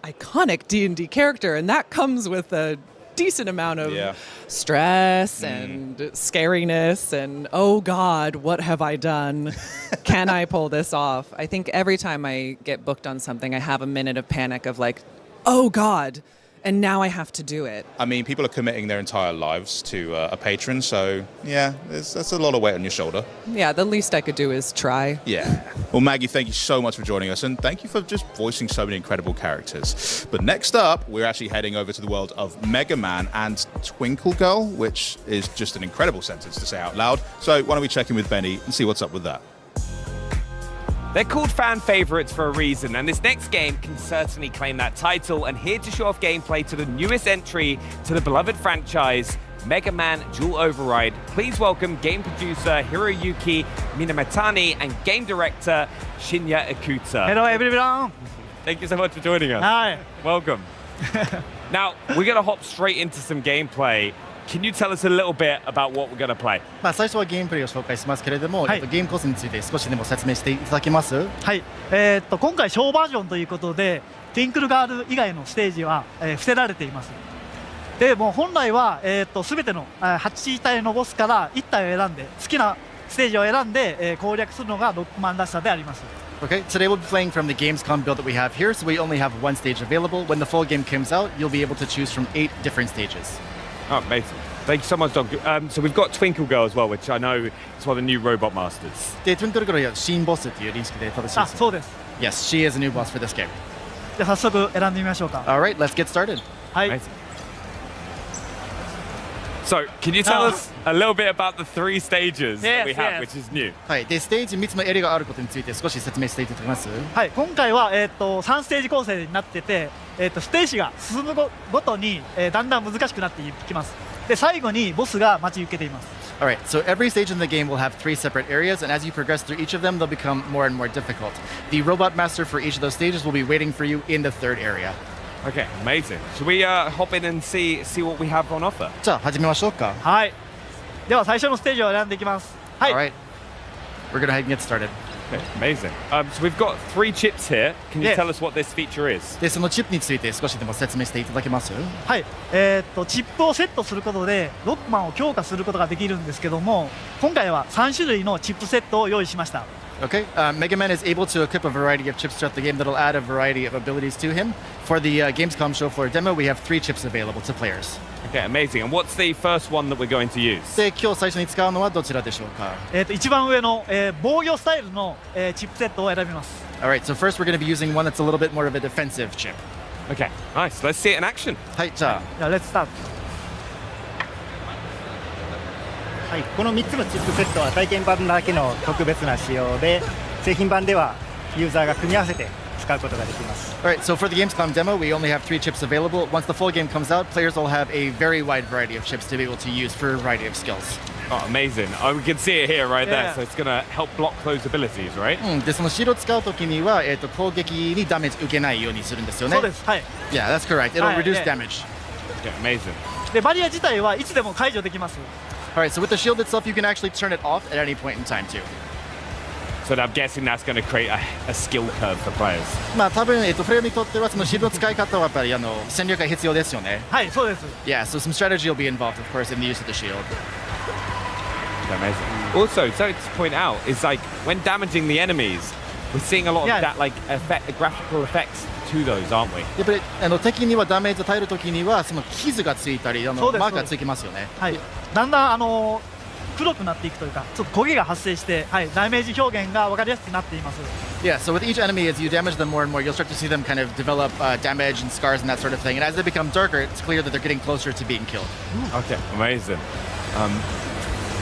iconic D&D character, and that comes with a decent amount of stress and scariness and, oh God, what have I done? Can I pull this off? I think every time I get booked on something, I have a minute of panic of like, oh God, and now I have to do it. I mean, people are committing their entire lives to a patron, so yeah, that's a lot of weight on your shoulder. Yeah, the least I could do is try. Yeah. Well, Maggie, thank you so much for joining us, and thank you for just voicing so many incredible characters. But next up, we're actually heading over to the world of Mega Man and Twinkle Girl, which is just an incredible sentence to say out loud. So why don't we check in with Benny and see what's up with that? They're called fan favorites for a reason, and this next game can certainly claim that title. And here to show off gameplay to the newest entry to the beloved franchise, Mega Man Dual Override. Please welcome game producer Hiroyuki Minamatani and game director Shinya Ikuta. Hello everyone! Thank you so much for joining us. Hi! Welcome. Now, we're going to hop straight into some gameplay. Can you tell us a little bit about what we're going to play? 最初はゲームプレイを紹介しますけれども、ゲームコースについて少しでも説明していただけます？はい。今回小バージョンということで、ティンクルガール以外のステージは、伏せられています。で、もう本来はすべての8体のボスから1体を選んで、好きなステージを選んで、攻略するのがロックマンらしさであります。Okay, today we'll be playing from the gamescom build that we have here, so we only have one stage available. When the full game comes out, you'll be able to choose from 8 different stages. Oh, amazing. Thank you so much, Dog. So we've got Twinkle Girl as well, which I know is one of the new robot masters. で、Twinkle Girl は新ボスっていう認識で正しいです。あ、そうです。Yes, she is a new boss for this game. じゃあ早速選んでみましょうか。All right, let's get started. はい。Amazing. So, can you tell us a little bit about the 3 stages that we have, which is new? はい。で、ステージ3つのエリアがあることについて少し説明していただけます？はい。今回は3ステージ構成になってて、ステージが進むごとに、だんだん難しくなっていきます。で、最後にボスが待ち受けています。Alright, so every stage in the game will have 3 separate areas, and as you progress through each of them, they'll become more and more difficult. The robot master for each of those stages will be waiting for you in the 3rd area. Okay, amazing. Should we hop in and see what we have on offer? じゃあ始めましょうか。はい。では最初のステージを選んでいきます。はい。Alright, we're gonna get started. Okay, amazing. So we've got 3 chips here. Can you tell us what this feature is? で、そのチップについて少しでも説明していただけます？はい。チップをセットすることでロックマンを強化することができるんですけども、今回は3種類のチップセットを用意しました。Okay, Mega Man is able to equip a variety of chips throughout the game that'll add a variety of abilities to him. For the gamescom show floor demo, we have 3 chips available to players. Okay, amazing. And what's the first one that we're going to use? で、今日最初に使うのはどちらでしょうか？一番上の、防御スタイルの、チップセットを選びます。Alright, so first we're going to be using one that's a little bit more of a defensive chip. Okay, nice. Let's see it in action. はい、じゃあ。Let's start. はい、この3つのチップセットは体験版だけの特別な仕様で、製品版ではユーザーが組み合わせて使うことができます。Alright, so for the gamescom demo, we only have 3 chips available. Once the full game comes out, players will have a very wide variety of chips to be able to use for a variety of skills. Oh, amazing. Oh, we can see it here right there. So it's going to help block those abilities, right? で、そのシールを使うときには、攻撃にダメージ受けないようにするんですよね。そうです。はい。Yeah, that's correct. It'll reduce damage. Yeah, amazing. で、バリア自体はいつでも解除できます。Alright, so with the shield itself, you can actually turn it off at any point in time too. So I'm guessing that's going to create a skill curve for players. まあ多分プレイヤーにとってはそのシールの使い方はやっぱり戦略が必要ですよね。はい、そうです。Yeah, so some strategy will be involved, of course, in the use of the shield. Amazing. Also, so to point out is like when damaging the enemies, we're seeing a lot of that like graphical effects to those, aren't we? やっぱり敵にはダメージを与えるときにはその傷がついたりマークがつきますよね。はい。だんだん黒くなっていくというか、ちょっと焦げが発生して、はい、ダメージ表現が分かりやすくなっています。Yeah, so with each enemy, as you damage them more and more, you'll start to see them kind of develop damage and scars and that sort of thing. And as they become darker, it's clear that they're getting closer to being killed. Okay, amazing.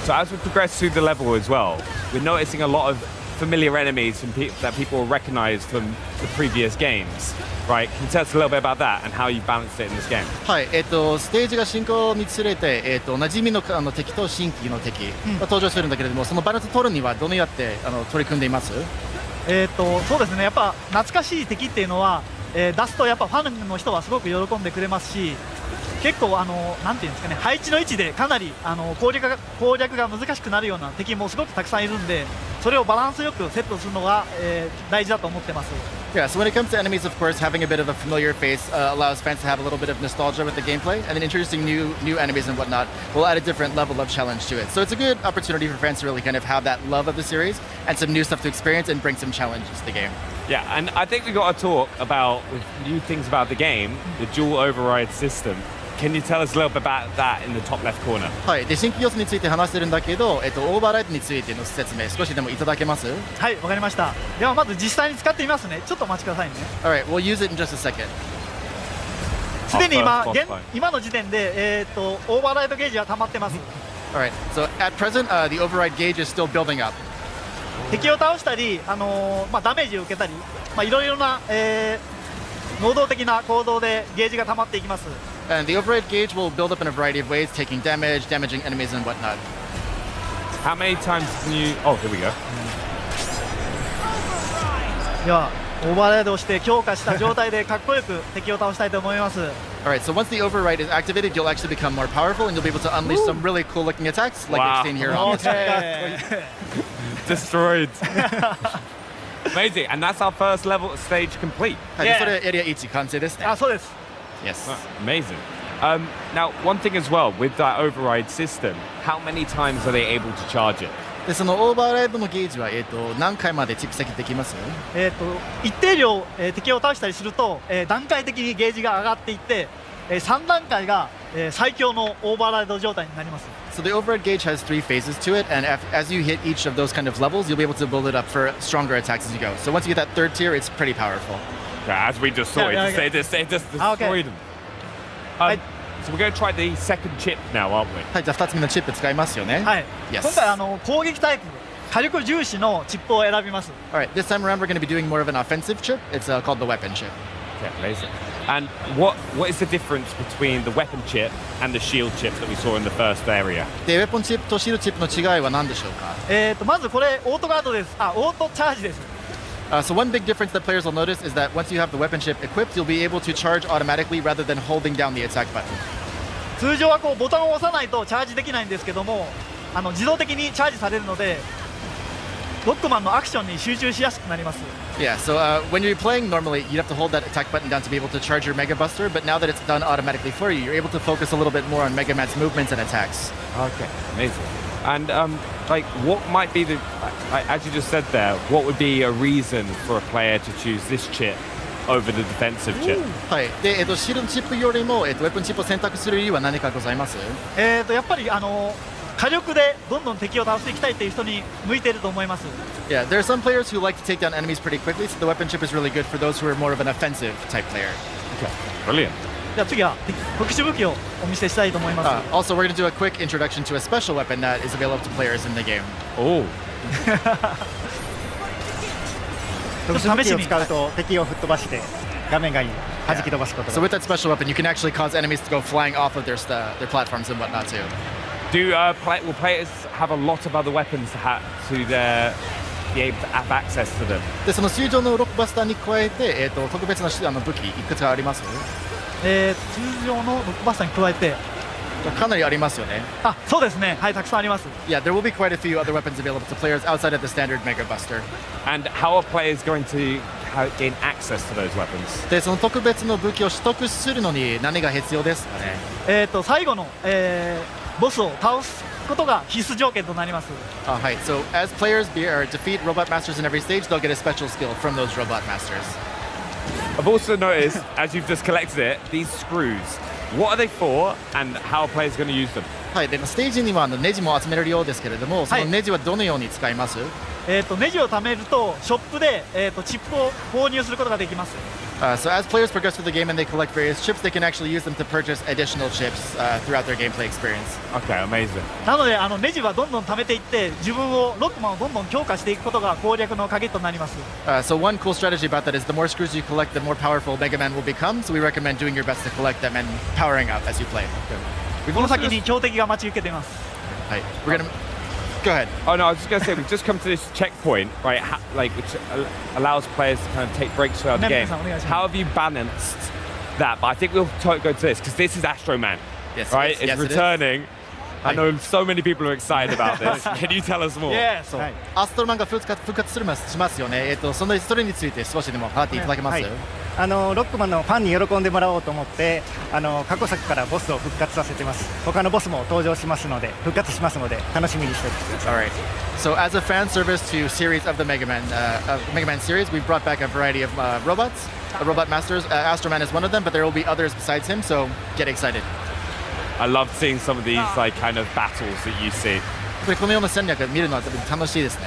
So as we progress through the level as well, we're noticing a lot of familiar enemies from that people will recognize from the previous games. Right, can you tell us a little bit about that and how you balanced it in this game? はい、ステージが進行につれて、馴染みの敵と新規の敵が登場するんだけれども、そのバランスを取るにはどのようにやって取り組んでいます？そうですね、やっぱ懐かしい敵っていうのは、出すとやっぱファンの人はすごく喜んでくれますし、結構なんていうんですかね、配置の位置でかなり攻略が難しくなるような敵もすごくたくさんいるんで、それをバランスよくセットするのが、大事だと思ってます。Yeah, so when it comes to enemies, of course, having a bit of a familiar face allows fans to have a little bit of nostalgia with the gameplay, and then introducing new enemies and whatnot will add a different level of challenge to it. So it's a good opportunity for fans to really kind of have that love of the series and some new stuff to experience and bring some challenges to the game. Yeah, and I think we got to talk about with new things about the game, the dual override system. Can you tell us a little bit about that in the top left corner? はい、で新規要素について話してるんだけど、オーバーライドについての説明少しでもいただけます？はい、わかりました。ではまず実際に使ってみますね。ちょっとお待ちくださいね。Alright, we'll use it in just a second. すでに今の時点でオーバーライドゲージは溜まってます。Alright, so at present, the override gauge is still building up. 敵を倒したり、ダメージを受けたり、いろいろな、能動的な行動でゲージが溜まっていきます。And the override gauge will build up in a variety of ways, taking damage, damaging enemies, and whatnot. How many times can you? Oh, here we go. では、オーバーライドをして強化した状態でかっこよく敵を倒したいと思います。Alright, so once the override is activated, you'll actually become more powerful, and you'll be able to unleash some really cool-looking attacks, like we've seen here on the screen. Destroyed. Amazing, and that's our first level stage complete. はい、それエリア1完成ですね。あ、そうです。Yes. Amazing. Now, one thing as well with that override system, how many times are they able to charge it? でそのオーバーライドのゲージは何回まで蓄積できます？一定量、敵を倒したりすると、段階的にゲージが上がっていって、3段階が、最強のオーバーライド状態になります。 So the override gauge has 3 phases to it, and as you hit each of those kind of levels, you'll be able to build it up for stronger attacks as you go. So once you get that 3rd tier, it's pretty powerful. Yeah, as we just saw, it just destroyed them. So we're going to try the 2nd chip now, aren't we? はい、じゃあ2つ目のチップ使いますよね。はい。 Yes. 今回攻撃タイプ、火力重視のチップを選びます。 All right, this time around we're going to be doing more of an offensive chip. It's called the weapon chip. Okay, amazing. And what is the difference between the weapon chip and the shield chip that we saw in the first area? で、ウェポンチップとシールドチップの違いは何でしょうか？まずこれオートガードです。オートチャージです。So one big difference that players will notice is that once you have the weapon chip equipped, you'll be able to charge automatically rather than holding down the attack button. 通常はこうボタンを押さないとチャージできないんですけども、自動的にチャージされるので、ロックマンのアクションに集中しやすくなります。Yeah, so when you're playing normally, you'd have to hold that attack button down to be able to charge your Mega Buster, but now that it's done automatically for you, you're able to focus a little bit more on Mega Man's movements and attacks. Okay, amazing. And like, what might be the, as you just said there, what would be a reason for a player to choose this chip over the defensive chip? はい。で、シールドチップよりも、ウェポンチップを選択する理由は何かございます？やっぱり火力でどんどん敵を倒していきたいという人に向いていると思います。Yeah, there are some players who like to take down enemies pretty quickly, so the weapon chip is really good for those who are more of an offensive type player. Okay, brilliant. じゃあ次は特殊武器をお見せしたいと思います。Also, we're going to do a quick introduction to a special weapon that is available to players in the game. Oh. 特殊武器を使うと敵を吹っ飛ばして画面外に弾き飛ばすことが。So with that special weapon, you can actually cause enemies to go flying off of their platforms and whatnot too. Will players have a lot of other weapons to be able to have access to them? で、その通常のロックバスターに加えて、特別な武器いくつかあります？通常のロックバスターに加えてかなりありますよね。そうですね。はい、たくさんあります。Yeah, there will be quite a few other weapons available to players outside of the standard Mega Buster. And how are players going to gain access to those weapons? で、その特別の武器を取得するのに何が必要ですかね？最後の、ボスを倒すことが必須条件となります。はい。So as players defeat robot masters in every stage, they'll get a special skill from those robot masters. I've also noticed, as you've just collected it, these screws. What are they for, and how are players going to use them? はい。で、ステージにはネジも集めれるようですけれども、そのネジはどのように使います？ネジを貯めるとショップで、チップを購入することができます。So as players progress through the game and they collect various chips, they can actually use them to purchase additional chips throughout their gameplay experience. Okay, amazing. なのでネジはどんどん貯めていって自分をロックマンをどんどん強化していくことが攻略の鍵となります。So one cool strategy about that is the more screws you collect, the more powerful Mega Man will become. So we recommend doing your best to collect them and powering up as you play. この先に強敵が待ち受けています。はい。We're gonna go ahead. Oh no, I was just going to say we've just come to this checkpoint, right? Which allows players to kind of take breaks throughout the game. How have you balanced that? But I think we'll go to this because this is Astro Man, right? It's returning. I know so many people are excited about this. Can you tell us more? Yeah. そう。アストロマンが復活しますよね。それについて少しでも話していただけます？ロックマンのファンに喜んでもらおうと思って過去作からボスを復活させてます。他のボスも登場しますので復活しますので楽しみにしておいてください。 Alright. So as a fan service to series of the Mega Man series, we've brought back a variety of robots, robot masters. Astro Man is one of them, but there will be others besides him. So get excited. I love seeing some of these like kind of battles that you see. このような戦略見るのは楽しいですね。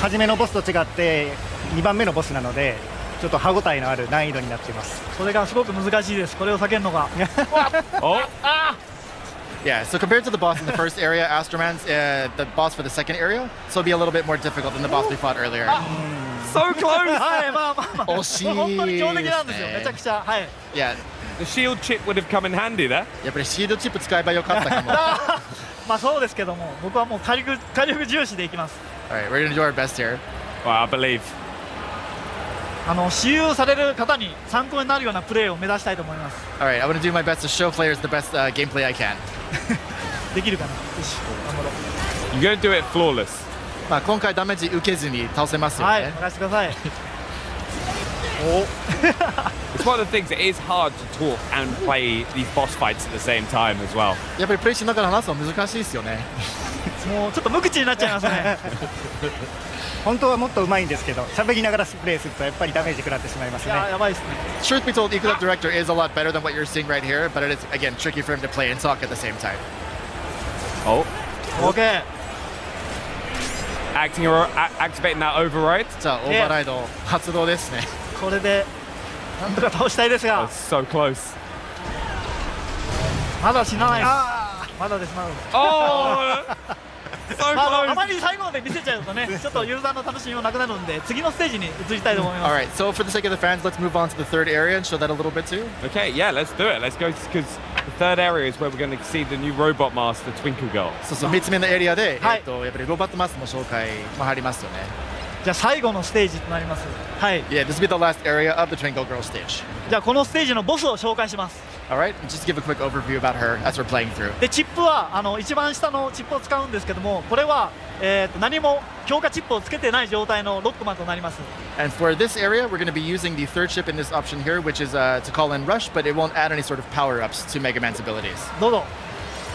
初めのボスと違って2番目のボスなので。ちょっと歯ごたえのある難易度になっています。それがすごく難しいです。これを避けるのが。Yeah, so compared to the boss in the first area, Astro Man's the boss for the second area, so it'll be a little bit more difficult than the boss we fought earlier. So close! はい、まあ。惜しいですね。本当に強敵なんですよ。めちゃくちゃ。はい。Yeah. The shield chip would have come in handy there. やっぱりシールドチップ使えばよかったかも。まあそうですけども、僕はもう火力重視でいきます。Alright, we're gonna do our best here. Well, I believe. 使用される方に参考になるようなプレーを目指したいと思います。Alright, I want to do my best to show players the best gameplay I can. できるかな。よし、頑張ろう。You're gonna do it flawless. まあ今回ダメージ受けずに倒せますよね。はい、任せてください。It's one of the things. It is hard to talk and play these boss fights at the same time as well. やっぱりプレイしながら話すの難しいですよね。もうちょっと無口になっちゃいますね。本当はもっと上手いんですけど、喋りながらプレイするとやっぱりダメージ食らってしまいますね。やばいですね。 Truth be told, Eco Director is a lot better than what you're seeing right here, but it is, again, tricky for him to play and talk at the same time. Oh. OK。 Activating that override. さあ、オーバーライド発動ですね。これでなんとか倒したいですが。 So close. まだ死なないです。まだです、まだです。あまり最後まで見せちゃうとね、ちょっとユーザーの楽しみもなくなるんで、次のステージに移りたいと思います。 Alright, so for the sake of the fans, let's move on to the third area and show that a little bit too. Okay, yeah, let's do it. Let's go because the third area is where we're going to see the new robot master, Twinkle Girl. そうそう、3つ目のエリアで、やっぱりロボットマスの紹介も入りますよね。じゃあ最後のステージとなります。はい。Yeah, this will be the last area of the Twinkle Girl stage. じゃあこのステージのボスを紹介します。Alright, just give a quick overview about her as we're playing through. でチップは一番下のチップを使うんですけども、これは何も強化チップをつけてない状態のロックマンとなります。 And for this area, we're going to be using the third chip in this option here, which is to call in Rush, but it won't add any sort of power-ups to Mega Man's abilities. どうぞ。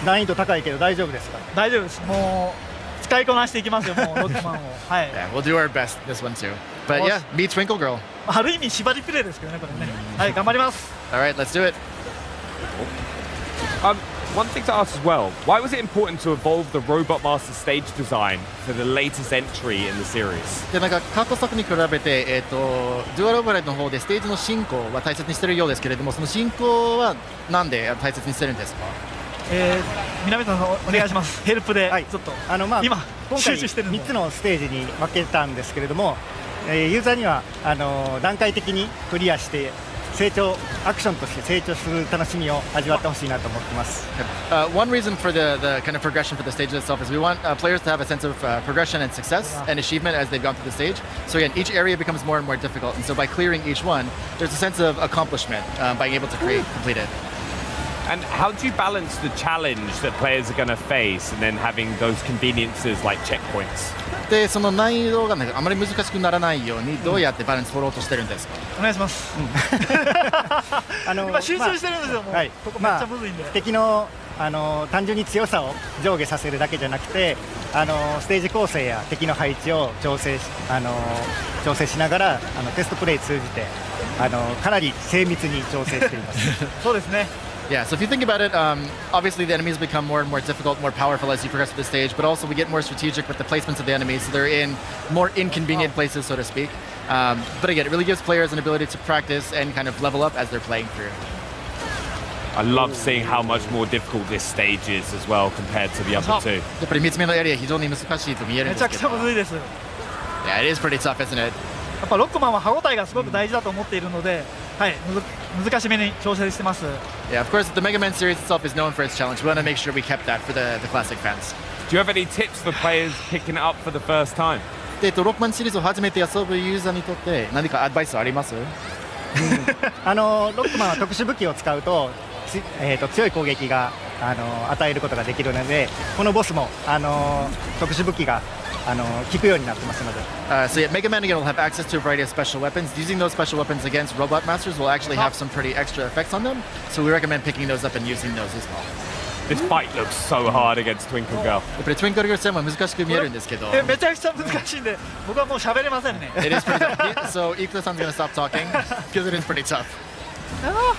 難易度高いけど大丈夫ですか？大丈夫です。もう使いこなしていきますよ、もうロックマンを。はい。Yeah, we'll do our best this one too. But yeah, meet Twinkle Girl. ある意味縛りプレイですけどね、これね。はい、頑張ります。Alright, let's do it. One thing to ask as well, why was it important to evolve the Robot Master stage design for the latest entry in the series? でなんか過去作に比べて、デュアルオーバーライドの方でステージの進行は大切にしているようですけれども、その進行はなんで大切にしてるんですか？南さんお願いします。ヘルプでちょっと、今集中してるの。3つのステージに分けたんですけれども、ユーザーには段階的にクリアしてアクションとして成長する楽しみを味わってほしいなと思ってます。One reason for the kind of progression for the stage itself is we want players to have a sense of progression and success and achievement as they've gone through the stage. So again, each area becomes more and more difficult, and so by clearing each one, there's a sense of accomplishment by being able to complete it. And how do you balance the challenge that players are going to face and then having those conveniences like checkpoints? でその難易度があまり難しくならないようにどうやってバランス取ろうとしてるんですか？お願いします。今集中してるんですよ。もうここめっちゃむずいんで。敵の単純に強さを上下させるだけじゃなくて、ステージ構成や敵の配置を調整しながらテストプレイ通じてかなり精密に調整しています。そうですね。Yeah, so if you think about it, obviously the enemies become more and more difficult, more powerful as you progress through the stage, but also we get more strategic with the placements of the enemies, so they're in more inconvenient places, so to speak. But again, it really gives players an ability to practice and kind of level up as they're playing through. I love seeing how much more difficult this stage is as well compared to the other two. やっぱり3つ目のエリア非常に難しいと見えるんですけど。めちゃくちゃむずいです。Yeah, it is pretty tough, isn't it? やっぱロックマンは歯応えがすごく大事だと思っているので、はい、難しめに調整してます。Yeah, of course, the Mega Man series itself is known for its challenge. We want to make sure we kept that for the classic fans. Do you have any tips for players picking it up for the first time? ロックマンシリーズを初めて遊ぶユーザーにとって何かアドバイスあります？ロックマンは特殊武器を使うと強い攻撃が与えることができるので、このボスも特殊武器が効くようになってますので。So yeah, Mega Man again will have access to a variety of special weapons. Using those special weapons against Robot Masters will actually have some pretty extra effects on them. So we recommend picking those up and using those as well. This fight looks so hard against Twinkle Girl. やっぱり Twinkle Girl 戦は難しく見えるんですけど。めちゃくちゃ難しいんで、僕はもう喋れませんね。It is pretty tough. So Ikuta-san's gonna stop talking because it is pretty tough. 難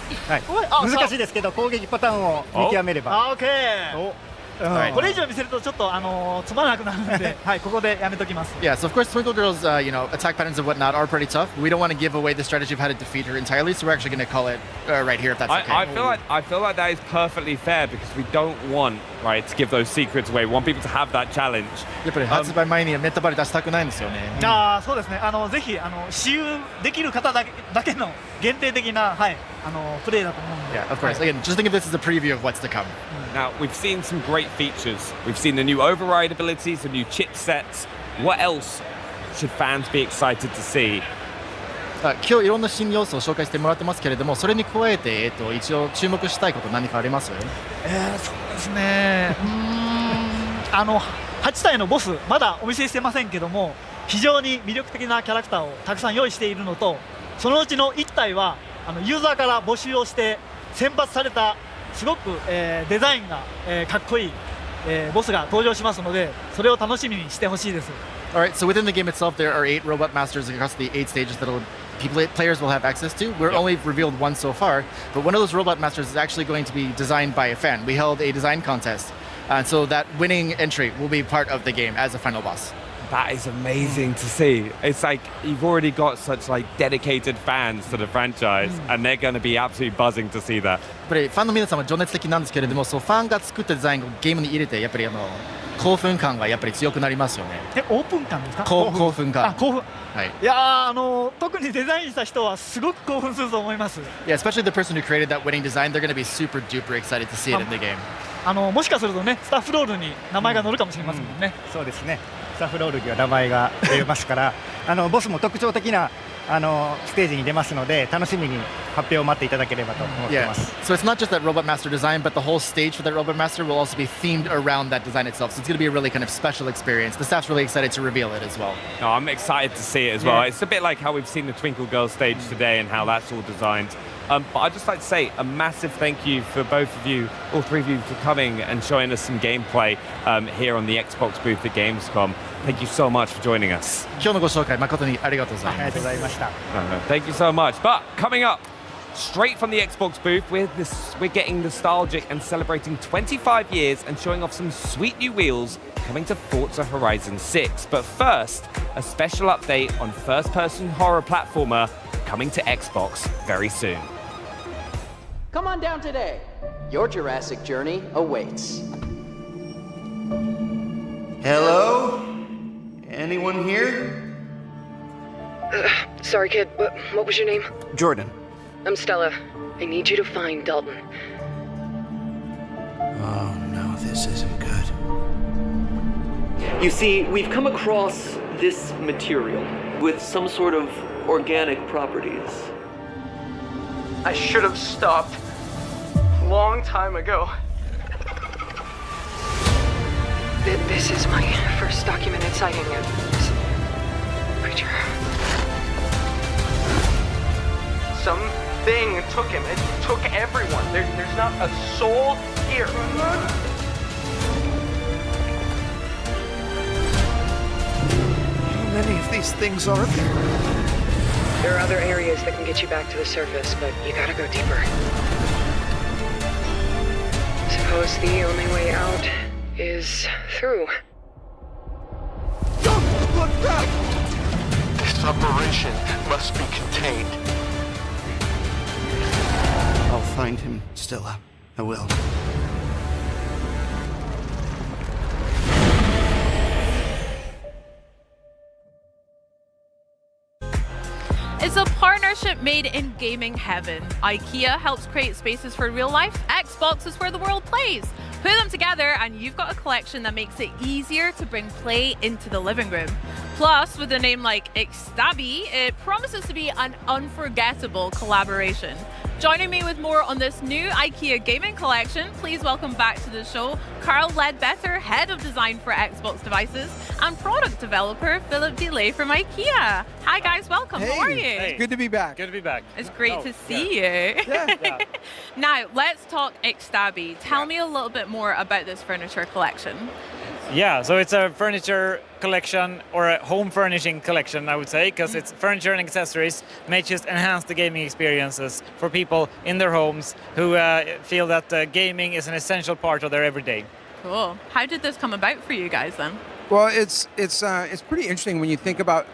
しいですけど攻撃パターンを見極めれば。オッケー。これ以上見せるとちょっとつまらなくなるので、はい、ここでやめときます。Yeah, so of course Twinkle Girl's attack patterns and whatnot are pretty tough. We don't want to give away the strategy of how to defeat her entirely, so we're actually going to call it right here if that's okay. I feel like that is perfectly fair because we don't want to give those secrets away. We want people to have that challenge. やっぱり発売前にメタバレ出したくないんですよね。そうですね。ぜひ私有できる方だけの限定的なプレイだと思うので。Yeah, of course. Again, just think of this as a preview of what's to come. Now, we've seen some great features. We've seen the new override abilities, the new chipsets. What else should fans be excited to see? 今日いろんな新要素を紹介してもらってますけれども、それに加えて、一応注目したいこと何かあります？そうですね。8体のボスまだお見せしてませんけども、非常に魅力的なキャラクターをたくさん用意しているのと、そのうちの1体はユーザーから募集をして選抜されたすごく、デザインが、かっこいい、ボスが登場しますので、それを楽しみにしてほしいです。All right, so within the game itself, there are 8 robot masters across the 8 stages that players will have access to. We're only revealed one so far, but one of those robot masters is actually going to be designed by a fan. We held a design contest, and so that winning entry will be part of the game as a final boss. That is amazing to see. It's like you've already got such like dedicated fans to the franchise, and they're going to be absolutely buzzing to see that. やっぱりファンの皆さんは情熱的なんですけれども、そうファンが作ったデザインをゲームに入れて、やっぱり興奮感がやっぱり強くなりますよね。オープン感ですか？興奮感。興奮。はい。いや特にデザインした人はすごく興奮すると思います。Yeah, especially the person who created that winning design, they're going to be super duper excited to see it in the game. もしかするとね、スタッフロールに名前が載るかもしれませんもんね。そうですね。スタッフロールには名前が出ますから、ボスも特徴的なステージに出ますので、楽しみに発表を待っていただければと思っています。So it's not just that Robot Master design, but the whole stage for that Robot Master will also be themed around that design itself. So it's going to be a really kind of special experience. The staff's really excited to reveal it as well. Oh, I'm excited to see it as well. It's a bit like how we've seen the Twinkle Girls stage today and how that's all designed. But I'd just like to say a massive thank you for both of you, all three of you, for coming and showing us some gameplay here on the Xbox booth at Gamescom. Thank you so much for joining us. 今日のご紹介誠にありがとうございます。ありがとうございました。Thank you so much. But coming up, straight from the Xbox booth, we're getting nostalgic and celebrating 25 years and showing off some sweet new wheels coming to Forza Horizon 6. But first, a special update on first-person horror platformer coming to Xbox very soon. Come on down today. Your Jurassic journey awaits. Hello? Anyone here? Sorry, kid. What was your name? Jordan. I'm Stella. I need you to find Dalton. Oh no, this isn't good. You see, we've come across this material with some sort of organic properties. I should have stopped a long time ago. This is my first documented sighting of this creature. Something took him. It took everyone. There's not a soul here. How many of these things are there? There are other areas that can get you back to the surface, but you gotta go deeper. Suppose the only way out is through. Don't look back! This operation must be contained. I'll find him, Stella. I will. It's a partnership made in gaming heaven. IKEA helps create spaces for real life. Xbox is where the world plays. Put them together and you've got a collection that makes it easier to bring play into the living room. Plus, with a name like Ixtabi, it promises to be an unforgettable collaboration. Joining me with more on this new IKEA gaming collection, please welcome back to the show Carl Ledbetter, Head of Design for Xbox Devices, and Product Developer Philip DeLay from IKEA. Hi guys, welcome. Hey, how are you? Hey. Good to be back. Good to be back. It's great to see you. Yeah. Now, let's talk Ixtabi. Tell me a little bit more about this furniture collection. Yeah, so it's a furniture collection, or a home furnishing collection, I would say, because it's furniture and accessories may just enhance the gaming experiences for people in their homes who feel that gaming is an essential part of their everyday. Cool. How did this come about for you guys then? Well, it's pretty interesting when you think about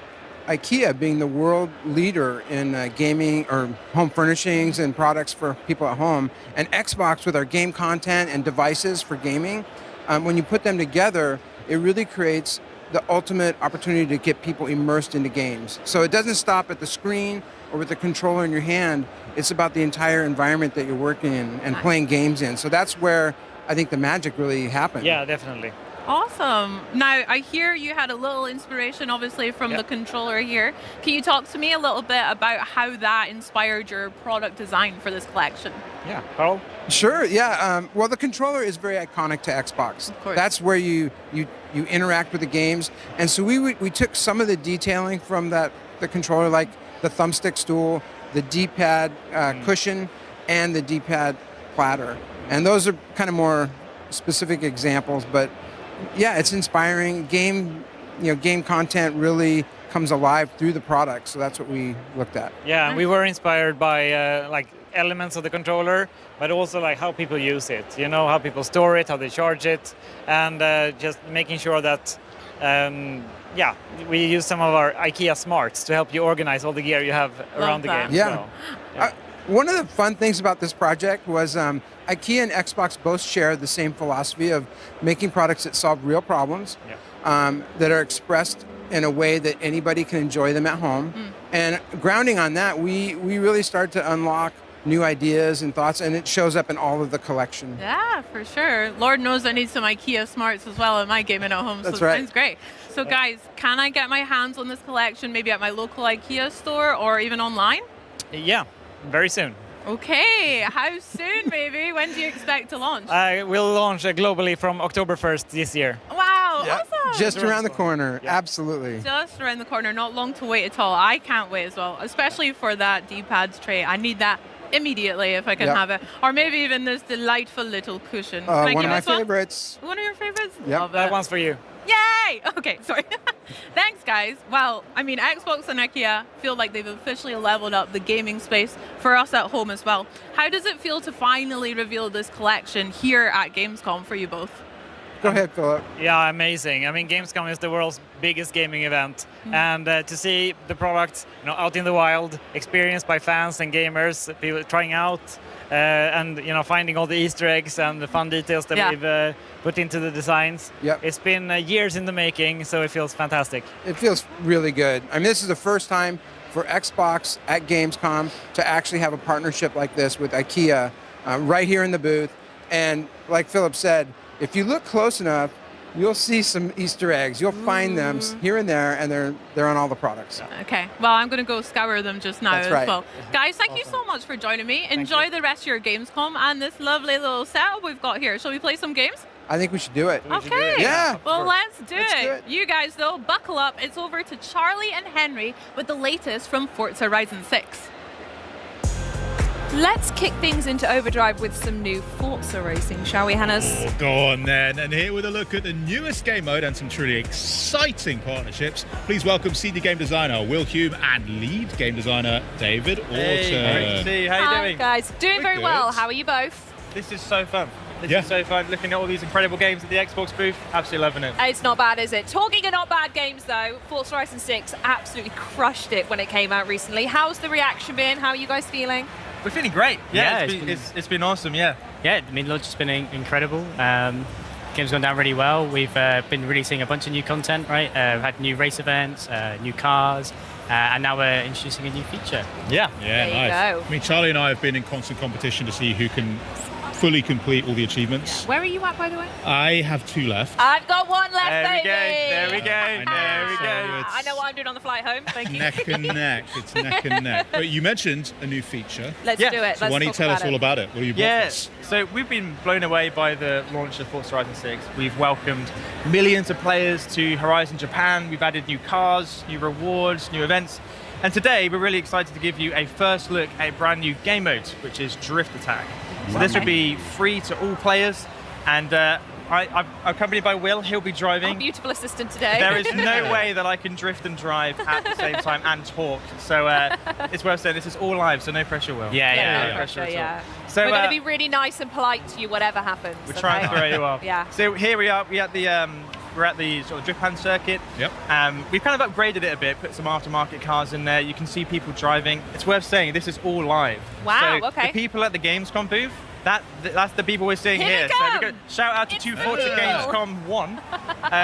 IKEA being the world leader in gaming or home furnishings and products for people at home, and Xbox with our game content and devices for gaming. When you put them together, it really creates the ultimate opportunity to get people immersed into games. So it doesn't stop at the screen or with the controller in your hand. It's about the entire environment that you're working in and playing games in. So that's where I think the magic really happened. Yeah, definitely. Awesome. Now, I hear you had a little inspiration, obviously, from the controller here. Can you talk to me a little bit about how that inspired your product design for this collection? Yeah, Carl? Sure, yeah. Well, the controller is very iconic to Xbox. Of course. That's where you interact with the games. And so we took some of the detailing from the controller, like the thumbstick stool, the D-pad cushion, and the D-pad platter. And those are kind of more specific examples, but yeah, it's inspiring. Game game content really comes alive through the product. So that's what we looked at. Yeah, and we were inspired by like elements of the controller, but also like how people use it. You know, how people store it, how they charge it, and just making sure that. We use some of our IKEA smarts to help you organize all the gear you have around the game. Yeah. So, one of the fun things about this project was IKEA and Xbox both share the same philosophy of making products that solve real problems, that are expressed in a way that anybody can enjoy them at home. And grounding on that, we really start to unlock new ideas and thoughts, and it shows up in all of the collection. Yeah, for sure. Lord knows I need some IKEA smarts as well in my gaming at home. That's so right. It sounds great. So guys, can I get my hands on this collection maybe at my local IKEA store or even online? Yeah, very soon. Okay, how soon maybe? When do you expect to launch? We'll launch globally from October 1st this year. Wow, awesome. Just around the corner, absolutely. Just around the corner, not long to wait at all. I can't wait as well, especially for that D-pad tray. I need that immediately if I can have it. Or maybe even this delightful little cushion. One of my favorites. One of your favorites? Yep. Love That it. one's for you. Yay! Okay, sorry. Thanks, guys. Well, I mean, Xbox and IKEA feel like they've officially leveled up the gaming space for us at home as well. How does it feel to finally reveal this collection here at Gamescom for you both? Go ahead, Philip. Yeah, amazing. I mean, Gamescom is the world's biggest gaming event, and to see the product, out in the wild, experienced by fans and gamers, people trying out, and finding all the Easter eggs and the fun details that we've put into the designs. It's been years in the making, so it feels fantastic. It feels really good. I mean, this is the first time for Xbox at Gamescom to actually have a partnership like this with IKEA right here in the booth. And like Philip said, if you look close enough, you'll see some Easter eggs. You'll find them here and there, and they're on all the products. Okay, well, I'm going to go scour them just now That's as right. well. Guys, thank you so much for joining me. Enjoy the rest of your Gamescom and this lovely little setup we've got here. Shall we play some games? I think we should do it. Okay. Yeah. Well, let's do Let's do it. it. You guys, though, buckle up. It's over to Charlie and Henry with the latest from Forza Horizon 6. Let's kick things into overdrive with some new Forza racing, shall we, Hannes? Oh, go on then. And here with a look at the newest game mode and some truly exciting partnerships, please welcome senior game designer Will Hume and lead game designer David Orton. Hey, great to see you. How you Hi, doing? guys. Doing very good. well. How are you both? This is so fun. This is so fun. Looking at all these incredible games at the Xbox booth. Absolutely loving it. It's not bad, is it? Talking of not bad games, though, Forza Horizon 6 absolutely crushed it when it came out recently. How's the reaction been? How are you guys feeling? We're feeling great. Yeah, it's been awesome. Yeah. Yeah, I mean, launch has been incredible. Game's gone down really well. We've been releasing a bunch of new content, right? Had new race events, new cars, and now we're introducing a new feature. Yeah. Yeah, There you nice. go. I mean, Charlie and I have been in constant competition to see who can fully complete all the achievements. Where are you at, by the way? I have 2 left. I've got one left, There we baby. go. There we go. I know. There we So go. it's I know what I'm doing on the flight home. Thank you. neck and neck. It's neck and neck. But you mentioned a new feature. Let's Yeah. do it. So Let's why don't you talk tell us about all it. about it? What are you Yes. So we've been blown away by the launch of Forza Horizon 6. We've welcomed millions of players to Horizon Japan. We've added new cars, new rewards, new events. And today we're really excited to give you a first look at a brand new game mode, which is Drift Attack. So this will be free to all players. And I'm accompanied by Will. He'll be driving. Our beautiful assistant today. There is no way that I can drift and drive at the same time and talk. So it's worth saying this is all live, so no pressure, Will. Yeah, No no pressure pressure, at all. yeah. So We're going to be really nice and polite to you, whatever happens. we're trying to throw you off. Yeah. So here we are. We're at the sort of drift pan circuit. Yep. We've kind of upgraded it a bit, put some aftermarket cars in there. You can see people driving. It's worth saying this is all live. Wow, So okay. the people at the Gamescom booth, that's the people we're seeing Here here. they So we come. go, shout out to It's 2 Forza real. Gamescom 1.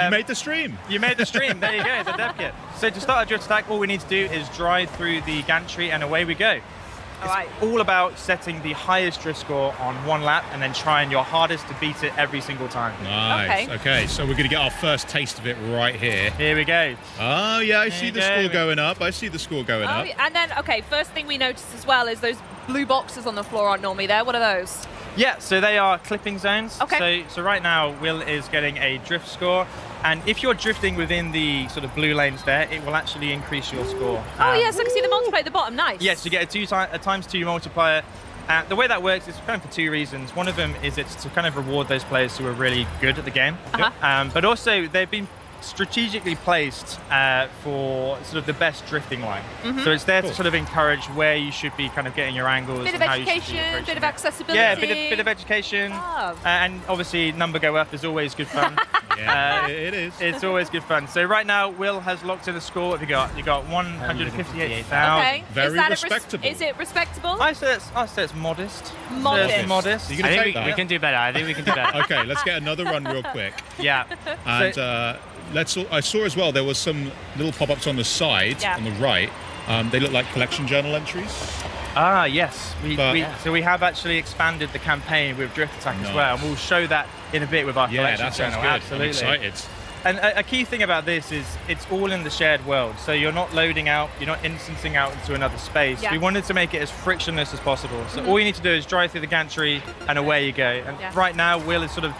You made the stream. You made the stream. There you go, the dev kit. So to start a drift attack, all we need to do is drive through the gantry and away we go. All right. All about setting the highest drift score on one lap and then trying your hardest to beat it every single time. Nice. Okay. Okay, so we're going to get our first taste of it right here. Here we go. Oh, yeah, I see you the go. score going up. I see the score going Oh, up. yeah. And then, okay, first thing we noticed as well is those blue boxes on the floor aren't normally there. What are those? Yeah, so they are clipping zones. Okay. So right now, Will is getting a drift score. And if you're drifting within the sort of blue lanes there, it will actually increase your score. Oh, yes, I can see the multiplier at the bottom. Nice. Yes, you get a times 2 multiplier. The way that works is kind of for 2 reasons. One of them is it's to kind of reward those players who are really good at the game. Uh-huh. But also, they've been strategically placed for sort of the best drifting line. Mhm. So it's there to sort of encourage where you should be kind of getting your angles. Bit of and how you should be education, approaching bit of it. accessibility. Yeah, bit of education. And obviously number go up is always good fun. It is. It's always good fun. So right now, Will has locked in the score. What have you got? You got 158,000. Okay. Is it respectable? I say it's modest. Modest. It's modest. Are you gonna take that? We can do better. I think we can do better. Okay, let's get another run real quick. Yeah. And I saw as well there was some little pop-ups on the side, on the right. They look like collection journal entries. Ah, yes. So we have actually expanded the campaign with Drift Attack as well, and we'll show that in a bit with our collection that sounds journal. good. Absolutely. I'm excited. And a key thing about this is it's all in the shared world. So you're not loading out, you're not instancing out into another space. Yeah. We wanted to make it as frictionless as possible. So Mhm. all you need to do is drive through the gantry and away you go. And right now, Will is sort of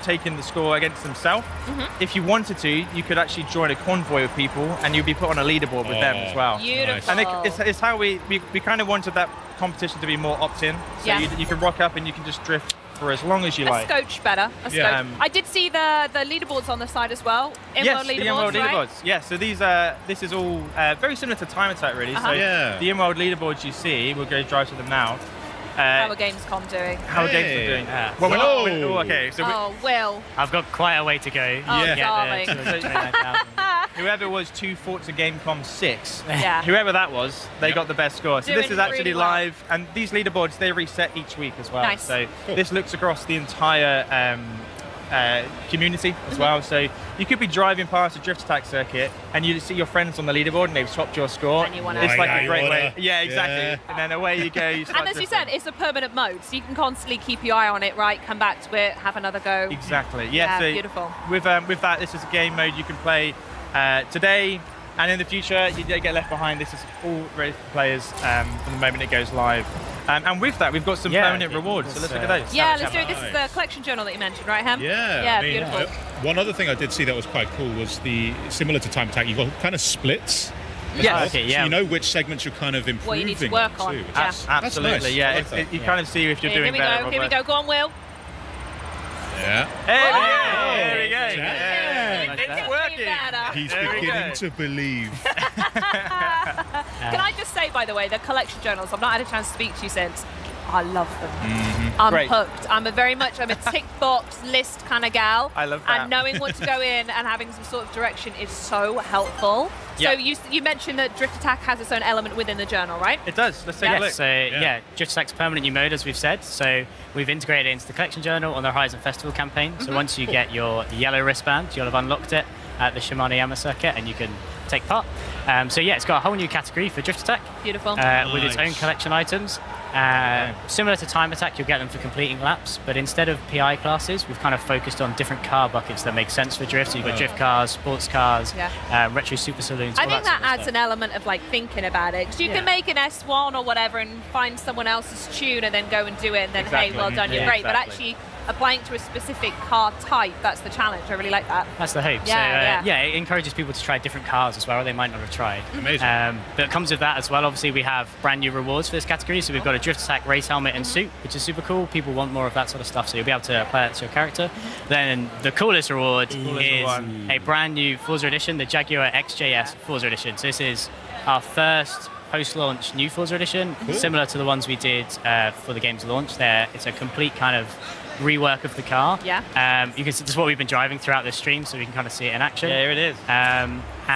taking the score against himself. Mhm. If you wanted to, you could actually join a convoy of people and you'd be put on a leaderboard with them as well. Beautiful. And it's how we kind of wanted that competition to be more opt-in. So Yeah. you can rock up and you can just drift for as long as you A like. scotch better. A Yeah. scotch. I did see the leaderboards on the side as well. Yes, In-world the leaderboards, in-world right? leaderboards. Yeah, so this is all very similar to Time Attack, really. Uh-huh. So Yeah. the in-world leaderboards you see, we'll go drive to them now. How are Gamescom doing? How are Gamescom doing? Well, we're not. Okay, so Oh, Will. I've got quite a way to go. Oh, to get darling. there to 29,000. whoever was 2 Forza Gamecom 6, Yeah. whoever that was, they got the best score. So this Doing is actually really well. live, and these leaderboards, they reset each week as well. Nice. So this looks across the entire community as well. So you could be driving past a drift attack circuit and you see your friends on the leaderboard and they've swapped your score. And you wanna- it's like Yeah, a you great wanna- way. Yeah, exactly. Yeah. And then away you go. You start And as you drifting. said, it's a permanent mode, so you can constantly keep your eye on it, right? Come back to it, have another go. Exactly. Yeah, Yeah. So beautiful. With that, this is a game mode you can play today, and in the future you don't get left behind. This is all ready for players from the moment it goes live. And with that, we've got some permanent rewards. So let's look at those. Yeah, let's do it. This is the collection journal that you mentioned, right, Hem? Yeah. Yeah, I mean, beautiful. one other thing I did see that was quite cool was similar to Time Attack, you've got kind of splits. as Yes. well. Okay, So yeah. you know which segments you're kind of improving. What you need to work on. too, which Yeah. is- Absolutely. That's nice. Yeah. I like that. You kind of see if you're Here doing we better. go. or Here we worse. go. Go on, Will. Yeah. There we go. Yeah. It's working. He's There we beginning go. to believe. Can I just say, by the way, the collection journals, I've not had a chance to speak to you since. I love them. Mm-hmm. I'm Great. hooked. I'm a tick box list kind of gal. I love that. And knowing what to go in and having some sort of direction is so helpful. Yeah. So you mentioned that Drift Attack has its own element within the journal, right? It does. Let's take a look. So Drift Attack's permanent new mode, as we've said. So we've integrated it into the collection journal on the Horizon Festival campaign. So once you get your yellow wristband, you'll have unlocked it at the Shimano Yama circuit, and you can take part. So it's got a whole new category for Drift Attack. Beautiful. With its own collection items. Similar to Time Attack, you'll get them for completing laps, but instead of PI classes, we've kind of focused on different car buckets that make sense for drift. So you've got drift cars, sports cars, retro super saloons. I all think sort that of adds stuff. an element of like thinking about it. Because you can make an S1 or whatever and find someone else's tune and then go and do it and then, hey, well done, you're Yeah, great. But exactly. actually applying to a specific car type, that's the challenge. I really like that. That's the hope. Yeah, so, it encourages people to try different cars as well they might not have tried. Amazing. But it comes with that as well. Obviously, we have brand new rewards for this category. So we've got a Drift Attack race helmet and suit, which is super cool. People want more of that sort of stuff, so you'll be able to apply that to your character. Then the coolest reward is one. a brand new Forza Edition, the Jaguar XJS Forza Edition. So this is our first post-launch new Forza Edition, similar to the ones we did for the game's launch. It's a complete kind of rework of the car. Yeah. You can see this is what we've been driving throughout this stream, so we can kind of see it in action. Yeah, here it is. It's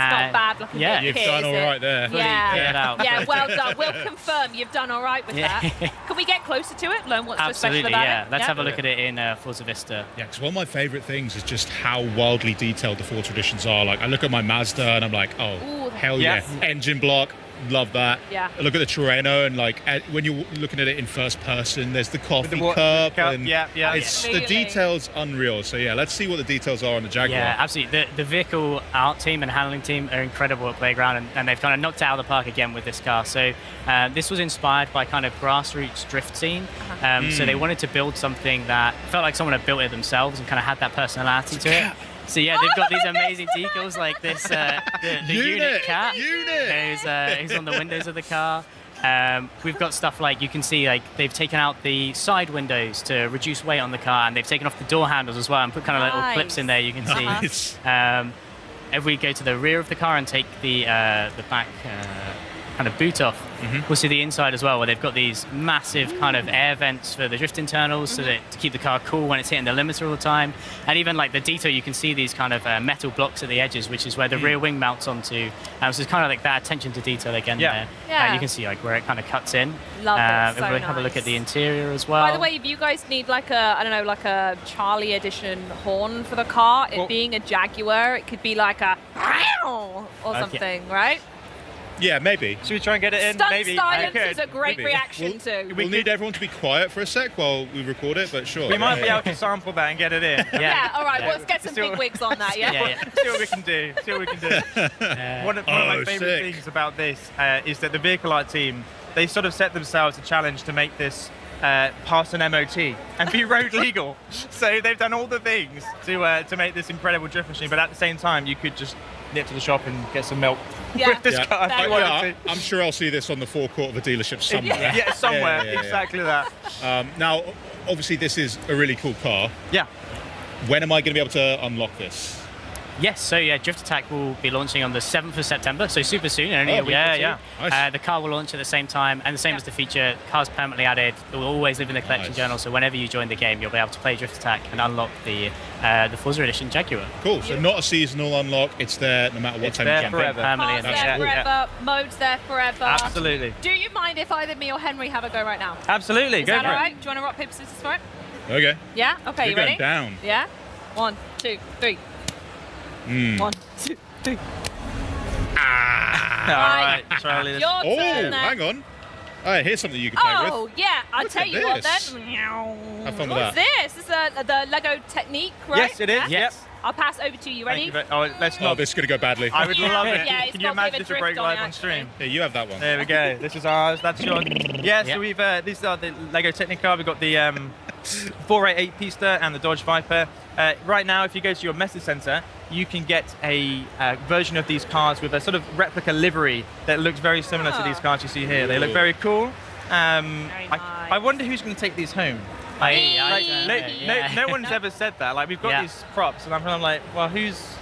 not bad looking. Yeah, bit You've here, done is all it? right there. Yeah, Cleared it out. yeah, well done. We'll confirm you've done all right with Yeah. that. Can we get closer to it? Learn what's so Absolutely, special about yeah. it? Let's have a look at it in Forza Vista. Yeah, because one of my favourite things is just how wildly detailed the Forza editions are. Like, I look at my Mazda and I'm like, oh, Ooh. hell yeah. Engine block, love that. Yeah. I look at the Terreno and like when you're looking at it in first person, there's the coffee wa- cup. cup, And yeah. It's the Absolutely. details unreal. So yeah, let's see what the details are on the Jaguar. Yeah, absolutely. The vehicle art team and handling team are incredible at Playground, and they've kind of knocked it out of the park again with this car. So this was inspired by kind of grassroots drift scene. So they wanted to build something that felt like someone had built it themselves and kind of had that personality to it. So yeah, they've got these amazing decals like this, the unit cat, who's on the windows of the car. We've got stuff like, you can see, like, they've taken out the side windows to reduce weight on the car, and they've taken off the door handles as well and put kind of little clips in there you can see. If we go to the rear of the car and take the back kind of boot off, we'll see the inside as well, where they've got these massive kind of air vents for the drift internals so that to keep the car cool when it's hitting the limiter all the time. And even like the detail, you can see these kind of metal blocks at the edges, which is where the rear wing mounts onto. So it's kind of like that attention to detail again there. Yeah. You can see like where it kind of cuts in. Love it. If we have a look at the interior as well. By the way, if you guys need like a, I don't know, like a Charlie edition horn for the car, it being a Jaguar, it could be like a or something, right? Yeah, maybe. Should we try and get it in? Stunt Maybe. silence is a great reaction to. We'll need everyone to be quiet for a sec while we record it, but sure. We might be able to sample that and get it in. Yeah, all right, well, let's get some big wigs on that, yeah? See what we can do. One of my favourite things about this is that the vehicle art team, they sort of set themselves a challenge to make this pass an MOT and be road legal. So they've done all the things to make this incredible drift machine, but at the same time, you could just nip to the shop and get some milk with this car if you wanted to. I'm sure I'll see this on the forecourt of a dealership somewhere. Yeah, somewhere. Exactly that. Now, obviously, this is a really cool car. Yeah. When am I going to be able to unlock this? Yes, so Drift Attack will be launching on the 7th of September, so super soon, only a week or two. Nice. The car will launch at the same time, and the same as the feature, car's permanently added. It will always live in the collection journal, so whenever you join the game, you'll be able to play Drift Attack and unlock the Forza Edition Jaguar. Cool, so not a seasonal unlock, it's there no matter what time you jump in. Car's there forever, mode's there forever. Absolutely. Do you mind if either me or Henry have a go right now? Absolutely, Is go that for all it. right? Do you want to rock, paper, scissors for it? Okay. Yeah? Okay, You're you ready? going down. Yeah? 1, 2, 3. 1, 2, 3. All right, Charlie. Your turn then. Hang on. Here's something you can play with. Oh, yeah. I'll tell you what this. then. Have fun with What's that. this? This is the Lego Technique, right? Yes, it is. Yeah? Yes. I'll pass over to you. Ready? Let's Oh, this is going to go badly. I would love it. Yeah, it's Can you got a bit imagine of this would drift break on live it, on stream? Here, you have that one. There we go. This is ours. That's yours. Yeah, so we've these are the Lego Technica. We've got the 488 Pista and the Dodge Viper. Right now, if you go to your message center, you can get a version of these cars with a sort of replica livery that looks very similar to these cars you see here. They look very cool. I wonder who's going to take these home. No one's ever said that. Like, we've got these props, and I'm kind of like, well, whose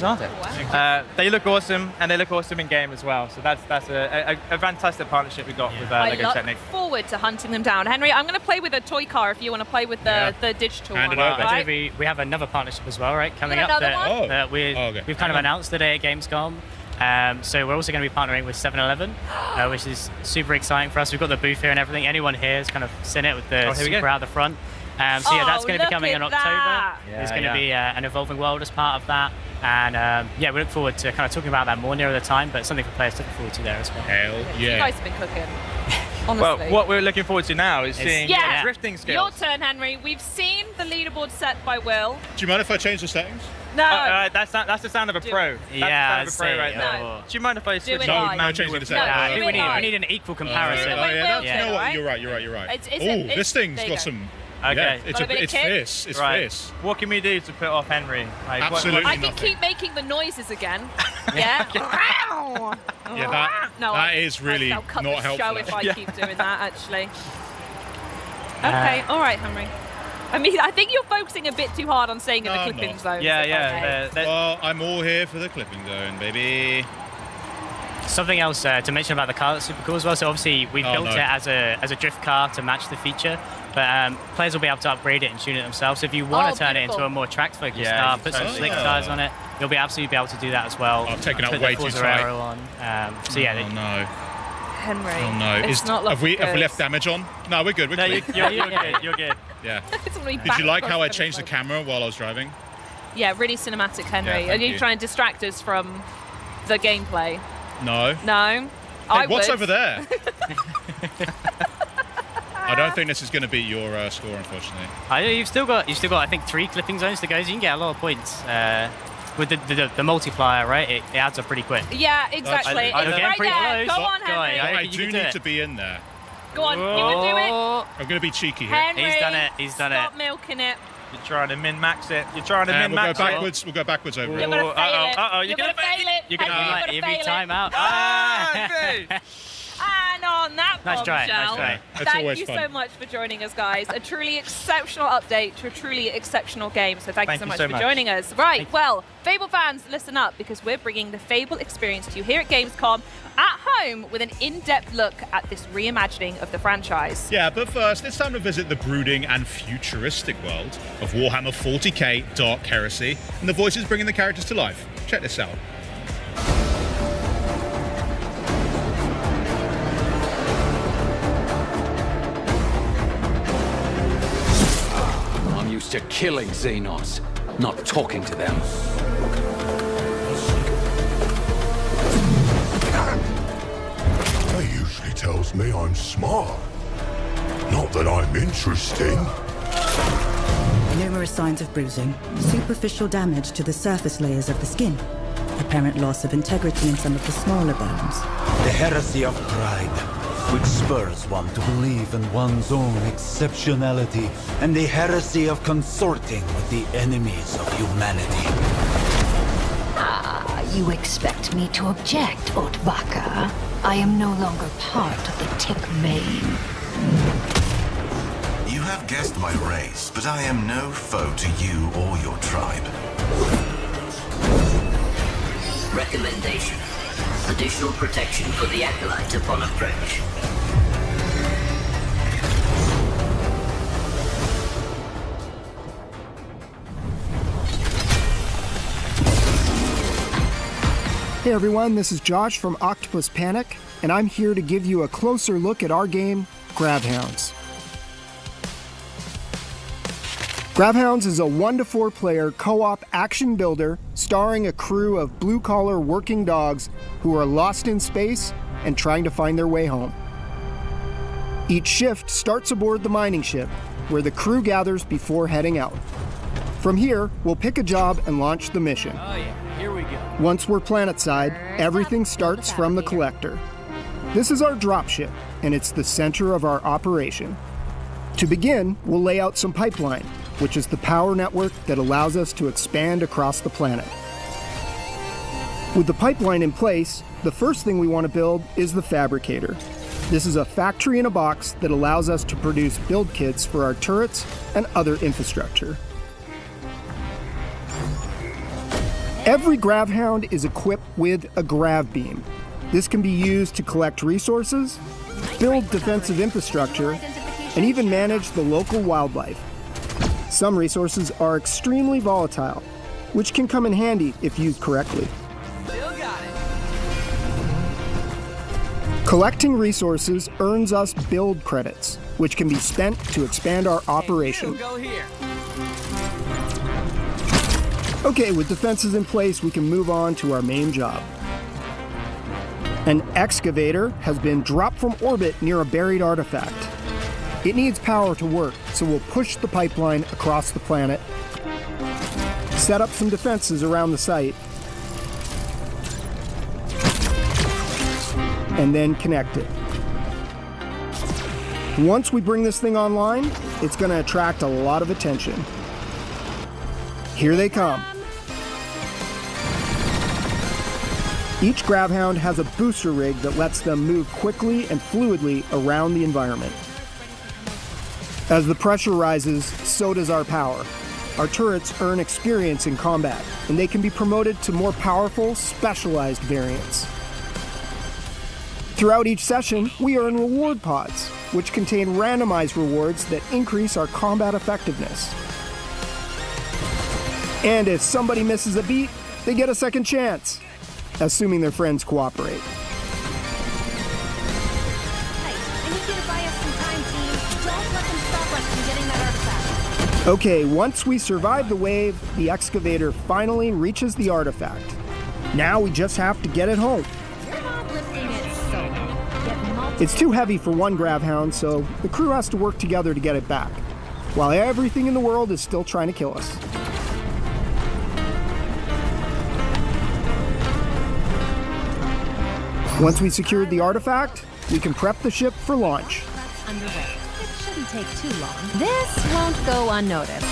are they? Wow. They look awesome, and they look awesome in game as well. So that's a fantastic partnership we got with Lego Technic. I look forward to hunting them down. Henry, I'm going to play with a toy car if you want to play with the digital one. Right? We have another partnership as well, right? Coming up. We've kind of announced today at Gamescom. So we're also going to be partnering with 7-Eleven, which is super exciting for us. We've got the booth here and everything. Anyone here has kind of seen it with the Supra out the front. So that's going to be coming in October. There's going to be an evolving world as part of that. And we look forward to kind of talking about that more nearer the time, but something for players to look forward to there as well. Hell yeah. You guys have been cooking. Honestly. Well, what we're looking forward to now is seeing drifting skills. Your turn, Henry. We've seen the leaderboard set by Will. Do you mind if I change the settings? No. That's the sound of a pro. That's the sound of a pro right now. Do you mind if I switch No, changing the settings. We need an equal comparison. You know what? You're right. This thing's got some... Okay. Yeah, it's fierce. It's fierce. What can we do to put off Henry? Absolutely I can keep making the noises again. Yeah. That is really I'll cut not the helpful. show if I keep doing that, actually. Okay, all right, Henry. I mean, I think you're focusing a bit too hard on staying in the clipping zone. Well, I'm all here for the clipping zone, baby. Something else to mention about the car that's super cool as well. So obviously we built it as a drift car to match the feature, but players will be able to upgrade it and tune it themselves. So if you want to turn it into a more track-focused car, put some slick tires on it, you'll be absolutely able to do that as well. I've taken out put way the too Forza tight. Aero on. Henry. Oh no! Have we left damage on? No, we're good. We're clean. You're good. Yeah. Did you like how I changed the camera while I was driving? Yeah, really cinematic, Henry. Yeah, Are you trying to distract us from the gameplay? No. No. Hey, what's over there? I don't think this is going to beat your score, unfortunately. You've still got I think 3 clipping zones to go, so you can get a lot of points. With the multiplier, right? It adds up pretty quick. Yeah, exactly. It's right pretty there. close. Go on, Henry. I do need to be in there. Go on, you can do it. I'm going to be cheeky here. Henry, He's done it. Stop milking it. You're trying to min-max it. We'll go backwards over it. You're going to fail it. Uh-oh. You're going to fail it. You're going to fail it. You're going to fail it. Time out. And on that Nice try, bombshell, nice try. thank you so much for joining us, guys. A truly exceptional update to a truly exceptional game. So thank you so much for joining us. Right, well, Fable fans, listen up, because we're bringing the Fable experience to you here at Gamescom at home with an in-depth look at this reimagining of the franchise. Yeah, but first, it's time to visit the brooding and futuristic world of Warhammer 40k Dark Heresy and the voices bringing the characters to life. Check this out. I'm used to killing Xenos, not talking to them. They usually tells me I'm smart. Not that I'm interesting. Numerous signs of bruising, superficial damage to the surface layers of the skin, apparent loss of integrity in some of the smaller bones. The heresy of pride, which spurs one to believe in one's own exceptionality, and the heresy of consorting with the enemies of humanity. Ah, you expect me to object, Otvaka? I am no longer part of the Tick vein. You have guessed my race, but I am no foe to you or your tribe. Recommendation. Additional protection for the Acolyte upon approach. Hey everyone, this is Josh from Octopus Panic, and I'm here to give you a closer look at our game, Gravhounds. Gravhounds is a 1-to-4 player co-op action builder starring a crew of blue-collar working dogs who are lost in space and trying to find their way home. Each shift starts aboard the mining ship, where the crew gathers before heading out. From here, we'll pick a job and launch the mission. Oh yeah, here we go. Once we're planetside, everything starts from the collector. This is our dropship, and it's the center of our operation. To begin, we'll lay out some pipeline, which is the power network that allows us to expand across the planet. With the pipeline in place, the first thing we want to build is the fabricator. This is a factory in a box that allows us to produce build kits for our turrets and other infrastructure. Every Gravhound is equipped with a Grav Beam. This can be used to collect resources, build defensive infrastructure, and even manage the local wildlife. Some resources are extremely volatile, which can come in handy if used correctly. Collecting resources earns us build credits, which can be spent to expand our operation. Okay, with defenses in place, we can move on to our main job. An excavator has been dropped from orbit near a buried artifact. It needs power to work, so we'll push the pipeline across the planet, set up some defenses around the site, and then connect it. Once we bring this thing online, it's going to attract a lot of attention. Here they come. Each Gravhound has a booster rig that lets them move quickly and fluidly around the environment. As the pressure rises, so does our power. Our turrets earn experience in combat, and they can be promoted to more powerful, specialized variants. Throughout each session, we earn reward pods, which contain randomized rewards that increase our combat effectiveness. And if somebody misses a beat, they get a second chance, assuming their friends cooperate. Okay, once we survive the wave, the excavator finally reaches the artifact. Now we just have to get it home. It's too heavy for one Gravhound, so the crew has to work together to get it back, while everything in the world is still trying to kill us. Once we secured the artifact, we can prep the ship for launch. Underway. It shouldn't take too long. This won't go unnoticed.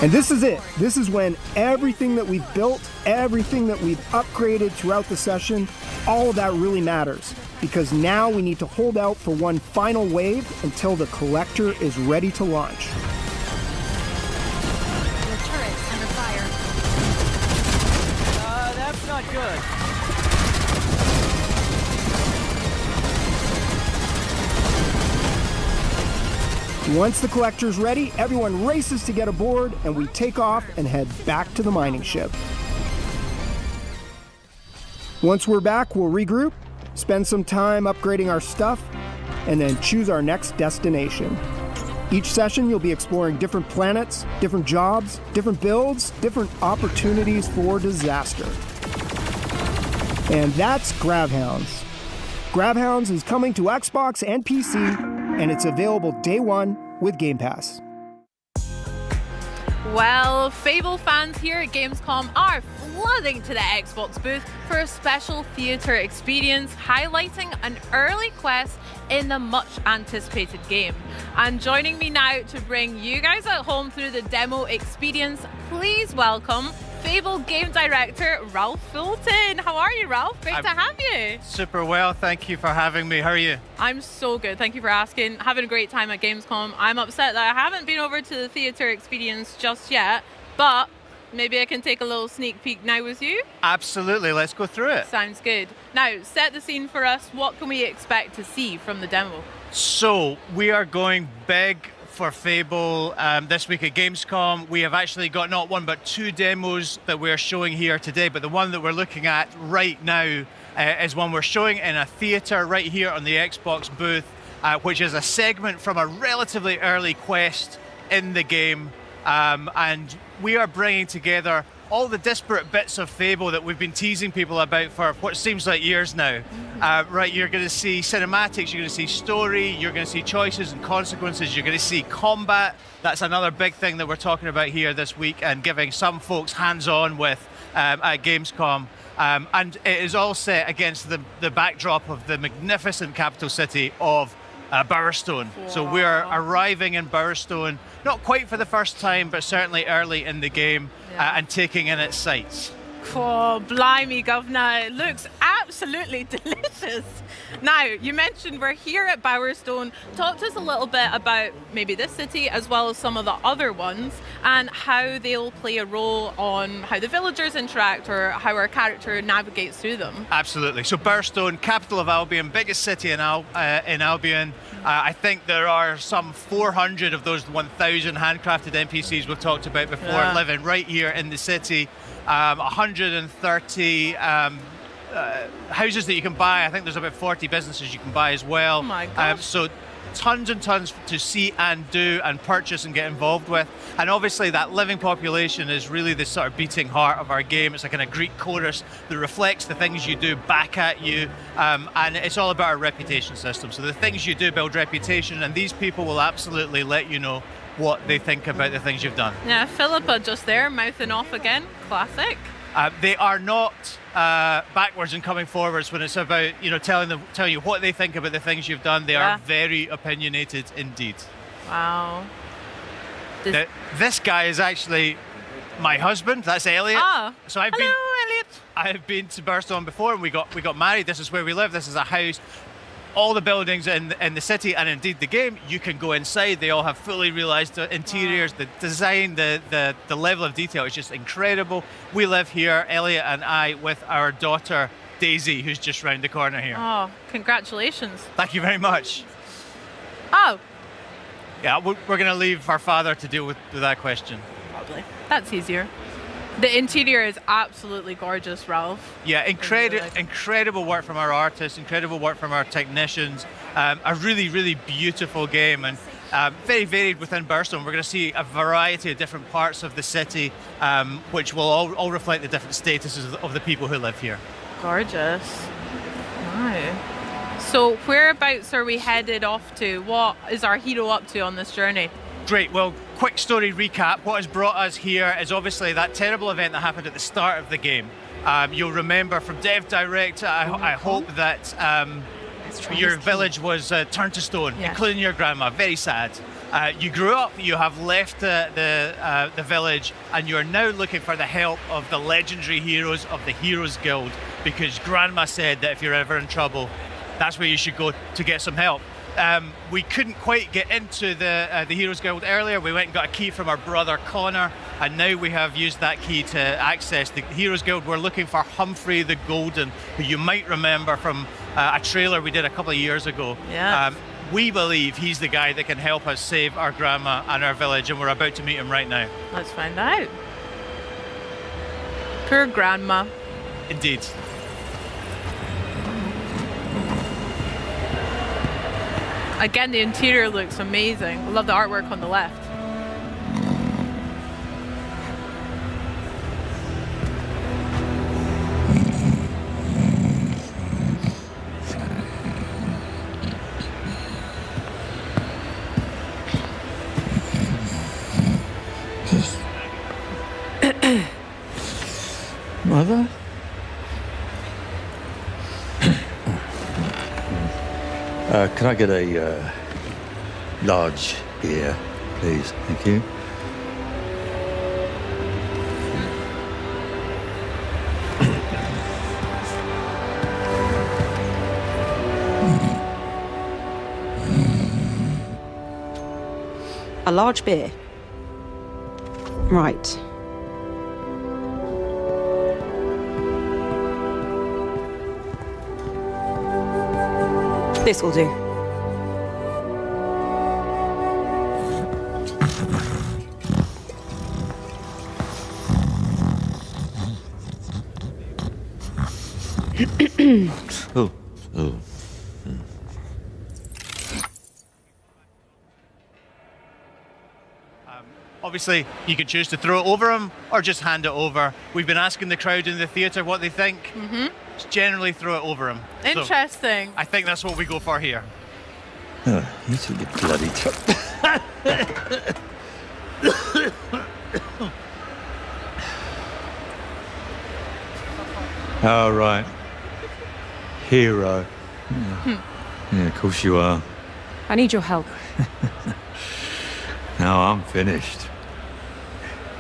And this is it. This is when everything that we've built, everything that we've upgraded throughout the session all of that really matters, because now we need to hold out for one final wave until the collector is ready to launch. The turret's under fire. That's not good. Once the collector's ready, everyone races to get aboard, and we take off and head back to the mining ship. Once we're back, we'll regroup, spend some time upgrading our stuff, and then choose our next destination. Each session, you'll be exploring different planets, different jobs, different builds, different opportunities for disaster. And that's Gravhounds. Gravhounds is coming to Xbox and PC, and it's available day one with Game Pass. Well, Fable fans here at Gamescom are flooding to the Xbox booth for a special theatre experience highlighting an early quest in the much anticipated game. And joining me now to bring you guys at home through the demo experience, please welcome Fable game director Ralph Fulton. How are you, Ralph? Great to have you. Super well, thank you for having me. How are you? I'm so good, thank you for asking. Having a great time at Gamescom. I'm upset that I haven't been over to the theatre experience just yet, but maybe I can take a little sneak peek now with you. Absolutely, let's go through it. Sounds good. Now, set the scene for us. What can we expect to see from the demo? So, we are going big for Fable this week at Gamescom. We have actually got not one but two demos that we're showing here today, but the one that we're looking at right now is one we're showing in a theatre right here on the Xbox booth, which is a segment from a relatively early quest in the game. And we are bringing together all the disparate bits of Fable that we've been teasing people about for what seems like years now. Right, you're going to see cinematics, you're going to see story, you're going to see choices and consequences, you're going to see combat. That's another big thing that we're talking about here this week and giving some folks hands-on with at Gamescom. And it is all set against the backdrop of the magnificent capital city of Bowerstone. Wow. So we're arriving in Bowerstone, not quite for the first time, but certainly early in the game, and taking in its sights. Oh, blimey, Governor. It looks absolutely delicious. Now, you mentioned we're here at Bowerstone. Talk to us a little bit about maybe this city as well as some of the other ones and how they'll play a role on how the villagers interact or how our character navigates through them. Absolutely. So Bowerstone, capital of Albion, biggest city in Albion. I think there are some 400 of those 1,000 handcrafted NPCs we've talked about before living right here in the city. 130 houses that you can buy. I think there's about 40 businesses you can buy as well. Oh my gosh. So tons and tons to see and do and purchase and get involved with. And obviously that living population is really the sort of beating heart of our game. It's like a Greek chorus that reflects the things you do back at you. And it's all about our reputation system. So the things you do build reputation, and these people will absolutely let you know what they think about the things you've done. Yeah, Philippa just there, mouthing off again. Classic. They are not backwards and coming forwards when it's about telling you what they think about the things you've done. They are very opinionated indeed. Wow. This guy is actually my husband. That's Elliot. Ah. So Hello, Elliot. I have been to Bowerstone before, and we got married. This is where we live. This is a house. All the buildings in the city and indeed the game, you can go inside. They all have fully realized interiors. The design, the level of detail is just incredible. We live here, Elliot and I, with our daughter Daisy, who's just round the corner here. Oh, congratulations. Thank you very much. Oh. Yeah, we're going to leave our father to deal with that question. Probably. That's easier. The interior is absolutely gorgeous, Ralph. Yeah, incredible work from our artists, incredible work from our technicians. A really, really beautiful game, and very varied within Bowerstone. We're going to see a variety of different parts of the city, which will all reflect the different statuses of the people who live here. Gorgeous. Wow. So whereabouts are we headed off to? What is our hero up to on this journey? Great. Well, quick story recap. What has brought us here is obviously that terrible event that happened at the start of the game. You'll remember from Dev Direct, I hope that your village was turned to stone, including your grandma. Very sad. You grew up, you have left the village, and you're now looking for the help of the legendary heroes of the Heroes Guild, because Grandma said that if you're ever in trouble, that's where you should go to get some help. We couldn't quite get into the Heroes Guild earlier. We went and got a key from our brother Connor, and now we have used that key to access the Heroes Guild. We're looking for Humphrey the Golden, who you might remember from a trailer we did a couple of years ago. Yeah. We believe he's the guy that can help us save our grandma and our village, and we're about to meet him right now. Let's find out. Poor grandma. Indeed. Again, the interior looks amazing. I love the artwork on the left. Mother? Can I get a large beer, please? Thank you. A large beer. Right. This will do. Oh. Obviously, you can choose to throw it over him or just hand it over. We've been asking the crowd in the theatre what they think. Just generally throw it over him. Interesting. So I think that's what we go for here. Oh, you took your bloody Oh, right. Hero. Yeah, of course you are. I need your help. Now I'm finished.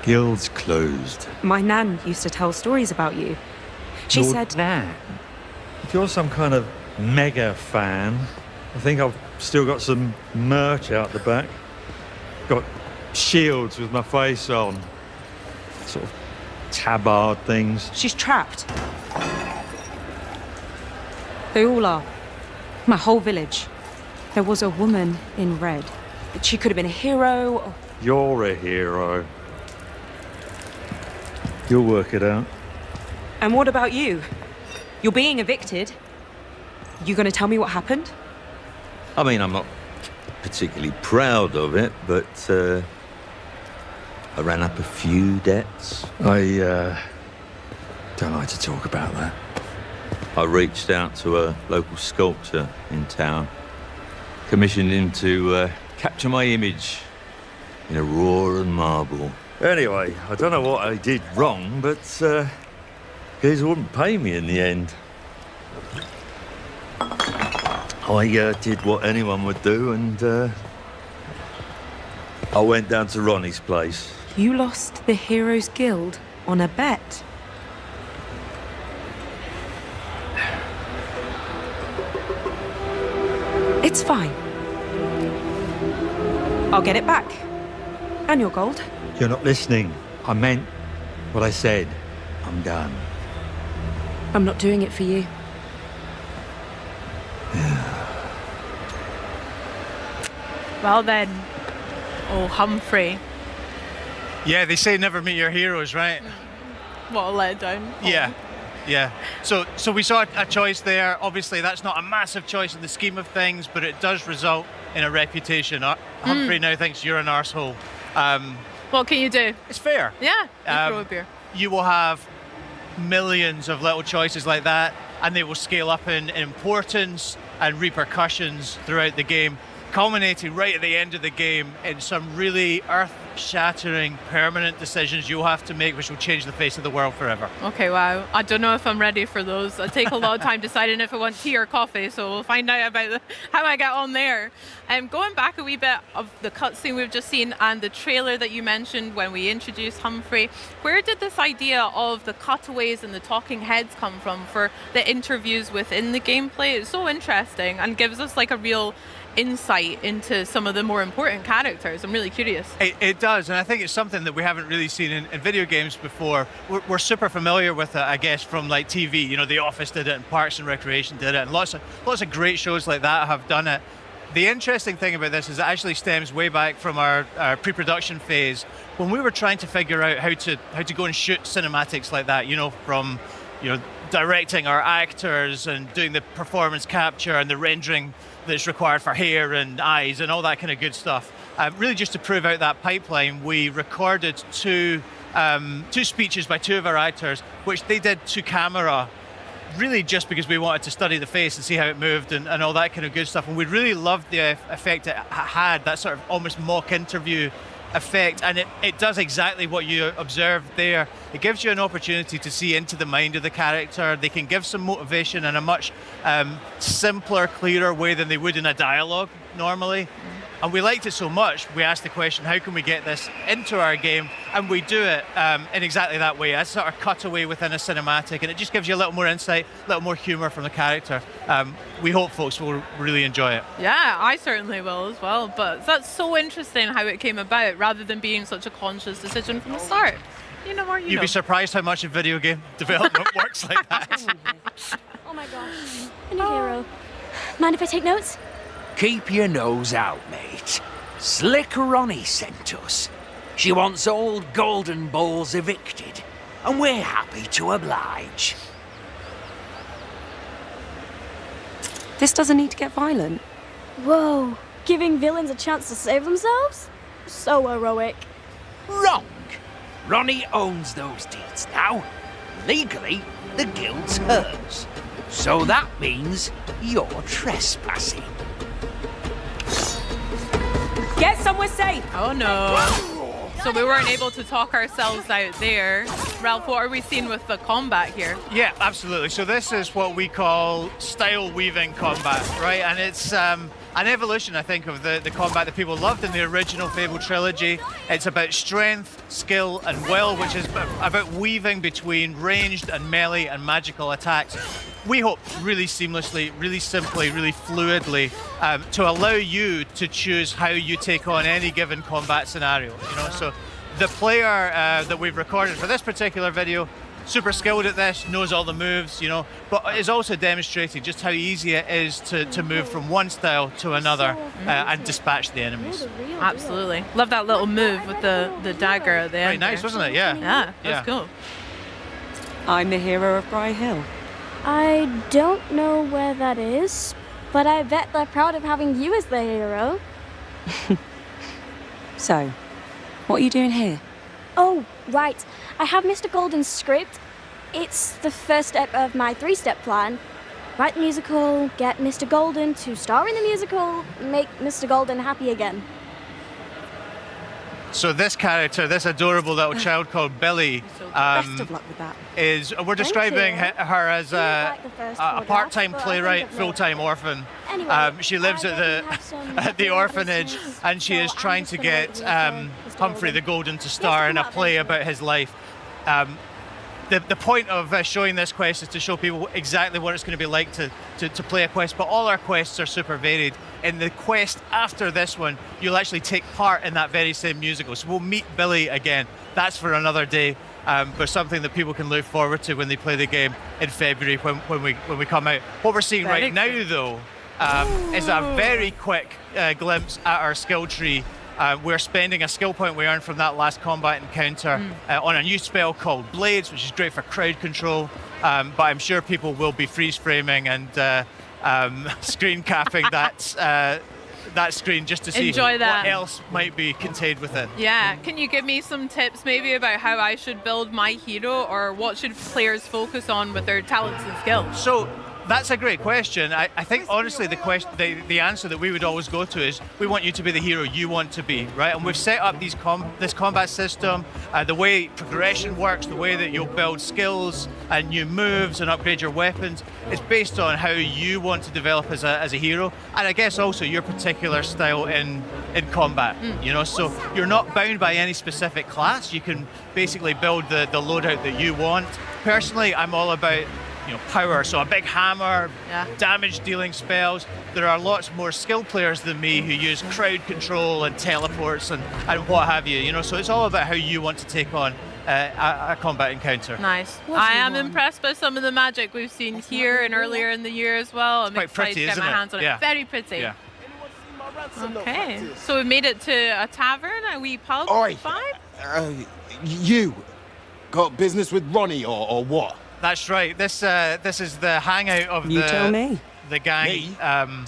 Guild's closed. My nan used to tell stories about you. She Your said... nan? If you're some kind of mega fan, I think I've still got some merch out the back. Got shields with my face on. Sort of tabard things. She's trapped. They all are. My whole village. There was a woman in red. She could have been a hero or... You're a hero. You'll work it out. And what about you? You're being evicted. You gonna tell me what happened? I mean, I'm not particularly proud of it, but I ran up a few debts. I don't like to talk about that. I reached out to a local sculptor in town, commissioned him to capture my image in a raw and marble. Anyway, I don't know what I did wrong, but guys wouldn't pay me in the end. I did what anyone would do, and I went down to Ronnie's place. You lost the Heroes Guild on a bet. It's fine. I'll get it back. And your gold. You're not listening. I meant what I said. I'm done. I'm not doing it for you. Well then, oh Humphrey. Yeah, they say never meet your heroes, right? What a letdown. Yeah, yeah. So we saw a choice there. Obviously, that's not a massive choice in the scheme of things, but it does result in a reputation. Humphrey now thinks you're an arsehole. What can you do? It's fair. Yeah, you throw a beer. You will have millions of little choices like that, and they will scale up in importance and repercussions throughout the game. culminating right at the end of the game in some really earth-shattering, permanent decisions you'll have to make, which will change the face of the world forever. Okay, wow. I don't know if I'm ready for those. I take a lot of time deciding if I want tea or coffee, so we'll find out about how I get on there. Going back a wee bit of the cutscene we've just seen and the trailer that you mentioned when we introduced Humphrey, where did this idea of the cutaways and the talking heads come from for the interviews within the gameplay? It's so interesting and gives us like a real insight into some of the more important characters. I'm really curious. It does, and I think it's something that we haven't really seen in video games before. We're super familiar with it, I guess, from like TV. You know, The Office did it, and Parks and Recreation did it, and lots of great shows like that have done it. The interesting thing about this is it actually stems way back from our pre-production phase when we were trying to figure out how to go and shoot cinematics like that. You know, from directing our actors and doing the performance capture and the rendering that's required for hair and eyes and all that kind of good stuff. Really just to prove out that pipeline, we recorded two speeches by two of our actors, which they did to camera, really just because we wanted to study the face and see how it moved and all that kind of good stuff. And we really loved the effect it had, that sort of almost mock interview effect, and it does exactly what you observed there. It gives you an opportunity to see into the mind of the character. They can give some motivation in a much simpler, clearer way than they would in a dialogue normally. And we liked it so much, we asked the question, how can we get this into our game? And we do it in exactly that way. That's sort of cutaway within a cinematic, and it just gives you a little more insight, a little more humor from the character. We hope folks will really enjoy it. Yeah, I certainly will as well. But that's so interesting how it came about, rather than being such a conscious decision from the start. You'd be surprised how much in video game development works like that. Oh my gosh. A new hero. Mind if I take notes? Keep your nose out, mate. Slick Ronnie sent us. She wants all Golden Balls evicted, and we're happy to oblige. This doesn't need to get violent. Whoa. Giving villains a chance to save themselves? So heroic. Wrong. Ronnie owns those deeds now. Legally, the guild's hers. So that means you're trespassing. Get somewhere safe! Oh no. So we weren't able to talk ourselves out there. Ralph, what are we seeing with the combat here? Yeah, absolutely. So this is what we call style weaving combat, right? And it's an evolution, I think, of the combat that people loved in the original Fable trilogy. It's about strength, skill, and will, which is about weaving between ranged and melee and magical attacks. We hope really seamlessly, really simply, really fluidly to allow you to choose how you take on any given combat scenario. So the player that we've recorded for this particular video, super skilled at this, knows all the moves, but is also demonstrating just how easy it is to move from one style to another and dispatch the enemies. Absolutely. Love that little move with the dagger at the end. Very nice, wasn't it? Yeah. Yeah, that's cool. I'm the hero of Bry Hill. I don't know where that is, but I bet they're proud of having you as the hero. So, what are you doing here? Oh, right. I have Mr. Golden's script. It's the first step of my 3-step plan. Write the musical, get Mr. Golden to star in the musical, make Mr. Golden happy again. So this character, this adorable little child called Billy, Best of luck with that. we're describing her as a part-time playwright, full-time orphan. She lives at the orphanage, and she is trying to get Humphrey the Golden to star in a play about his life. The point of showing this quest is to show people exactly what it's going to be like to play a quest, but all our quests are super varied. In the quest after this one, you'll actually take part in that very same musical. So we'll meet Billy again. That's for another day, but something that people can look forward to when they play the game in February when we come out. What we're seeing right now, though, is a very quick glimpse at our skill tree. We're spending a skill point we earned from that last combat encounter on a new spell called Blades, which is great for crowd control, but I'm sure people will be freeze framing and screen capping that screen just to see what else might be contained within. Yeah, can you give me some tips maybe about how I should build my hero, or what should players focus on with their talents and skills? So That's a great question. I think honestly the answer that we would always go to is we want you to be the hero you want to be, right? And we've set up this combat system, the way progression works, the way that you'll build skills and new moves and upgrade your weapons. It's based on how you want to develop as a hero, and I guess also your particular style in combat. You know, so you're not bound by any specific class. You can basically build the loadout that you want. Personally, I'm all about power, so a big hammer, damage dealing spells. There are lots more skilled players than me who use crowd control and teleports and what have you, so it's all about how you want to take on a combat encounter. Nice. I am impressed by some of the magic we've seen here and earlier in the year as well. I'm excited to get my hands on it. Very pretty. Yeah. Okay, so we made it to a tavern, a wee pub. Oi, vibe? You got business with Ronnie or what? That's right. This is the hangout of tell me. The gang. Me?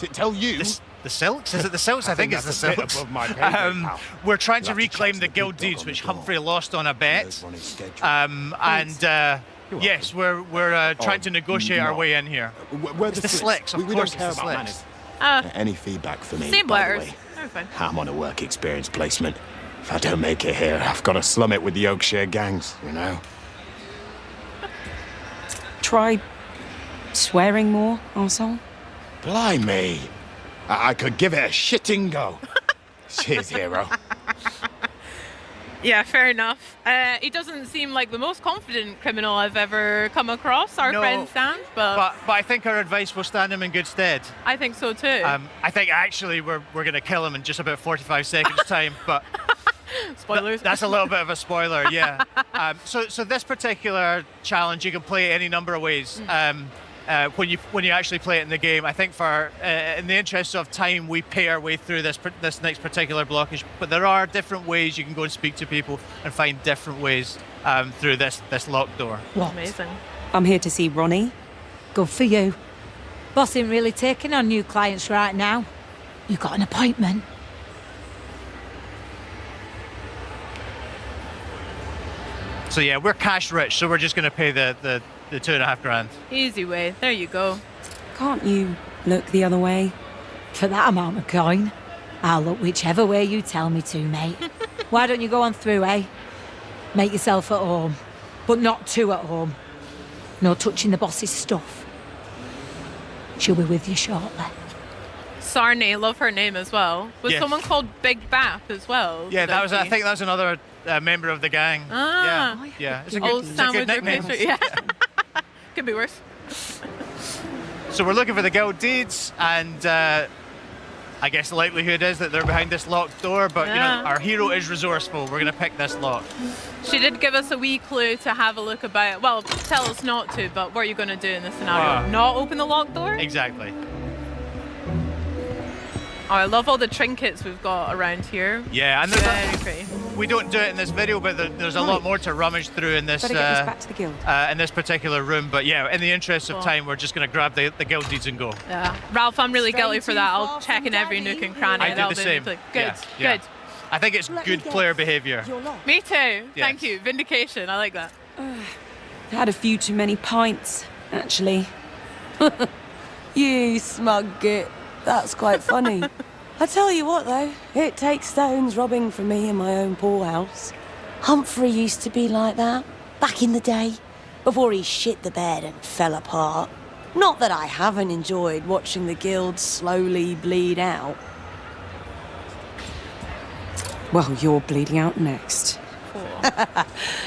Tell you. The Silks? Is it the Silks? I think it's the Silks. Above my pay grade, pal. We're trying to You'll have reclaim to the check guild the big deeds, dog which on the Humphrey lost on a bet. Yes, we're trying to negotiate our way in here. We're It's the Slicks, of we course. don't care It's the about Slicks. manners. Any feedback for me, Same by the letters. way? Oh, fine. I'm on a work experience placement. If I don't make it here, I've got to slum it with the Oakshire gangs, Try swearing more, arsehole. Blimey. I could give it a shitting go. Cheers, hero. Yeah, fair enough. He doesn't seem like the most confident criminal I've ever come across, our friend Stan, but I think our advice will stand him in good stead. I think so too. I think actually we're going to kill him in just about 45 seconds time, but spoilers. That's a little bit of a spoiler, yeah. So this particular challenge, you can play it any number of ways. When you actually play it in the game, I think in the interest of time, we pay our way through this next particular blockage. But there are different ways you can go and speak to people and find different ways through this locked door. What? Amazing. I'm here to see Ronnie. Good for you. Boss ain't really taking on new clients right now. You got an appointment. So yeah, we're cash rich, so we're just going to pay the $2.5 grand. Easy way. There you go. Can't you look the other way? For that amount of coin, I'll look whichever way you tell me to, mate. Why don't you go on through, eh? Make yourself at home. But not too at home. No touching the boss's stuff. She'll be with you shortly. Sarney, love her name as well. Was Yes. someone called Big Bath as well? Yeah, Did I see? think that was another member of the gang. Ah. Yeah. It's a Old good, it's a Sam good with your nickname. picture. Yeah. Could be worse. So we're looking for the guild deeds, and I guess the likelihood is that they're behind this locked door, but our hero is resourceful. We're going to pick this lock. She did give us a wee clue to have a look about. Well, tell us not to, but what are you going to do in this scenario? Not open the locked door? Exactly. Oh, I love all the trinkets we've got around here. Yeah, and very pretty. We don't do it in this video, but there's a lot more to rummage through in this. Better get this back to the guild. In this particular room, but yeah, in the interest of Cool. time, we're just going to grab the guild deeds and go. Yeah. Ralph, I'm really guilty for that. I'll far check in every nook and cranny. I do That'll the same. Good, Yeah, yeah. good. I think it's Let good me guess. player behavior. Me too. Yes. Thank you. Vindication. I like that. Had a few too many pints, actually. You smug git. That's quite funny. I tell you what, though, it takes stones robbing from me in my own poorhouse. Humphrey used to be like that, back in the day, before he shit the bed and fell apart. Not that I haven't enjoyed watching the guild slowly bleed out. Well, you're bleeding out next.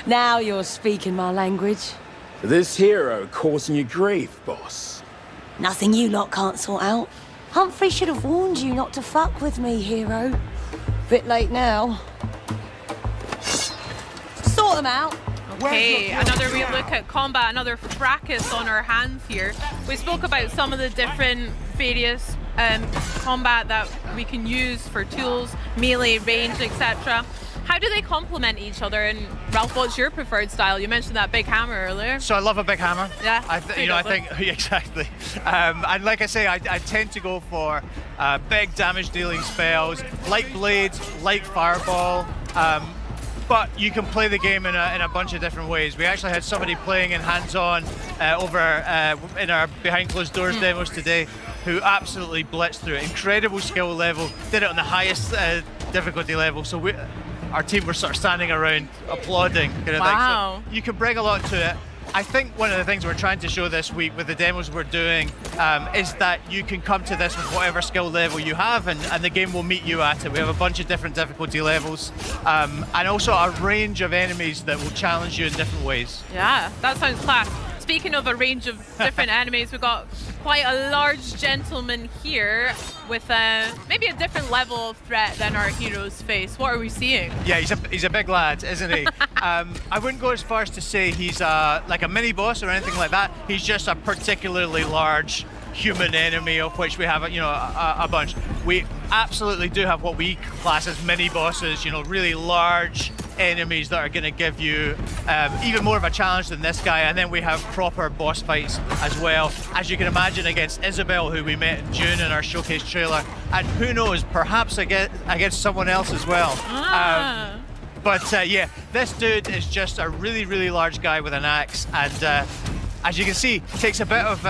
Now you're speaking my language. This hero causing you grief, boss. Nothing you lot can't sort out. Humphrey should have warned you not to fuck with me, hero. Bit late now. Sort them out. Okay, another wee look at combat, another fracas on our hands here. We spoke about some of the different various combat that we can use for tools, melee, range, etc. How do they complement each other? And Ralph, what's your preferred style? You mentioned that big hammer earlier. So I love a big hammer. Yeah, I think exactly. And like I say, I tend to go for big damage dealing spells, like blades, like fireball. but you can play the game in a bunch of different ways. We actually had somebody playing in hands-on in our behind closed doors demos today who absolutely blitzed through it. Incredible skill level, did it on the highest difficulty level. So our team were sort of standing around applauding. Wow. So you can bring a lot to it. I think one of the things we're trying to show this week with the demos we're doing is that you can come to this with whatever skill level you have, and the game will meet you at it. We have a bunch of different difficulty levels, and also a range of enemies that will challenge you in different ways. Yeah, that sounds class. Speaking of a range of different enemies, we've got quite a large gentleman here with maybe a different level of threat than our heroes face. What are we seeing? Yeah, he's a big lad, isn't he? I wouldn't go as far as to say he's like a mini boss or anything like that. He's just a particularly large human enemy, of which we have a bunch. We absolutely do have what we class as mini bosses, really large enemies that are going to give you even more of a challenge than this guy. And then we have proper boss fights as well, as you can imagine, against Isabel, who we met in June in our showcase trailer, and who knows, perhaps against someone else as well. But yeah, this dude is just a really, really large guy with an axe, and as you can see, takes a bit of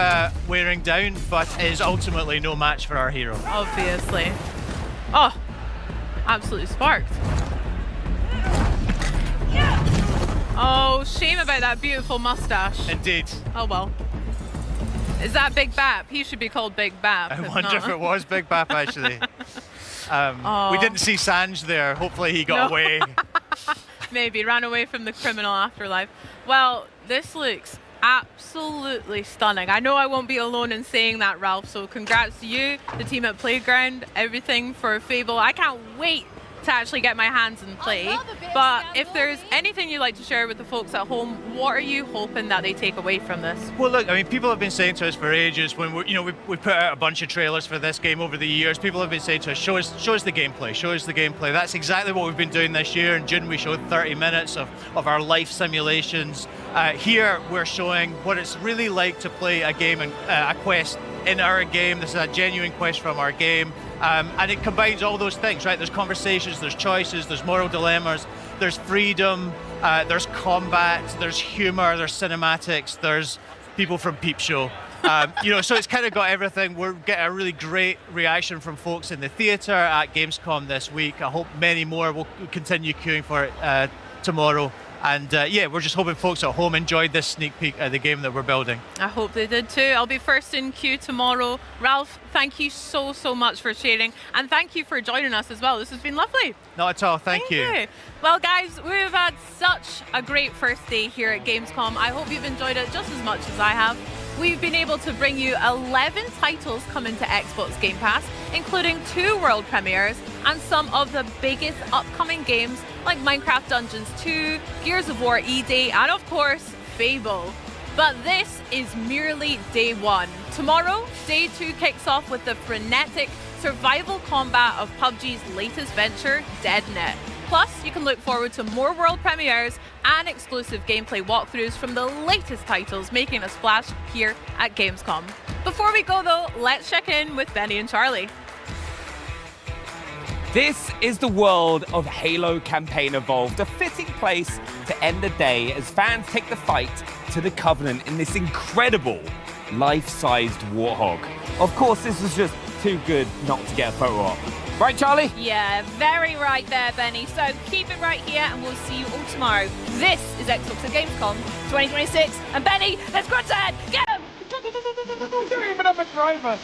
wearing down, but is ultimately no match for our hero. Obviously. Oh, absolutely sparked. Oh, shame about that beautiful mustache. Indeed. Oh well. Is that Big Bap? He should be called Big Bap. I wonder if it was Big Bap, actually. We didn't see Sanj there. Hopefully he got away. Maybe ran away from the criminal afterlife. Well, this looks absolutely stunning. I know I won't be alone in saying that, Ralph, so congrats to you, the team at Playground, everything for Fable. I can't wait to actually get my hands and play. But if there's anything you'd like to share with the folks at home, what are you hoping that they take away from this? Well, look, I mean, people have been saying to us for ages when we put out a bunch of trailers for this game over the years. People have been saying to us, show us the gameplay, show us the gameplay. That's exactly what we've been doing this year. In June, we showed 30 minutes of our life simulations. Here, we're showing what it's really like to play a game and a quest in our game. This is a genuine quest from our game. And it combines all those things, right? There's conversations, there's choices, there's moral dilemmas, there's freedom, there's combat, there's humor, there's cinematics, there's people from Peep Show. So it's kind of got everything. We're getting a really great reaction from folks in the theatre at Gamescom this week. I hope many more will continue queuing for it tomorrow. And yeah, we're just hoping folks at home enjoyed this sneak peek at the game that we're building. I hope they did too. I'll be first in queue tomorrow. Ralph, thank you so much for sharing, and thank you for joining us as well. This has been lovely. Not at all, thank you. Well guys, we've had such a great first day here at Gamescom. I hope you've enjoyed it just as much as I have. We've been able to bring you 11 titles coming to Xbox Game Pass, including 2 world premieres and some of the biggest upcoming games like Minecraft Dungeons 2, Gears of War E-Day, and of course, Fable. But this is merely day 1. Tomorrow, day 2 kicks off with the frenetic survival combat of PUBG's latest venture, DeadNet. Plus, you can look forward to more world premieres and exclusive gameplay walkthroughs from the latest titles making a splash here at Gamescom. Before we go though, let's check in with Benny and Charlie. This is the world of Halo Campaign Evolved, a fitting place to end the day as fans take the fight to the Covenant in this incredible life-sized warthog. Of course, this was just too good not to get a photo op. Right, Charlie? Yeah, very right there, Benny. So keep it right here and we'll see you all tomorrow. This is Xbox at Gamescom 2026. And Benny, let's go ahead. Get him! You don't even have a driver.